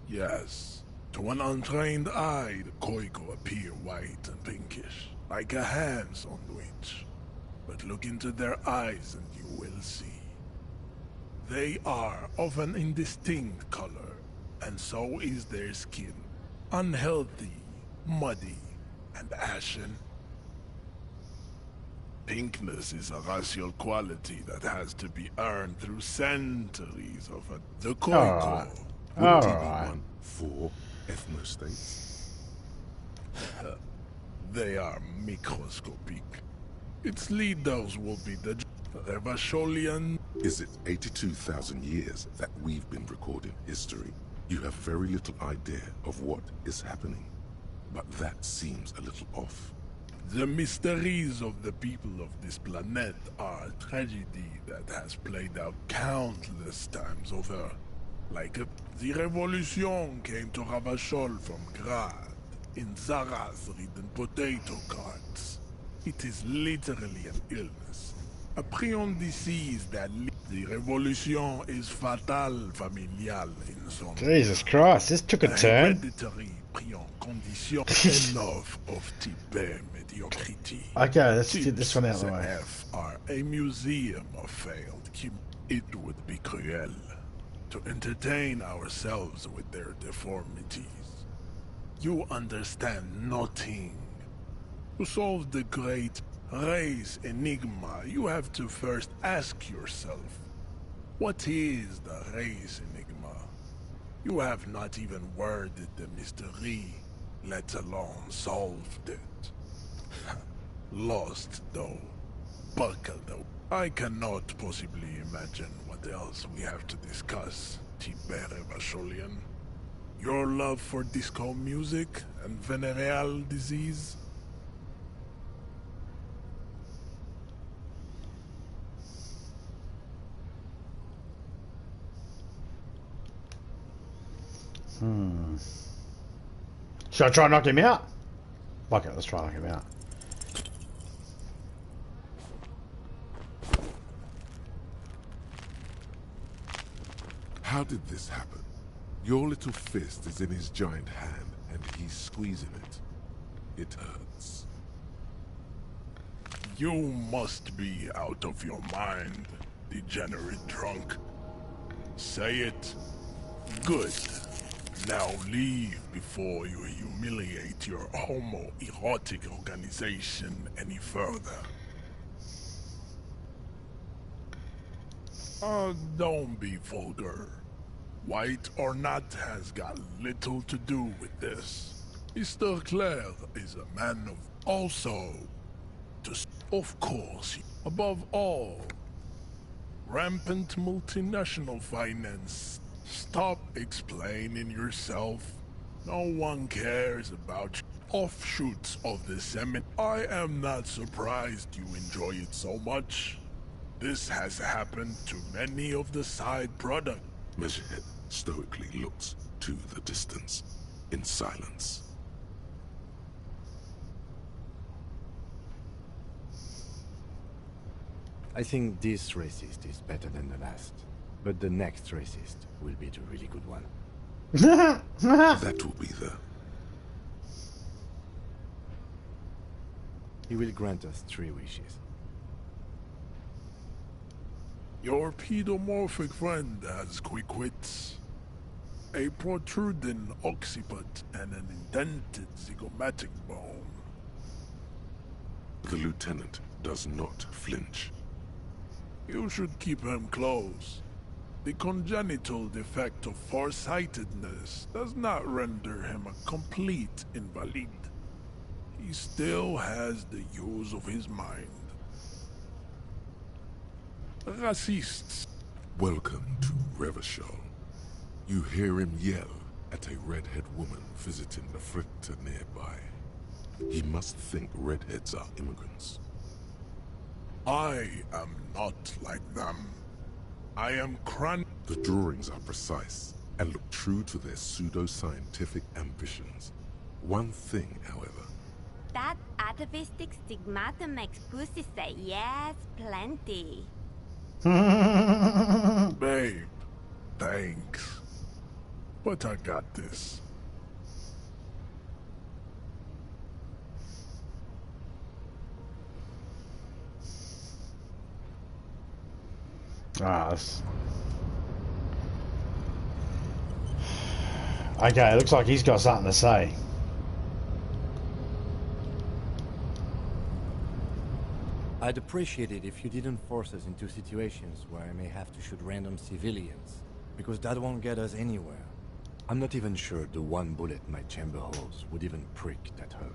Yes. To an untrained eye, the Koiko appear white and pinkish, like a ham sandwich. But look into their eyes and you will see. They are of an indistinct color, and so is their skin. Unhealthy, muddy, and ashen. Pinkness is a racial quality that has to be earned through centuries of the Koiko. Wouldn't he be one for ethnostates? They are microscopic. Its leaders will be the Revacholian. Is it 82,000 years that we've been recording history? You have very little idea of what is happening, but that seems a little off. The mysteries of the people of this planet are a tragedy that has played out countless times over. Like the revolution came to Ravachol from Grad, in Zara's ridden potato carts. It is literally an illness. A prion disease that the revolution is fatal familial in some. Jesus Christ, this took a turn. Hereditary prion condition enough of type mediocrity. Okay, let's get this one out of the way. F are a museum of failed kim. It would be cruel to entertain ourselves with their deformities. You understand nothing. To solve the great race enigma, you have to first ask yourself, what is the race enigma? You have not even worded the mystery. let alone solved it. Lost, though. Buckled, though. I cannot possibly imagine what else we have to discuss, Tibere Vasholian. Your love for disco music and venereal disease? Should I try and knock him out? Fuck it, let's try and knock him out. How did this happen? Your little fist is in his giant hand, and he's squeezing it. It hurts. You must be out of your mind, degenerate drunk. Say it. Good. Now leave before you humiliate your homoerotic organization any further. Don't be vulgar. White or not has got little to do with this. Mr. Clare is a man of also, of course, above all, rampant multinational finance. Stop explaining yourself. No one cares about offshoots of the semi. I am not surprised you enjoy it so much. This has happened to many of the side products. Measurehead stoically looks to the distance, in silence. I think this racist is better than the last. But the next racist will be the really good one. That will be the... He will grant us 3 wishes. Your pedomorphic friend has quick wits. A protruding occiput and an indented zygomatic bone. The lieutenant does not flinch. You should keep him close. The congenital defect of farsightedness does not render him a complete invalid. He still has the use of his mind. Racists. Welcome to Revachol. You hear him yell at a redhead woman visiting the fritter nearby. He must think redheads are immigrants. I am not like them. I am The drawings are precise and look true to their pseudo-scientific ambitions. One thing, however. That atavistic stigmata makes pussy say yes, plenty. Babe, thanks. But I got this. Okay, it looks like he's got something to say. I'd appreciate it if you didn't force us into situations where I may have to shoot random civilians, because that won't get us anywhere. I'm not even sure the one bullet my chamber holds would even prick that hook.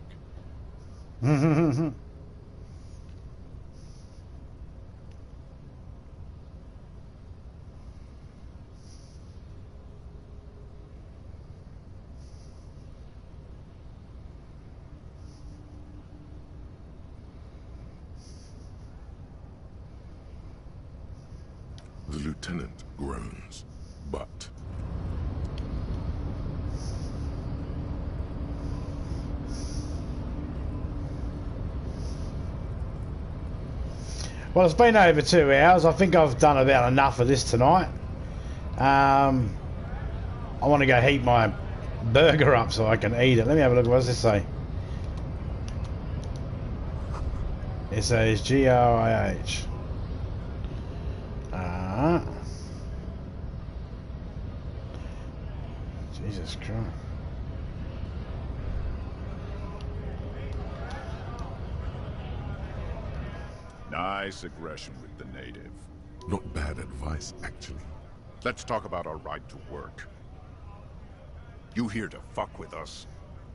The lieutenant groans, but... Well, it's been over 2 hours. I think I've done about enough of this tonight. I want to go heat my burger up so I can eat it. Let me have a look. What does this say? It says GRIH. Jesus Christ. Nice aggression with the native. Not bad advice, actually. Let's talk about our right to work. You here to fuck with us?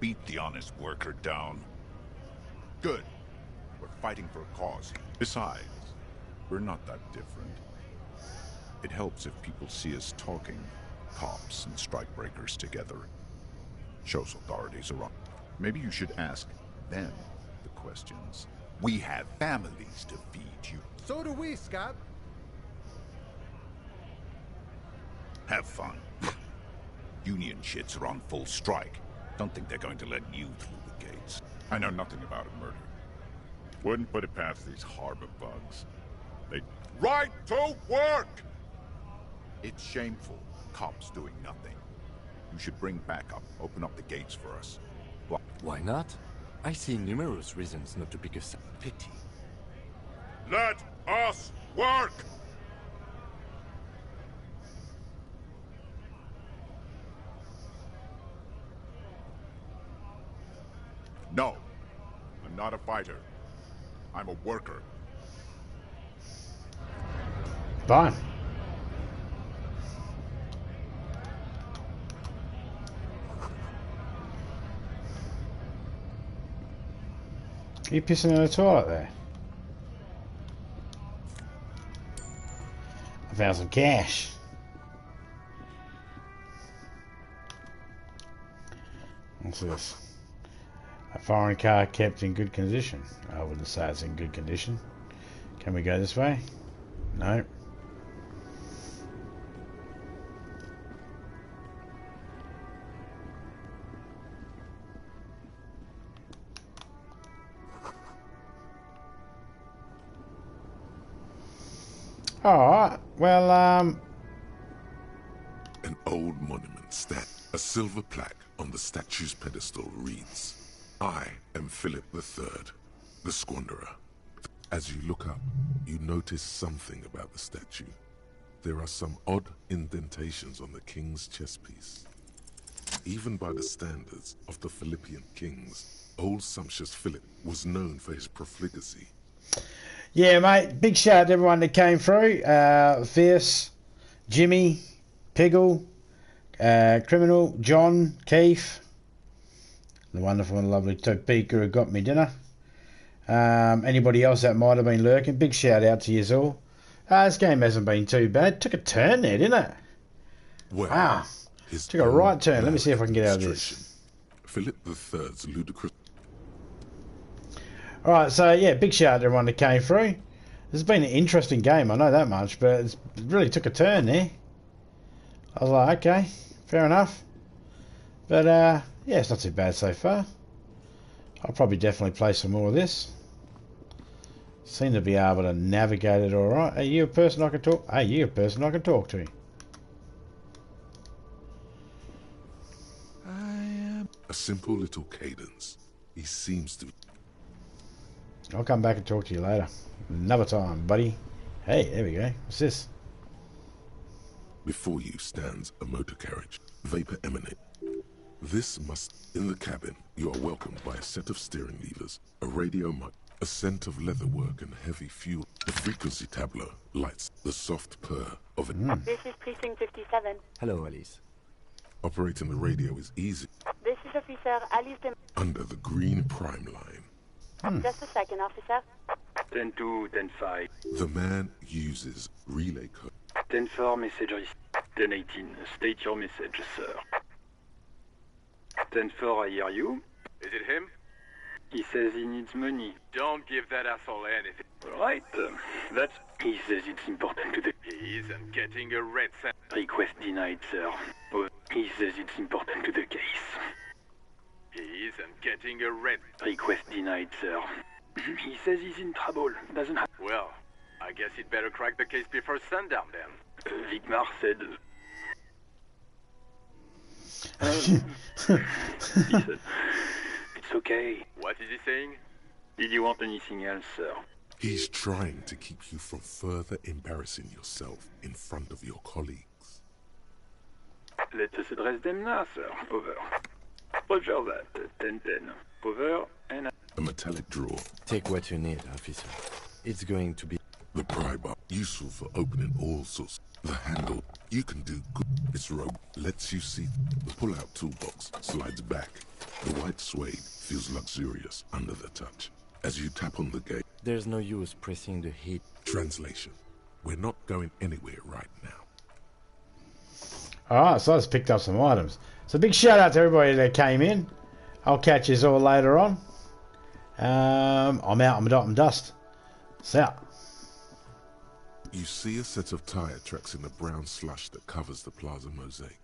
beat the honest worker down. Good. We're fighting for a cause. Besides, we're not that different. It helps if people see us talking, cops and strikebreakers together. Shows authorities around. Maybe you should ask them the questions. We have families to feed you. So do we, Scott. Have fun. Union shits are on full strike. Don't think they're going to let you through the gates. I know nothing about a murder. Wouldn't put it past these harbor bugs. They... Right to work! It's shameful. Cops doing nothing. You should bring backup. Open up the gates for us. Why not? I see numerous reasons not to pick a side. Pity. Let us work! No, I'm not a fighter. I'm a worker. Fine. Are you pissing in the toilet there? I found some cash. What's this? A foreign car kept in good condition. I wouldn't say it's in good condition. Can we go this way? No. Alright, well, An old monument stand. A silver plaque on the statue's pedestal reads, I am Philip III, the Squanderer. As you look up, you notice something about the statue. There are some odd indentations on the king's chestpiece. Even by the standards of the Philippian kings, old sumptuous Philip was known for his profligacy. yeah, mate, big shout out to everyone that came through. Fierce, Jimmy, Piggle, Criminal, John, Keith, the wonderful and lovely Topeka who got me dinner. Anybody else that might have been lurking, big shout out to you all. This game hasn't been too bad. Took a turn there, didn't it? Well, wow. Took a right turn. Let me see if I can get out of this. Philip III's ludicrous... Alright, so yeah, big shout out to everyone that came through. This has been an interesting game, I know that much, but it really took a turn there. I was like, okay, fair enough. But yeah, it's not too bad so far. I'll probably definitely play some more of this. Seem to be able to navigate it alright. Are you a person I can talk? Hey, you a person I can talk to? A simple little cadence. He seems to... I'll come back and talk to you later. Another time, buddy. Hey, there we go. What's this? Before you stands a motor carriage. Vapor emanate. This must... In the cabin, you are welcomed by a set of steering levers, a radio mic, a scent of leatherwork and heavy fuel. The frequency tableau lights the soft purr of it. This is Precinct 57. Hello, Alice. Operating the radio is easy. This is Officer Alice de... Under the green prime line. Just a second, officer. 10-2, 10-5. The man uses relay code. 10-4, message received. 10-18, state your message, sir. 10-4, I hear you. Is it him? He says he needs money. Don't give that asshole anything. Right, that's... He says it's important to the... He isn't getting a red cent. Request denied, sir. He says it's important to the case. He isn't getting a red... Request denied, sir. He says he's in trouble. Doesn't have... Well, I guess he'd better crack the case before sundown, then. Vigmar said... He said... It's okay. What is he saying? Did you want anything else, sir? He's trying to keep you from further embarrassing yourself in front of your colleagues. Let us address them now, sir. Over. Roger that. 10-10. Over and... A metallic drawer. Take what you need, officer. It's going to be... The pry bar, useful for opening all sorts. The handle, you can do good. It's rope, lets you see. The pull-out toolbox slides back. The white suede feels luxurious under the touch. As you tap on the gate... There's no use pressing the heat. Translation. We're not going anywhere right now. Alright, so I just picked up some items. So big shout out to everybody that came in. I'll catch you all later on. I'm out, I'm dot and dust. It's out. You see a set of tire tracks in the brown slush that covers the plaza mosaic.